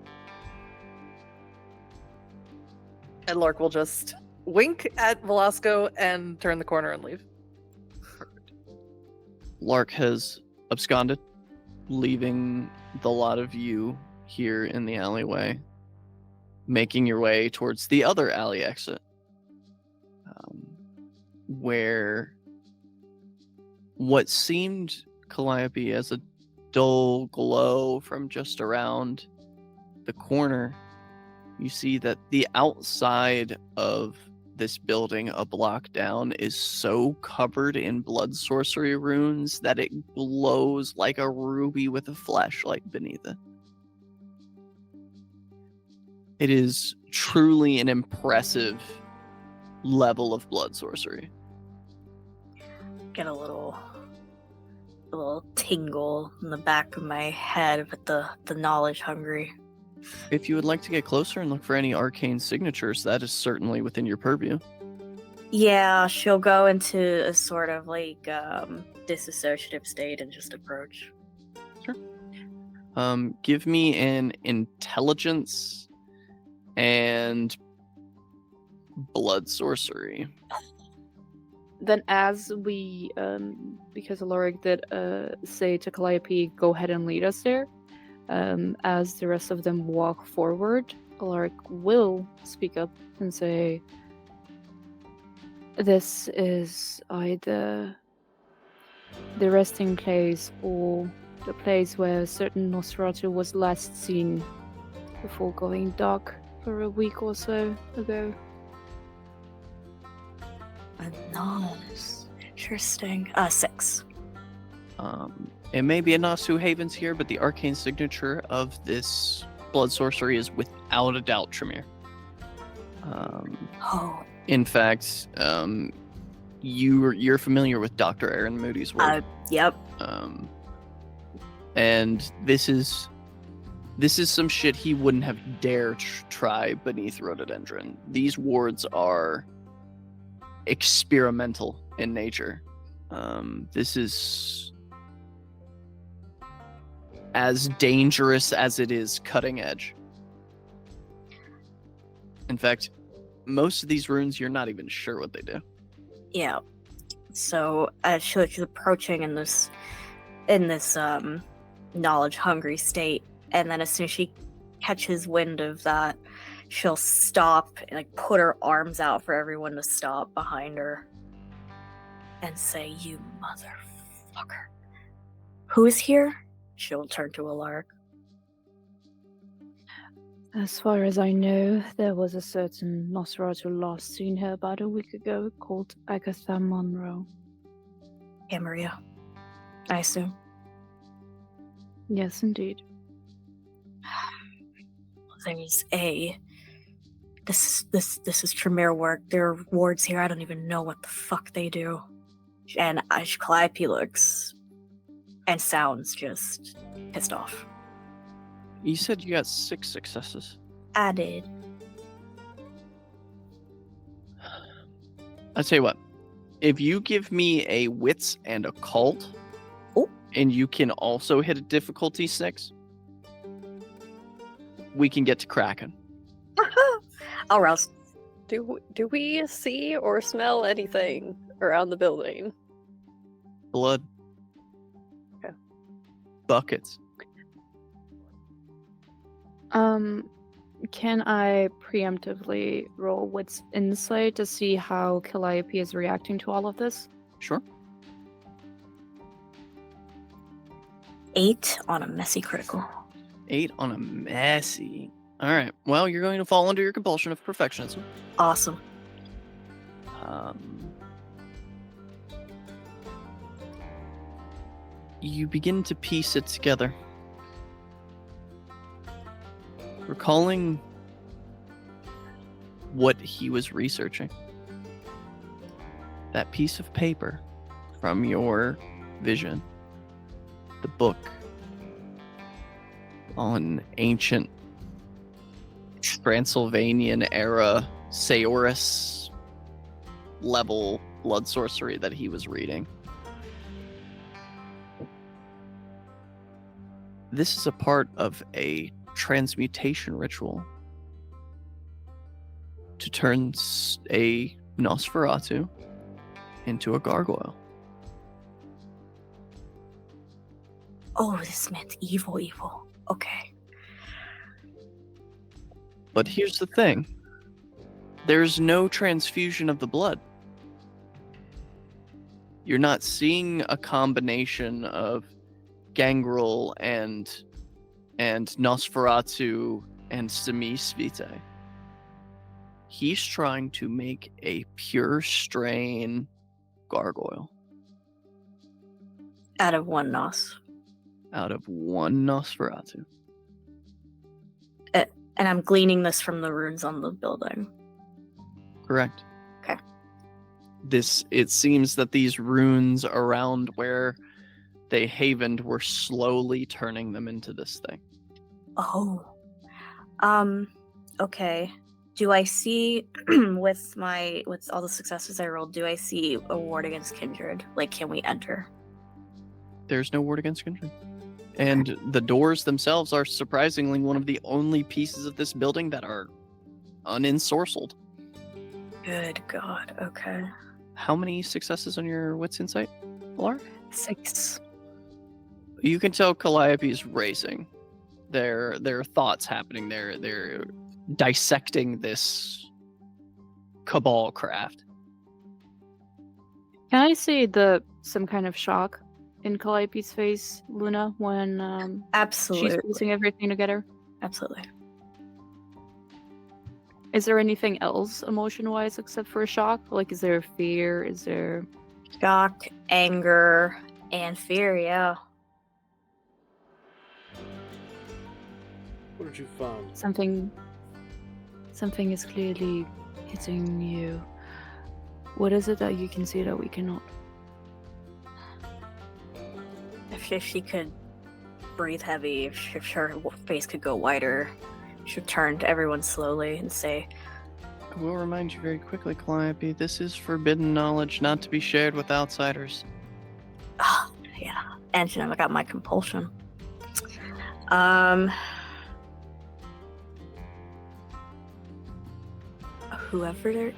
And Lark will just wink at Velasco and turn the corner and leave. Lark has absconded, leaving the lot of you here in the alleyway, making your way towards the other alley exit, where what seemed Calliope as a dull glow from just around the corner, you see that the outside of this building a block down is so covered in blood sorcery runes that it glows like a ruby with a flashlight beneath it. It is truly an impressive level of blood sorcery. Get a little tingle in the back of my head with the knowledge hungry. If you would like to get closer and look for any arcane signatures, that is certainly within your purview. Yeah, she'll go into a sort of like disassociative state and just approach. Give me an intelligence and blood sorcery. Then as we, because Alaric did say to Calliope, go ahead and lead us there, as the rest of them walk forward, Alaric will speak up and say, this is either the resting place or the place where a certain Nosferatu was last seen before going dark for a week or so ago. Nice. Interesting. 6. It may be a Nasu Havens here, but the arcane signature of this blood sorcery is without a doubt Tremere. In fact, you're familiar with Dr. Aaron Moody's work. Yep. And this is some shit he wouldn't have dared try beneath rhododendron. These wards are experimental in nature. This is as dangerous as it is cutting edge. In fact, most of these runes, you're not even sure what they do. Yeah. So she's approaching in this knowledge hungry state, and then as soon as she catches wind of that, she'll stop and like put her arms out for everyone to stop behind her and say, "You motherfucker. Who is here?" She'll turn to Alaric. As far as I know, there was a certain Nosferatu last seen here about a week ago called Agatha Monroe. Yeah, Maria. I assume. Yes, indeed. there's a this is Tremere work. There are wards here. I don't even know what the fuck they do. And Calliope looks and sounds just pissed off. You said you got 6 successes. I did. I'll tell you what. If you give me a wits and occult, Oh. and you can also hit a difficulty 6, we can get to Kraken. I'll rouse. Do we see or smell anything around the building? Blood. Okay. Buckets. Can I preemptively roll wits insight to see how Calliope is reacting to all of this? Sure. 8 on a messy critical. 8 on a messy. Alright, well, you're going to fall under your compulsion of perfectionism. Awesome. You begin to piece it together. Recalling what he was researching. That piece of paper from your vision. The book on ancient Transylvanian era Saurus level blood sorcery that he was reading. This is a part of a transmutation ritual to turn a Nosferatu into a gargoyle. Oh, this meant evil. Okay. But here's the thing. There's no transfusion of the blood. You're not seeing a combination of Gangrel and Nosferatu and Semis Vitae. He's trying to make a pure strain gargoyle. Out of one Nos. Out of one Nosferatu. And I'm gleaning this from the runes on the building. Correct. Okay. It seems that these runes around where they havened were slowly turning them into this thing. Oh. Okay. Do I see with all the successes I rolled, do I see a ward against kindred? Like, can we enter? There's no ward against kindred. And the doors themselves are surprisingly one of the only pieces of this building that are unensorcelled. Good God. Okay. How many successes on your wits insight, Laura? 6. You can tell Calliope's racing. There are thoughts happening. They're dissecting this cabal craft. Can I see some kind of shock in Calliope's face, Luna, when Absolutely. she's piecing everything together? Absolutely. Is there anything else emotion-wise except for shock? Like, is there fear? Is there... Shock, anger, and fear, yeah. What did you find? Something is clearly hitting you. What is it that you can see that we cannot? If she could breathe heavy, if her face could go wider, she would turn to everyone slowly and say, I will remind you very quickly, Calliope, this is forbidden knowledge not to be shared with outsiders. oh, yeah. And I got my compulsion. Whoever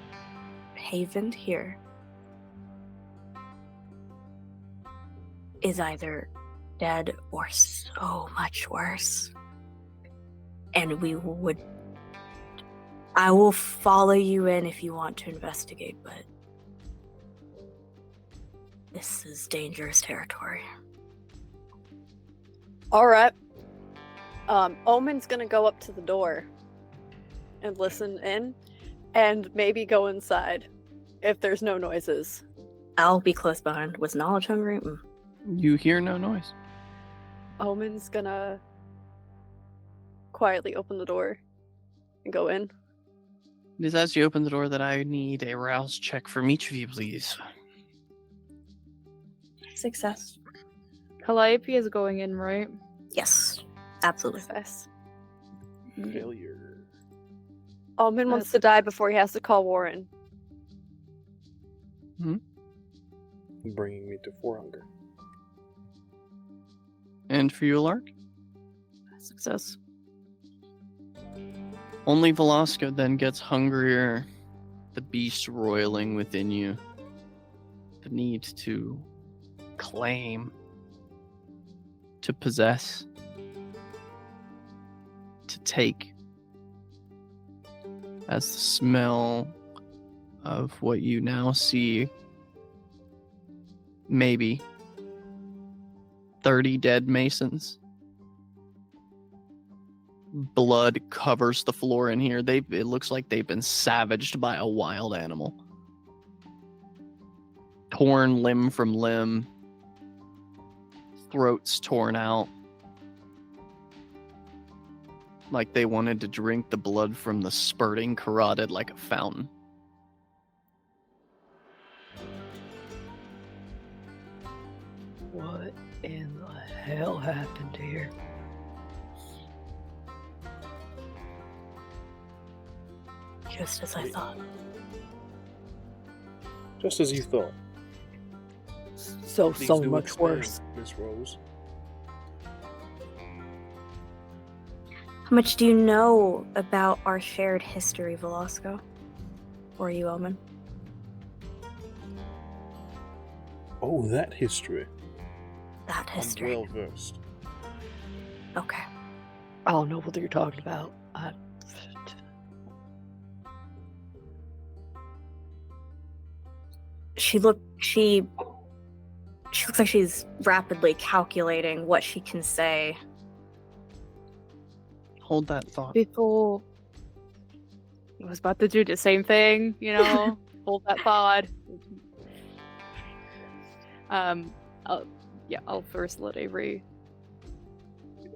havened here is either dead or so much worse. And I will follow you in if you want to investigate, but this is dangerous territory. All right. Omen's gonna go up to the door and listen in, and maybe go inside if there's no noises. I'll be close behind. Was knowledge hungry? You hear no noise. Omen's gonna quietly open the door and go in. It is as you open the door that I need a rouse check from each of you, please. Success. Calliope is going in, right? Yes, absolutely. Success. Failure. Omen wants to die before he has to call Warren. Bringing me to 4 hunger. And for you, Lark? Success. Only Velasco then gets hungrier, the beast roiling within you. The need to claim, to possess, to take. As the smell of what you now see, maybe 30 dead Masons. Blood covers the floor in here. It looks like they've been savaged by a wild animal. Torn limb from limb. Throats torn out. Like they wanted to drink the blood from the spurting carotid like a fountain. What in the hell happened here? Just as I thought. Just as you thought. So Please do much explain, worse. Miss Rose. How much do you know about our shared history, Velasco? Or you, Omen? Oh, that history. That history. I'm well versed. Okay. I don't know what you're talking about. She looks like she's rapidly calculating what she can say. Hold that thought. Before I was about to do the same thing, hold that thought. I'll first let Avery.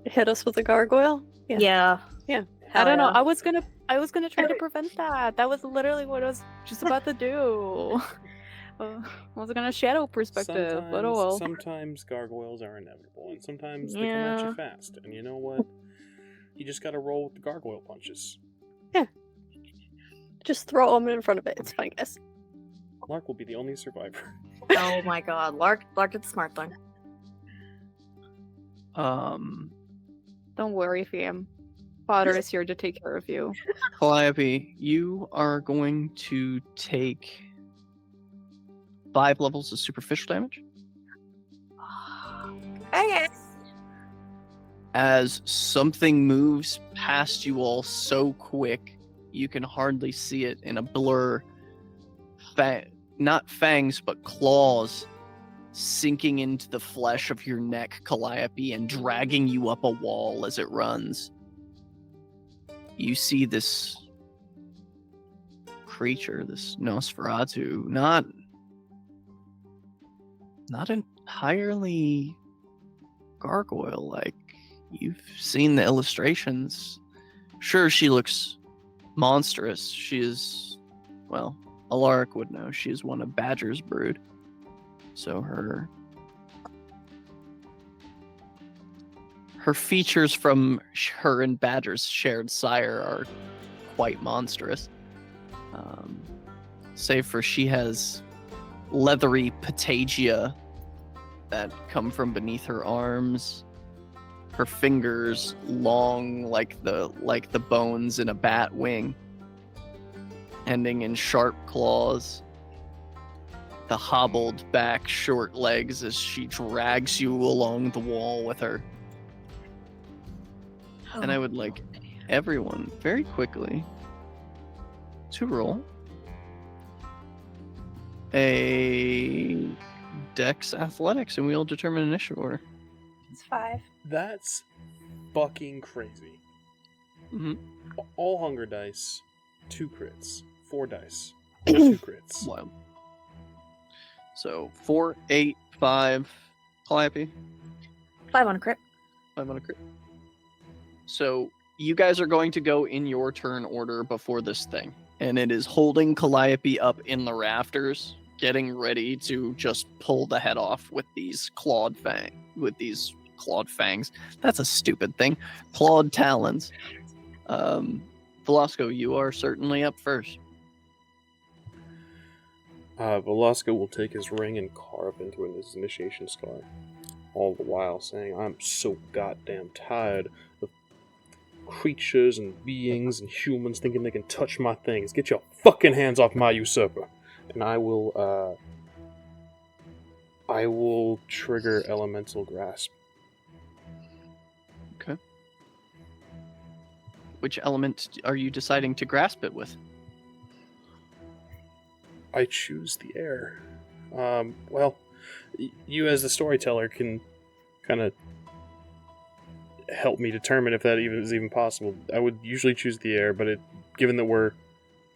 Hit us with a gargoyle? Yeah. I don't know. yeah. I was gonna try to prevent that. That was literally what I was just about to do. I was gonna shadow perspective, but oh well. Sometimes gargoyles are inevitable, and sometimes they come at Yeah. you fast. And you know what? You just gotta roll with the gargoyle punches. Just throw Omen in front of it. It's fine, guys. Lark will be the only survivor. Oh my god. Lark did the smart thing. Don't worry, fam. Father is here to take care of you. Calliope, you are going to take 5 levels of superficial damage Okay. as something moves past you all so quick you can hardly see it in a blur. Not fangs, but claws sinking into the flesh of your neck, Calliope, and dragging you up a wall as it runs. You see this creature, this Nosferatu, not entirely gargoyle-like. You've seen the illustrations. Sure, she looks monstrous. She is, well, Alaric would know. She is one of Badger's brood. So her features from her and Badger's shared sire are quite monstrous. Save for she has leathery patagia that come from beneath her arms. Her fingers long like the bones in a bat wing, ending in sharp claws. The hobbled back short legs as she drags you along the wall with her. And I would like everyone very quickly to roll a Dex Athletics, and we'll determine initiative order. It's 5. That's fucking crazy. Mm-hmm. All hunger dice, 2 crits. 4 dice, 2 crits. Wow. So 4, 8, 5. Calliope. 5 on a crit. 5 on a crit. So you guys are going to go in your turn order before this thing, and it is holding Calliope up in the rafters, getting ready to just pull the head off with these clawed fangs. That's a stupid thing. Clawed talons. Velasco, you are certainly up first. Velasco will take his ring and carve into his initiation scar, all the while saying, "I'm so goddamn tired of creatures and beings and humans thinking they can touch my things. Get your fucking hands off my usurper." And I will trigger Elemental Grasp. Okay. Which element are you deciding to grasp it with? I choose the air. Well, you as the storyteller can kind of help me determine if that is even possible. I would usually choose the air, but given that we're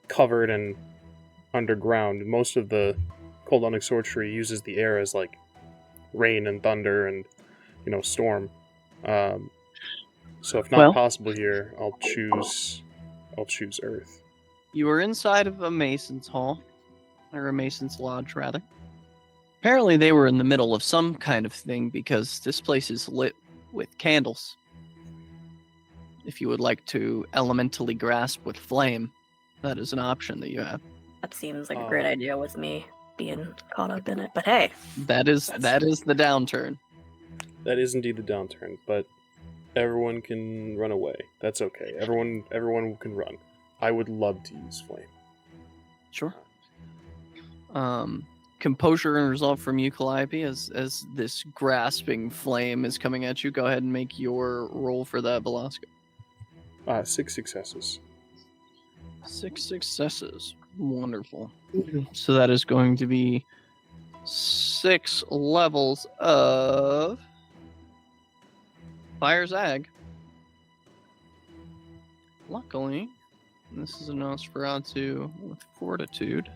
covered and underground, most of the Coldonic Sorcery uses the air as like rain and thunder and storm. So if not possible here, I'll choose Earth. You are inside of a Mason's Hall, or a Mason's Lodge, rather. Apparently they were in the middle of some kind of thing because this place is lit with candles. If you would like to elementally grasp with flame, that is an option that you have. That seems like a great idea with me being caught up in it. But hey, that is the downturn. That is indeed the downturn, but everyone can run away. That's okay. Everyone can run. I would love to use flame. Sure. Composure and resolve from you, Calliope, as this grasping flame is coming at you. Go ahead and make your roll for that, Velasco. 6 successes. 6 successes. Wonderful. So that is going to be 6 levels of Fire Zag. Luckily, this is a Nosferatu with Fortitude.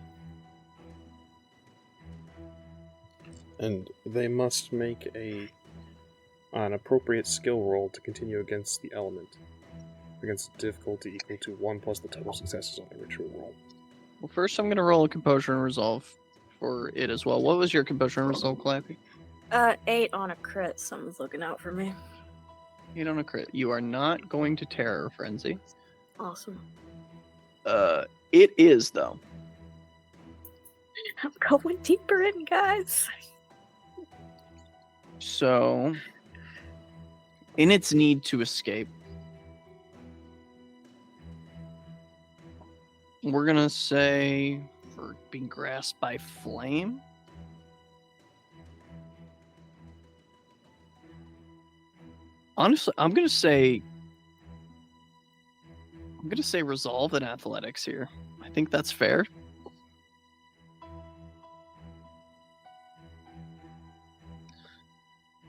And they must make an appropriate skill roll to continue against the element. Against difficulty equal to 1 plus the total successes on the ritual roll. Well, first I'm going to roll a Composure and Resolve for it as well. What was your Composure and Resolve, Calliope? 8 on a crit. Someone's looking out for me. 8 on a crit. You are not going to Terror Frenzy. Awesome. It is, though. I'm going deeper in, guys. So, in its need to escape, we're going to say, for being grasped by flame, honestly, I'm going to say resolve in athletics here. I think that's fair.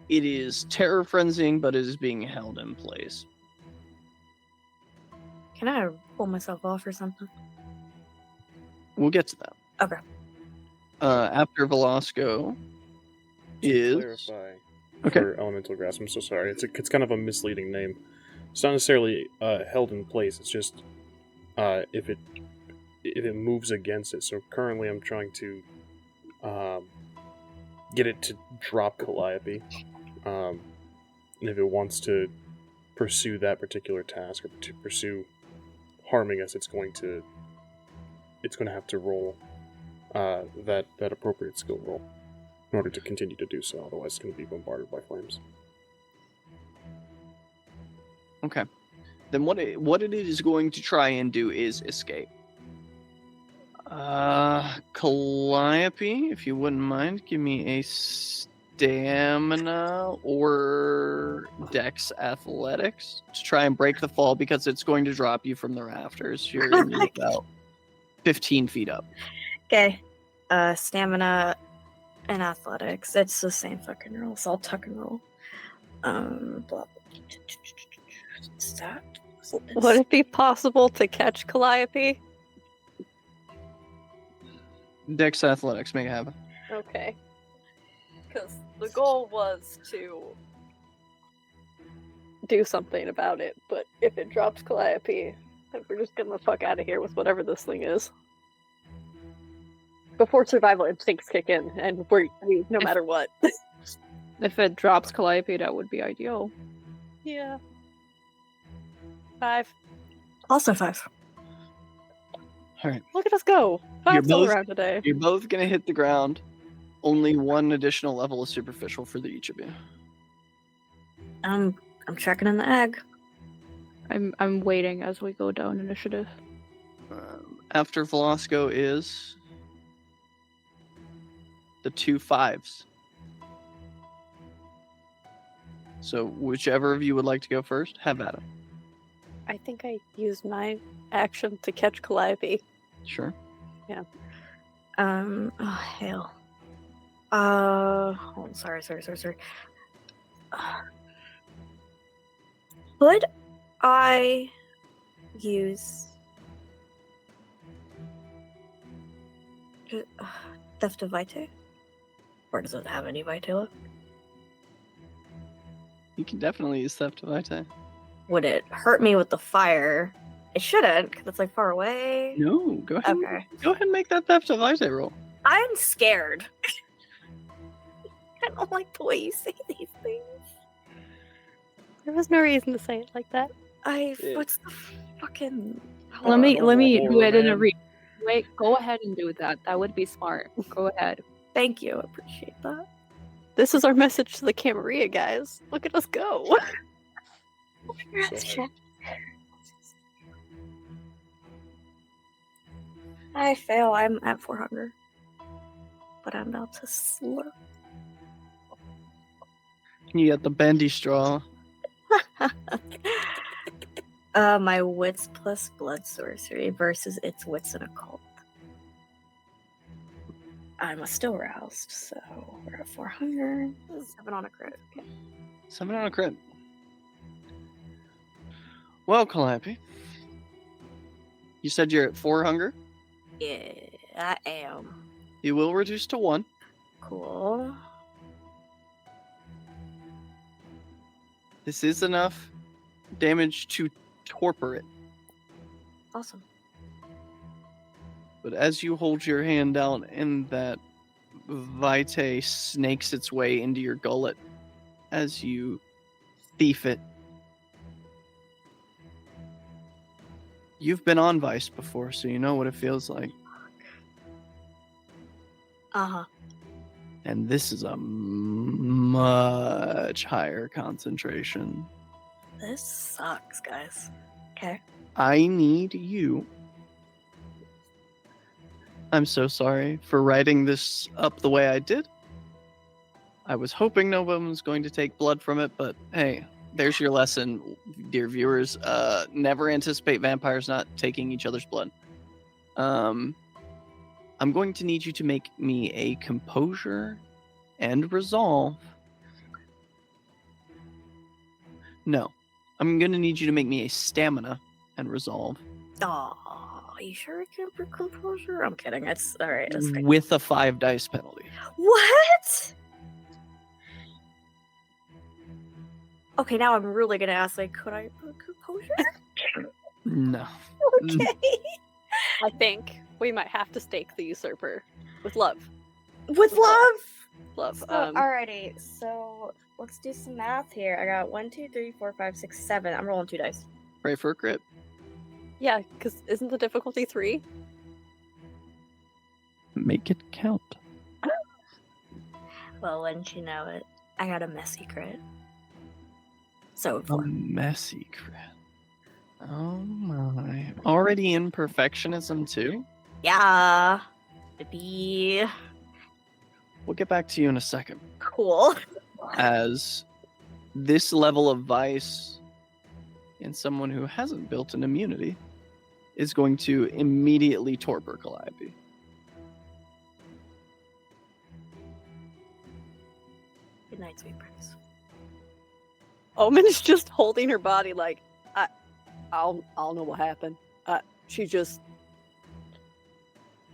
It is terror frenzying, but it is being held in place. Can I pull myself off or something? We'll get to that. Okay. After Velasco is... Clarify Okay. for Elemental Grasp, I'm so sorry. It's kind of a misleading name. It's not necessarily held in place. It's just if it moves against it. So currently, I'm trying to get it to drop Calliope, and if it wants to pursue that particular task or to pursue harming us, it's going to have to roll that appropriate skill roll in order to continue to do so. Otherwise, it's going to be bombarded by flames. Okay. Then what it is going to try and do is escape. Calliope, if you wouldn't mind, give me a stamina or dex athletics to try and break the fall, because it's going to drop you from the rafters. You're about 15 feet up. Okay. Stamina and athletics. It's the same fucking roll, so I'll tuck and roll. Blah. Stat. Would it be possible to catch Calliope? Dex athletics, make it happen. Okay. Because the goal was to do something about it, but if it drops Calliope, then we're just getting the fuck out of here with whatever this thing is. Before survival instincts kick in, and no matter what. If it drops Calliope, that would be ideal. Yeah. 5. Also 5. All right. Look at us go. 5's all around today. You're both gonna hit the ground. Only one additional level of superficial for each of you. I'm checking in the egg. I'm waiting as we go down initiative. After Velasco is the 2 5s. So whichever of you would like to go first, have at it. I think I used my action to catch Calliope. Sure. Oh hell. Oh, sorry. Could I use Theft of Vitae? Or does it have any Vitae left? You can definitely use Theft of Vitae. Would it hurt me with the fire? It shouldn't, because it's like far away. No, go ahead. Okay. Go ahead and make that Theft of Vitae roll. I'm scared. I don't like the way you say these things. There was no reason to say it like that. What's the fucking... Let me do it in a man. Wait, go ahead and do that. That would be smart. Go ahead. Thank you, I appreciate that. This is our message to the Camarilla guys. Look at us go. I fail. I'm at 400. But I'm about to slurp. You get the bendy straw. My wits plus blood sorcery versus its wits and occult. I'm still roused, so we're at 400. 7 on a crit. Okay. 7 on a crit. Well, Calliope, you said you're at 4 hunger. Yeah, I am. You will reduce to 1. Cool. This is enough damage to torpor it. Awesome. But as you hold your hand out and that Vitae snakes its way into your gullet as you thief it, you've been on Vice before, so you know what it feels like. Uh-huh. And this is a much higher concentration. This sucks, guys. Okay. I need you. I'm so sorry for writing this up the way I did. I was hoping no one was going to take blood from it, but hey, there's your lesson, dear viewers. Never anticipate vampires not taking each other's blood. I'm going to need you to make me a composure and resolve. No, I'm going to need you to make me a stamina and resolve. Aw, you sure it can't be composure? I'm kidding. It's alright. It's fine. With a 5 dice penalty. What? Okay, now I'm really gonna ask, like, could I put composure? No. Okay. I think we might have to stake the usurper with love. With love? Love. So, alrighty, so let's do some math here. I got 1, 2, 3, 4, 5, 6, 7. I'm rolling 2 dice. Pray for a crit. Yeah, because isn't the difficulty 3? Make it count. Well, wouldn't you know it, I got a messy crit. So A 4. messy crit. Oh my. Already in perfectionism too? Yeah. Baby. We'll get back to you in a second. Cool. As this level of vice in someone who hasn't built an immunity is going to immediately torpor Calliope. Good night, sweet prince. Omen's just holding her body like, I'll know what happened. She just...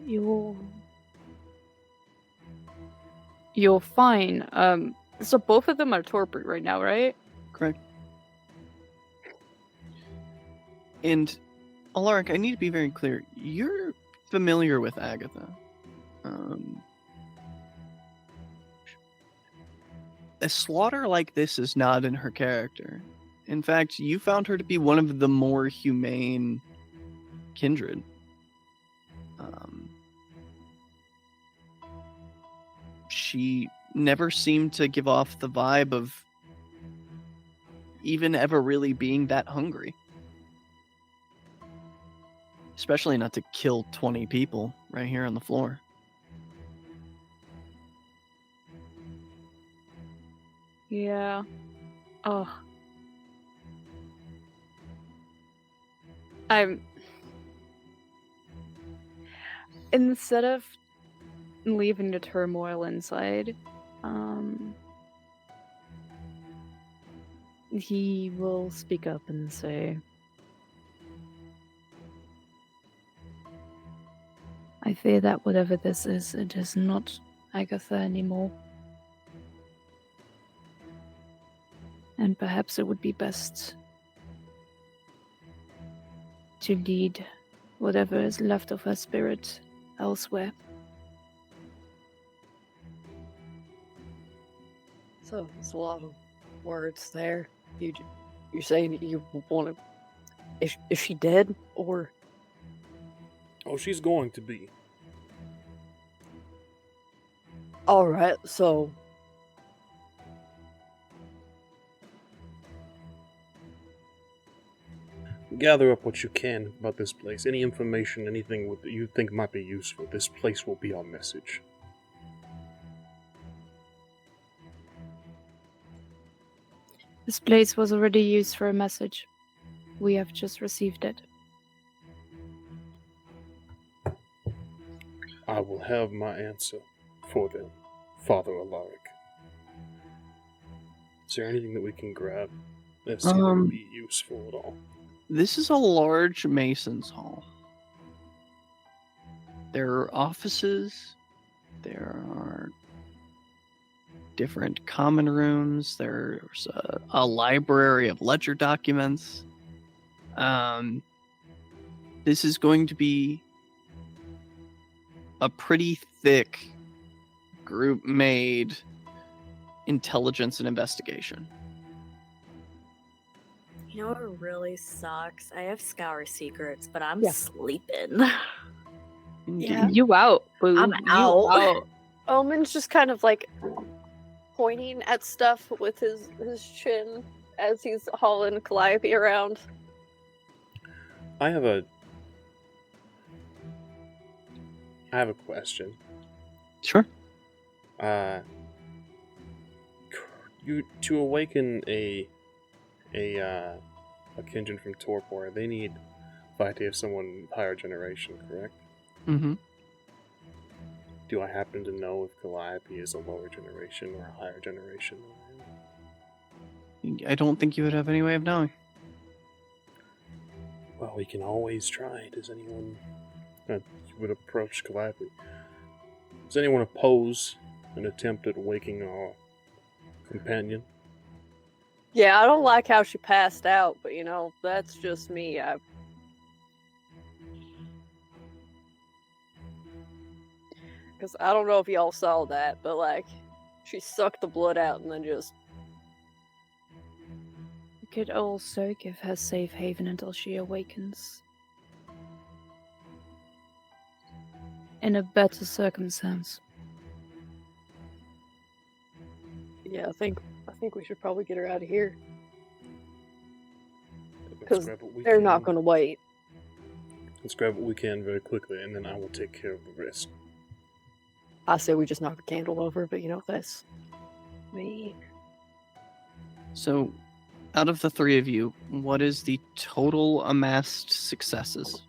You're fine. So both of them are torpid right now, right? Correct. And Alaric, I need to be very clear. You're familiar with Agatha. A slaughter like this is not in her character. In fact, you found her to be one of the more humane kindred. She never seemed to give off the vibe of even ever really being that hungry. Especially not to kill 20 people right here on the floor. Yeah. Oh. Instead of leaving the turmoil inside, he will speak up and say, I fear that whatever this is, it is not Agatha anymore. And perhaps it would be best to lead whatever is left of her spirit elsewhere. So it's a lot of words there. You're saying you want to? Is she dead or? Oh, she's going to be. All right. So. Gather up what you can about this place. Any information, anything that you think might be useful. This place will be our message. This place was already used for a message. We have just received it. I will have my answer for them, Father Alaric. Is there anything that we can grab that seems to be useful at all? This is a large Mason's Hall. There are offices. There are different common rooms. There's a library of ledger documents. This is going to be a pretty thick group-made intelligence and investigation. You know what really sucks? I have Scour secrets, but I'm Yeah. sleeping. Yeah. You out, boo. I'm You out. Omen's just kind of like pointing at stuff with his chin as he's hauling Calliope around. I have a question. Sure. You to awaken a kindred from torpor, they need Vitae of someone higher generation, correct? Mm-hmm. Do I happen to know if Calliope is a lower generation or a higher generation? I don't think you would have any way of knowing. Well, we can always try. Does anyone would approach Calliope? Does anyone oppose an attempt at waking our companion? Yeah, I don't like how she passed out, but that's just me. Because I don't know if y'all saw that, but like, she sucked the blood out and then just. We could also give her safe haven until she awakens. In a better circumstance. Yeah, I think we should probably get her out of here. Let's 'Cause grab what we They're can. not going to wait. Let's grab what we can very quickly, and then I will take care of the rest. I say we just knock the candle over, but that's me. So, out of the three of you, what is the total amassed successes?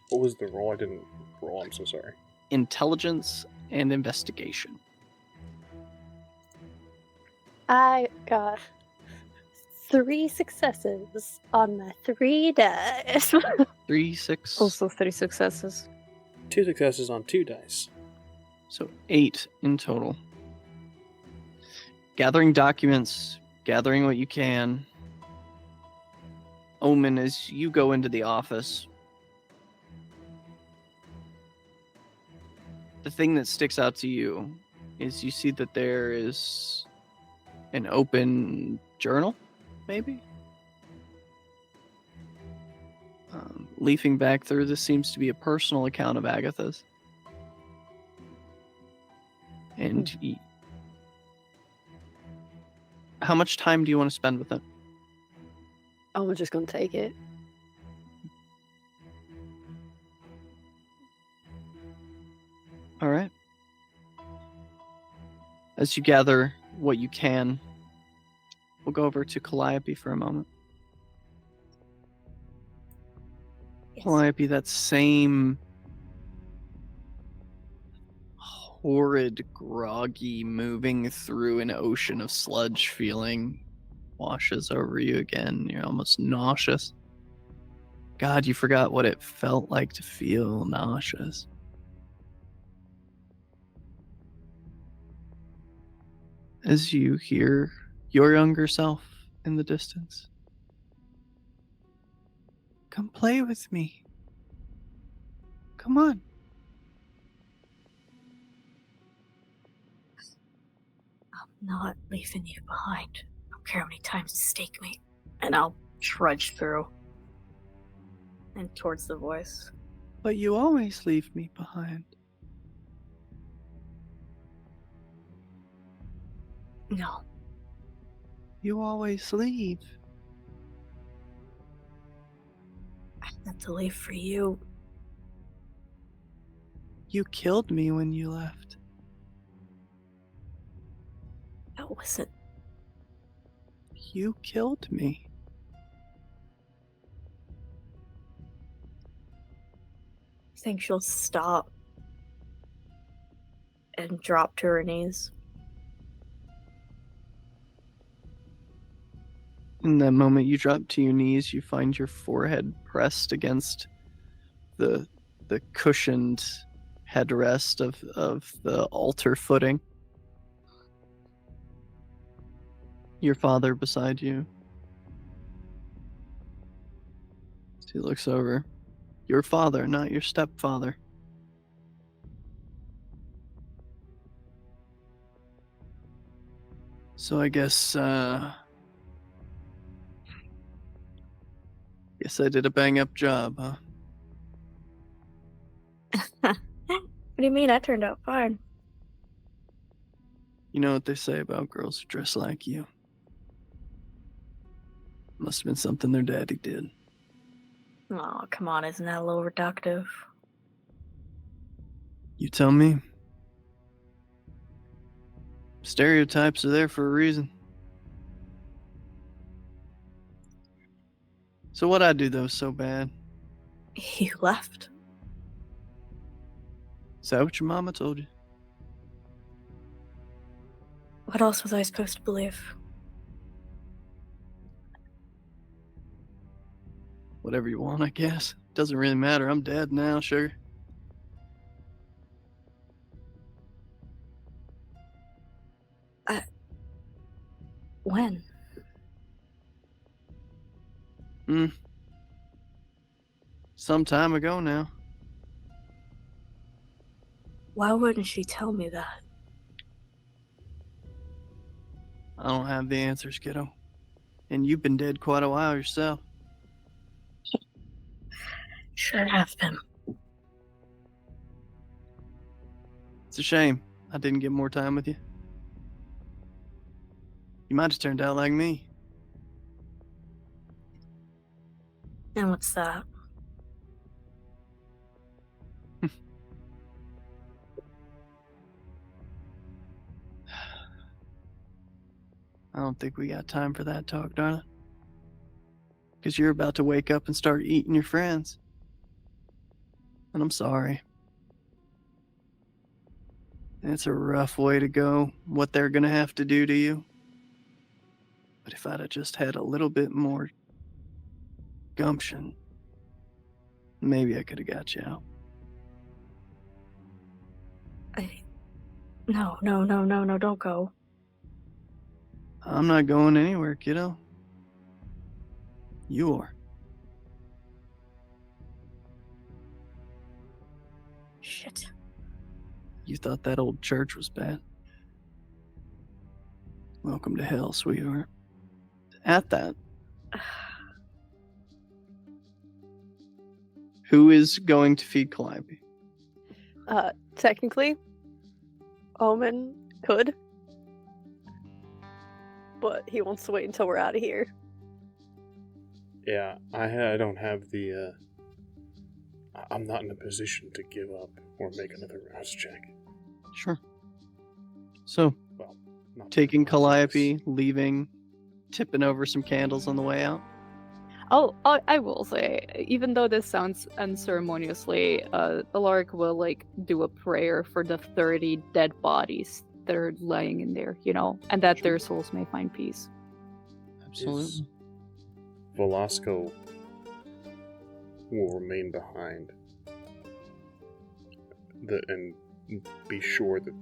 What was the roll? I didn't roll. I'm so sorry. Intelligence and investigation. I got 3 successes on my 3 dice. 3, 6. Also 3 successes. 2 successes on 2 dice. So 8 in total. Gathering documents, gathering what you can. Omen, as you go into the office, the thing that sticks out to you is you see that there is an open journal, maybe? Leafing back through, this seems to be a personal account of Agatha's. And how much time do you want to spend with it? I'm just gonna take it. All right. As you gather what you can, we'll go over to Calliope for a moment. Yes. Calliope, that same horrid, groggy, moving through an ocean of sludge feeling washes over you again. You're almost nauseous. God, you forgot what it felt like to feel nauseous. As you hear your younger self in the distance. Come play with me. Come on. I'm not leaving you behind. I don't care how many times you stake me. And I'll trudge through. And towards the voice. But you always leave me behind. No. You always leave. I had to leave for you. You killed me when you left. That wasn't. You killed me. I think she'll stop. And drop to her knees. In that moment you drop to your knees, you find your forehead pressed against the cushioned headrest of the altar footing. Your father beside you. He looks over. Your father, not your stepfather. So I guess I did a bang-up job, huh? What do you mean? I turned out fine. You know what they say about girls who dress like you. Must have been something their daddy did. Oh, come on, isn't that a little reductive? You tell me. Stereotypes are there for a reason. So what'd I do that was so bad? You left. Is that what your mama told you? What else was I supposed to believe? Whatever you want, I guess. Doesn't really matter. I'm dead now, sugar. When? Some time ago now. Why wouldn't she tell me that? I don't have the answers, kiddo. And you've been dead quite a while yourself. Sure have been. It's a shame I didn't get more time with you. You might have turned out like me. And what's that? I don't think we got time for that talk, darling. Because you're about to wake up and start eating your friends. And I'm sorry. It's a rough way to go, what they're going to have to do to you. But if I'd have just had a little bit more gumption, maybe I could have got you out. No, don't go. I'm not going anywhere, kiddo. You are. Shit. You thought that old church was bad? Welcome to hell, sweetheart. At that, who is going to feed Calliope? Technically, Omen could, but he wants to wait until we're out of here. Yeah, I don't have the. I'm not in a position to give up or make another rouse check. Sure. So, Well, not taking really. Calliope, leaving, tipping over some candles on the way out. I will say, even though this sounds unceremoniously, Alaric will like do a prayer for the 30 dead bodies that are lying in there, you know, and that their souls may find peace. Absolutely. Velasco will remain behind and be sure that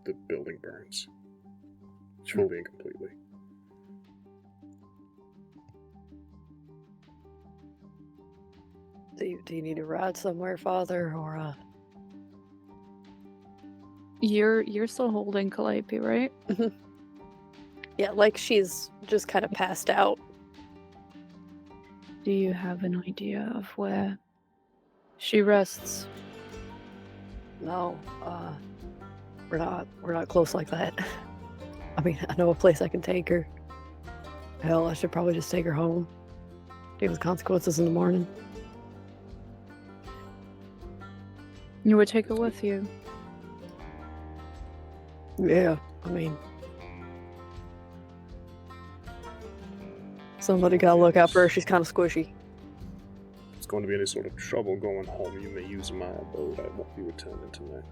the building burns fully and completely. Do you need to ride somewhere, Father, or You're still holding Calliope, right? Yeah, like she's just kind of passed out. Do you have an idea of where she rests? no? We're not close like that. I mean, I know a place I can take her. Hell, I should probably just take her home. Deal with consequences in the morning. You would take her with you. Yeah, I mean, somebody gotta look out for her. She's kind of squishy. If it's going to be any sort of trouble going home, you may use my abode. I won't be returning tonight.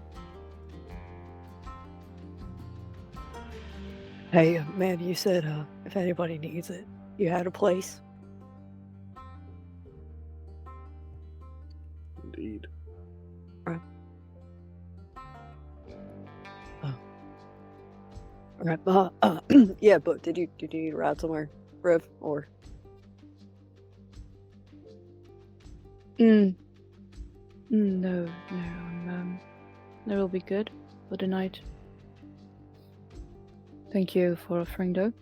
Hey, man, you said if anybody needs it, you had a place. Indeed. Right. Yeah, but did you need to ride somewhere, Rev, or? No, that will be good for the night. Thank you for offering, though.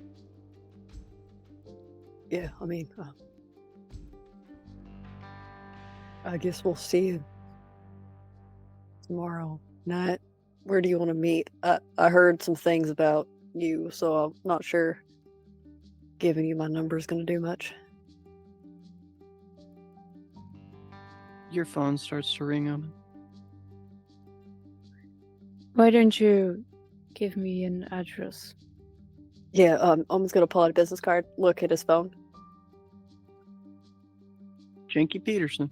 Yeah, I mean, I guess we'll see you tomorrow night. Where do you want to meet? I heard some things about you, so I'm not sure giving you my number is going to do much. Your phone starts to ring on it. Why don't you give me an address? Yeah, Omen's going to pull out a business card, look at his phone. Janky Peterson.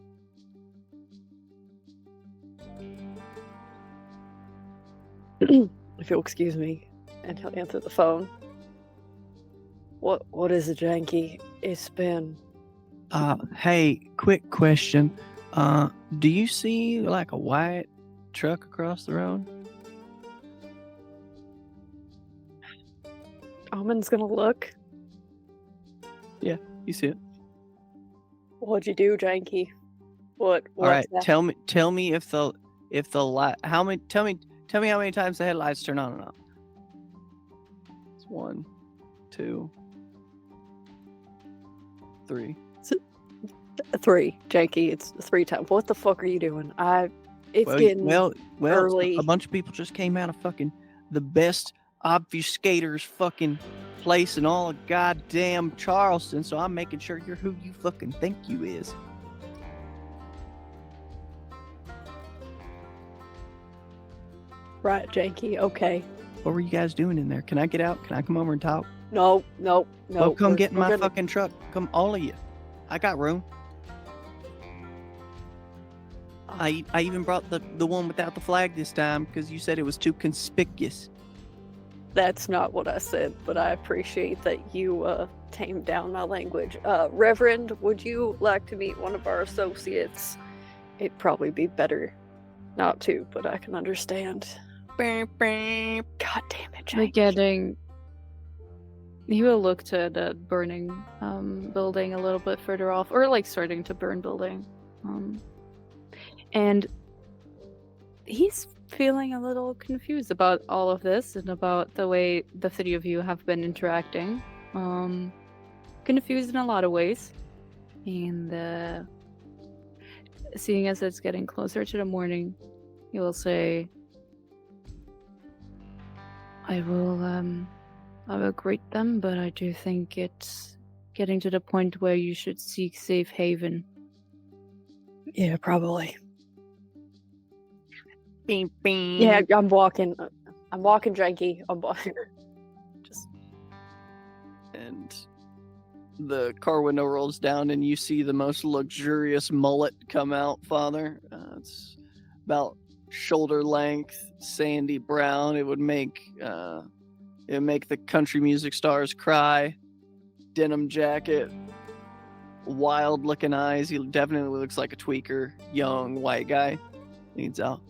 If you'll excuse me, and he'll answer the phone. What is it, Janky? It's been... Hey, quick question. Do you see like a white truck across the road? Omen's gonna look. You see it? What'd you do, Janky? All right. That? Tell me if the light. Tell me how many times the headlights turn on and off. It's 1, 2, 3. 3, Janky. It's 3 times. What the fuck are you doing? It's getting well, early. A bunch of people just came out of fucking the best obfuscators fucking place in all of goddamn Charleston, so I'm making sure you're who you fucking think you is. Right, Janky. Okay. What were you guys doing in there? Can I get out? Can I come over and talk? No. Well, come get in we're my gonna- fucking truck. Come, all of you. I got room. I even brought the one without the flag this time because you said it was too conspicuous. That's not what I said, but I appreciate that you tamed down my language. Reverend, would you like to meet one of our associates? It'd probably be better not to, but I can understand. God damn it, We're Janky. getting. He will look to the burning building a little bit further off, or like starting to burn building. And he's feeling a little confused about all of this and about the way the three of you have been interacting. Confused in a lot of ways. And seeing as it's getting closer to the morning, he will say, I will greet them, but I do think it's getting to the point where you should seek safe haven. Yeah, probably. Bing, bing. Yeah, I'm walking. I'm walking janky. I'm walking. Just And the car window rolls down, and you see the most luxurious mullet come out, Father. It's about shoulder length, sandy brown. It would make the country music stars cry. Denim jacket, wild looking eyes. He definitely looks like a tweaker, young white guy. Leans out.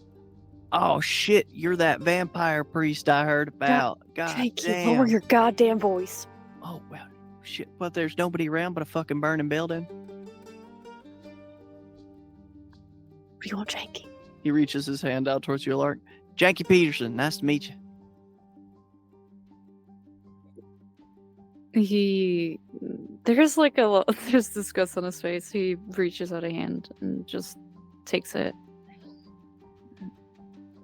Oh shit! You're that vampire priest I heard about. God Janky, damn. lower your goddamn voice. Oh well, shit. But there's nobody around but a fucking burning building. What do you want, Janky? He reaches his hand out towards you, Lark. Janky Peterson, nice to meet you. There's disgust on his face. He reaches out a hand and just takes it.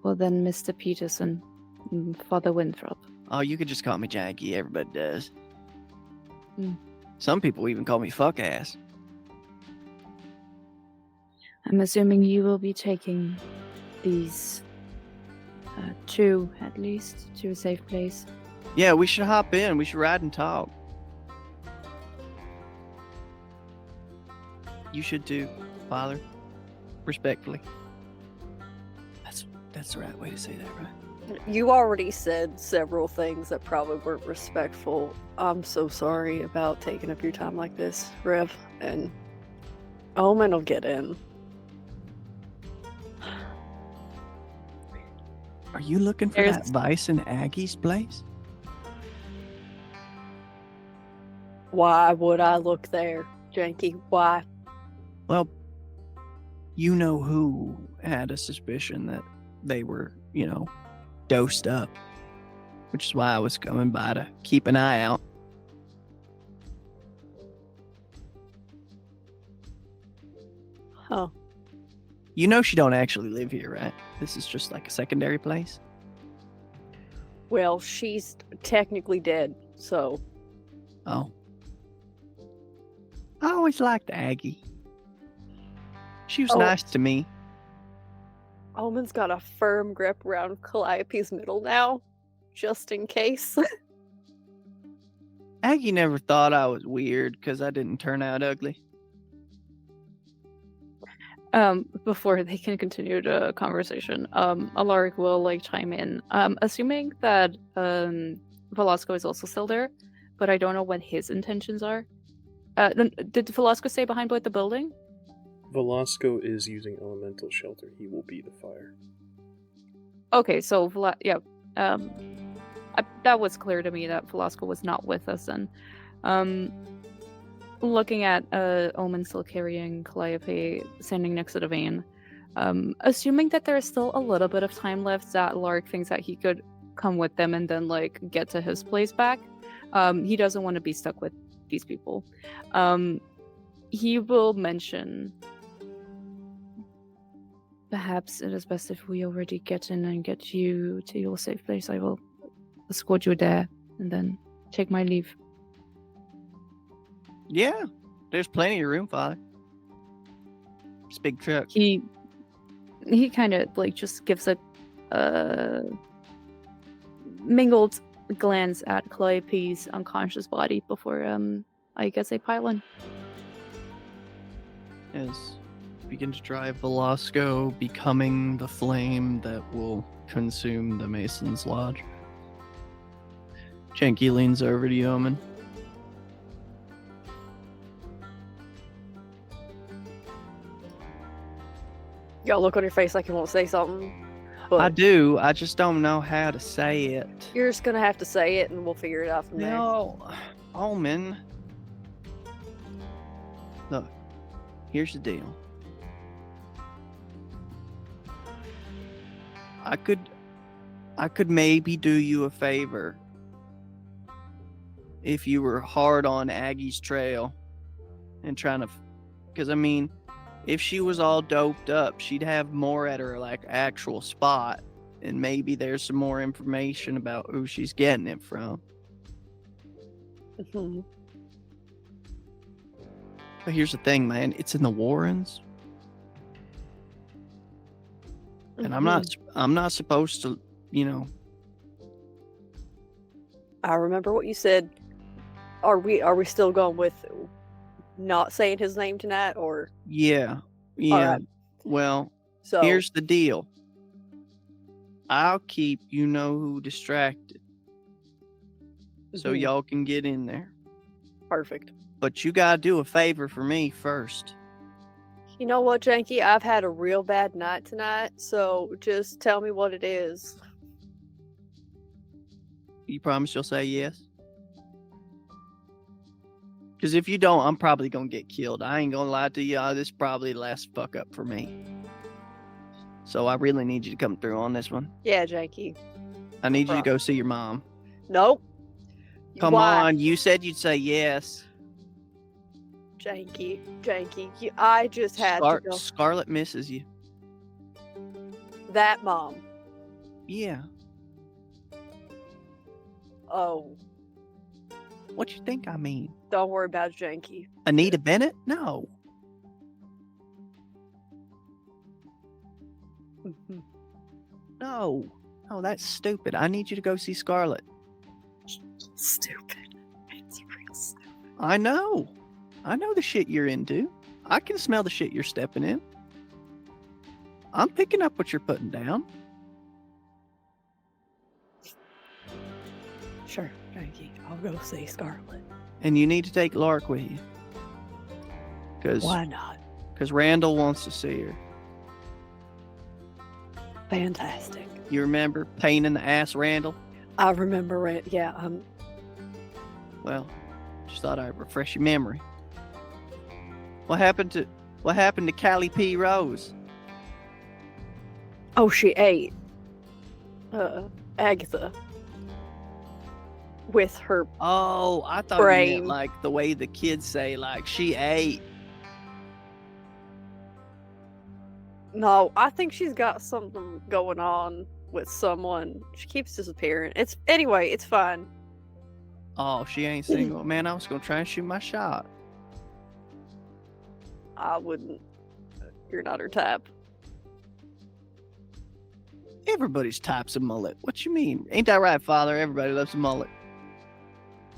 Well then, Mr. Peterson, Father Winthrop. Oh, you could just call me Janky. Everybody does. Hmm. Some people even call me fuck ass. I'm assuming you will be taking these two, at least, to a safe place. Yeah, we should hop in. We should ride and talk. You should too, Father. Respectfully. That's the right way to say that, right? You already said several things that probably weren't respectful. I'm so sorry about taking up your time like this, Rev. And Omen will get in. Are you looking for that vice in Aggie's place? Why would I look there, Janky? Why? Well, you know who had a suspicion that they were, dosed up. Which is why I was coming by to keep an eye out. Huh. You know she don't actually live here, right? This is just like a secondary place? Well, she's technically dead, so... Oh. I always liked Aggie. She was nice to me. Omen's got a firm grip around Calliope's middle now, just in case. Aggie never thought I was weird because I didn't turn out ugly. Before they can continue the conversation, Alaric will chime in. Assuming that Velasco is also still there, but I don't know what his intentions are. Did Velasco stay behind by the building? Velasco is using elemental shelter. He will be the fire. Okay, so that was clear to me that Velasco was not with us then. Looking at Omen still carrying Calliope standing next to the van, assuming that there is still a little bit of time left, that Lark thinks that he could come with them and then get to his place back. He doesn't want to be stuck with these people. He will mention, perhaps it is best if we already get in and get you to your safe place. I will escort you there and then take my leave. Yeah, there's plenty of room, Father. It's a big truck. He kind of just gives a mingled glance at Calliope's unconscious body before I guess they pile in. As you begin to drive Velasco, becoming the flame that will consume the Mason's Lodge. Janky leans over to Yeoman. Y'all look on your face like you won't say something. But I do. I just don't know how to say it. You're just gonna have to say it, and we'll figure it out from there. No, Omen. Look, here's the deal. I could maybe do you a favor if you were hard on Aggie's trail and trying to, because I mean, if she was all doped up, she'd have more at her like actual spot, and maybe there's some more information about who she's getting it from. Mhm. But here's the thing, man, it's in the Warrens, and I'm not supposed to, you know. I remember what you said. Are we still going with not saying his name tonight, or Yeah. right. Well, so? here's the deal. I'll keep you know who distracted, so Mhm. y'all can get in there. Perfect. But you gotta do a favor for me first. You know what, Janky? I've had a real bad night tonight, so just tell me what it is. You promise you'll say yes? Because if you don't, I'm probably gonna get killed. I ain't gonna lie to y'all. This is probably the last fuck up for me. So I really need you to come through on this one. Yeah, Janky. I need you to problem. go see your mom. Nope. Come Why? on, you said you'd say yes. Janky. I just had to go. Scarlet misses you. That mom. Yeah. Oh, What you think I mean? don't worry about Janky. Anita Bennett? No. Mhm. No. No, that's stupid. I need you to go see Scarlet. Stupid. It's real stupid. I know. I know the shit you're into. I can smell the shit you're stepping in. I'm picking up what you're putting down. Sure, Janky. I'll go see Scarlet. And you need to take Lark with you. Why not? Because Randall wants to see her. Fantastic. You remember pain in the ass Randall? I remember it. Yeah. Well, just thought I'd refresh your memory. What happened to Callie P. Rose? Oh, she ate. Agatha. With her. Oh, I thought you Brain. meant like the way the kids say, like she ate. No, I think she's got something going on with someone. She keeps disappearing. Anyway, it's fine. Oh, she ain't single. Man, I was gonna try and shoot my shot. I wouldn't. You're not her type. Everybody's types a mullet. What you mean? Ain't that right, Father? Everybody loves a mullet.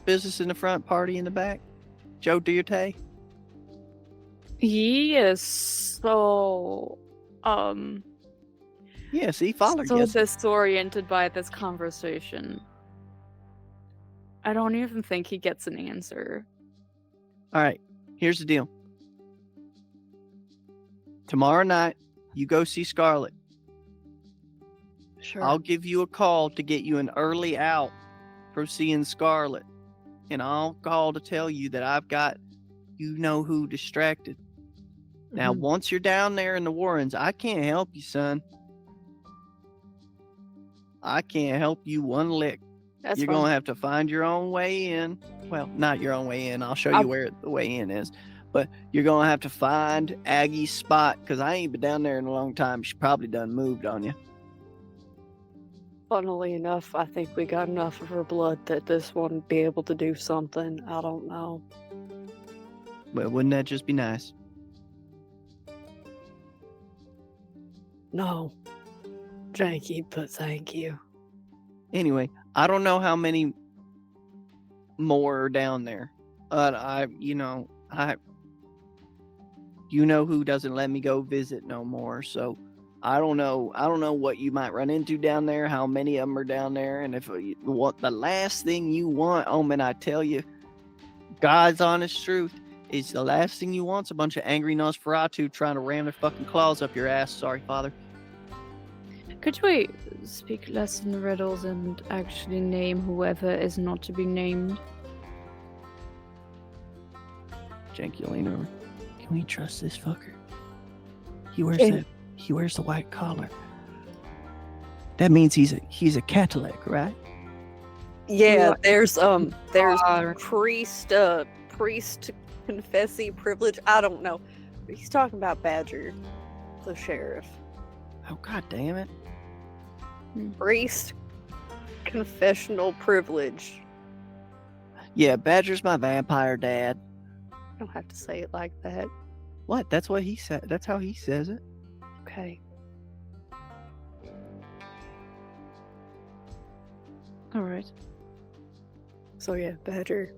Business in the front, party in the back. Joe Dierte? Yes. So, Yeah, see, Father so gets it. disoriented by this conversation. I don't even think he gets an answer. All right, here's the deal. Tomorrow night, you go see Scarlet. Sure. I'll give you a call to get you an early out from seeing Scarlet. And I'll call to tell you that I've got you know who distracted. Now, Mhm. once you're down there in the Warrens, I can't help you, son. I can't help you one lick. That's You're fine. going to have to find your own way in. Well, not your own way in. I'll show you where the way in is. But you're going to have to find Aggie's spot, because I ain't been down there in a long time. She probably done moved on you. Funnily enough, I think we got enough of her blood that this one would be able to do something. I don't know. Well, wouldn't that just be nice? No. Janky, but thank you. Anyway, I don't know how many more are down there. You know who doesn't let me go visit no more. So I don't know what you might run into down there, how many of them are down there. And if what the last thing you want, Omen, I tell you, God's honest truth, is the last thing you want's a bunch of angry Nosferatu trying to ram their fucking claws up your ass. Sorry, Father. Could we speak less in riddles and actually name whoever is not to be named? Janky will lean over. Can we trust this fucker? He wears Can- the white collar. That means he's a Catholic, right? Yeah, there's Uh, priest confessee privilege. I don't know. He's talking about Badger, the sheriff. Oh, god damn it. Priest confessional privilege. Yeah, Badger's my vampire dad. You don't have to say it like that. What? That's what he said. That's how he says it. Okay. all right. So yeah, Badger.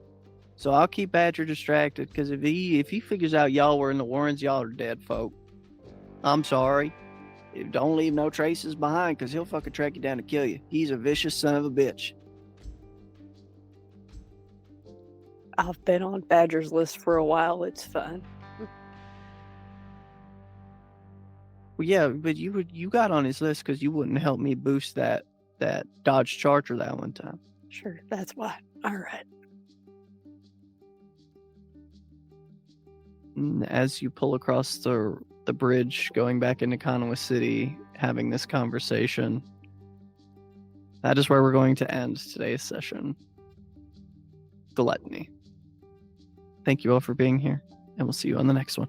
So I'll keep Badger distracted, because if he figures out y'all were in the Warrens, y'all are dead folk. I'm sorry. Don't leave no traces behind, because he'll fucking track you down to kill you. He's a vicious son of a bitch. I've been on Badger's list for a while. It's fine. Well, yeah, but you got on his list because you wouldn't help me boost that Dodge Charger that one time. Sure, that's why. All right. And as you pull across the bridge going back into Kanawa City, having this conversation, that is where we're going to end today's session. Gluttony. Thank you all for being here, and we'll see you on the next one.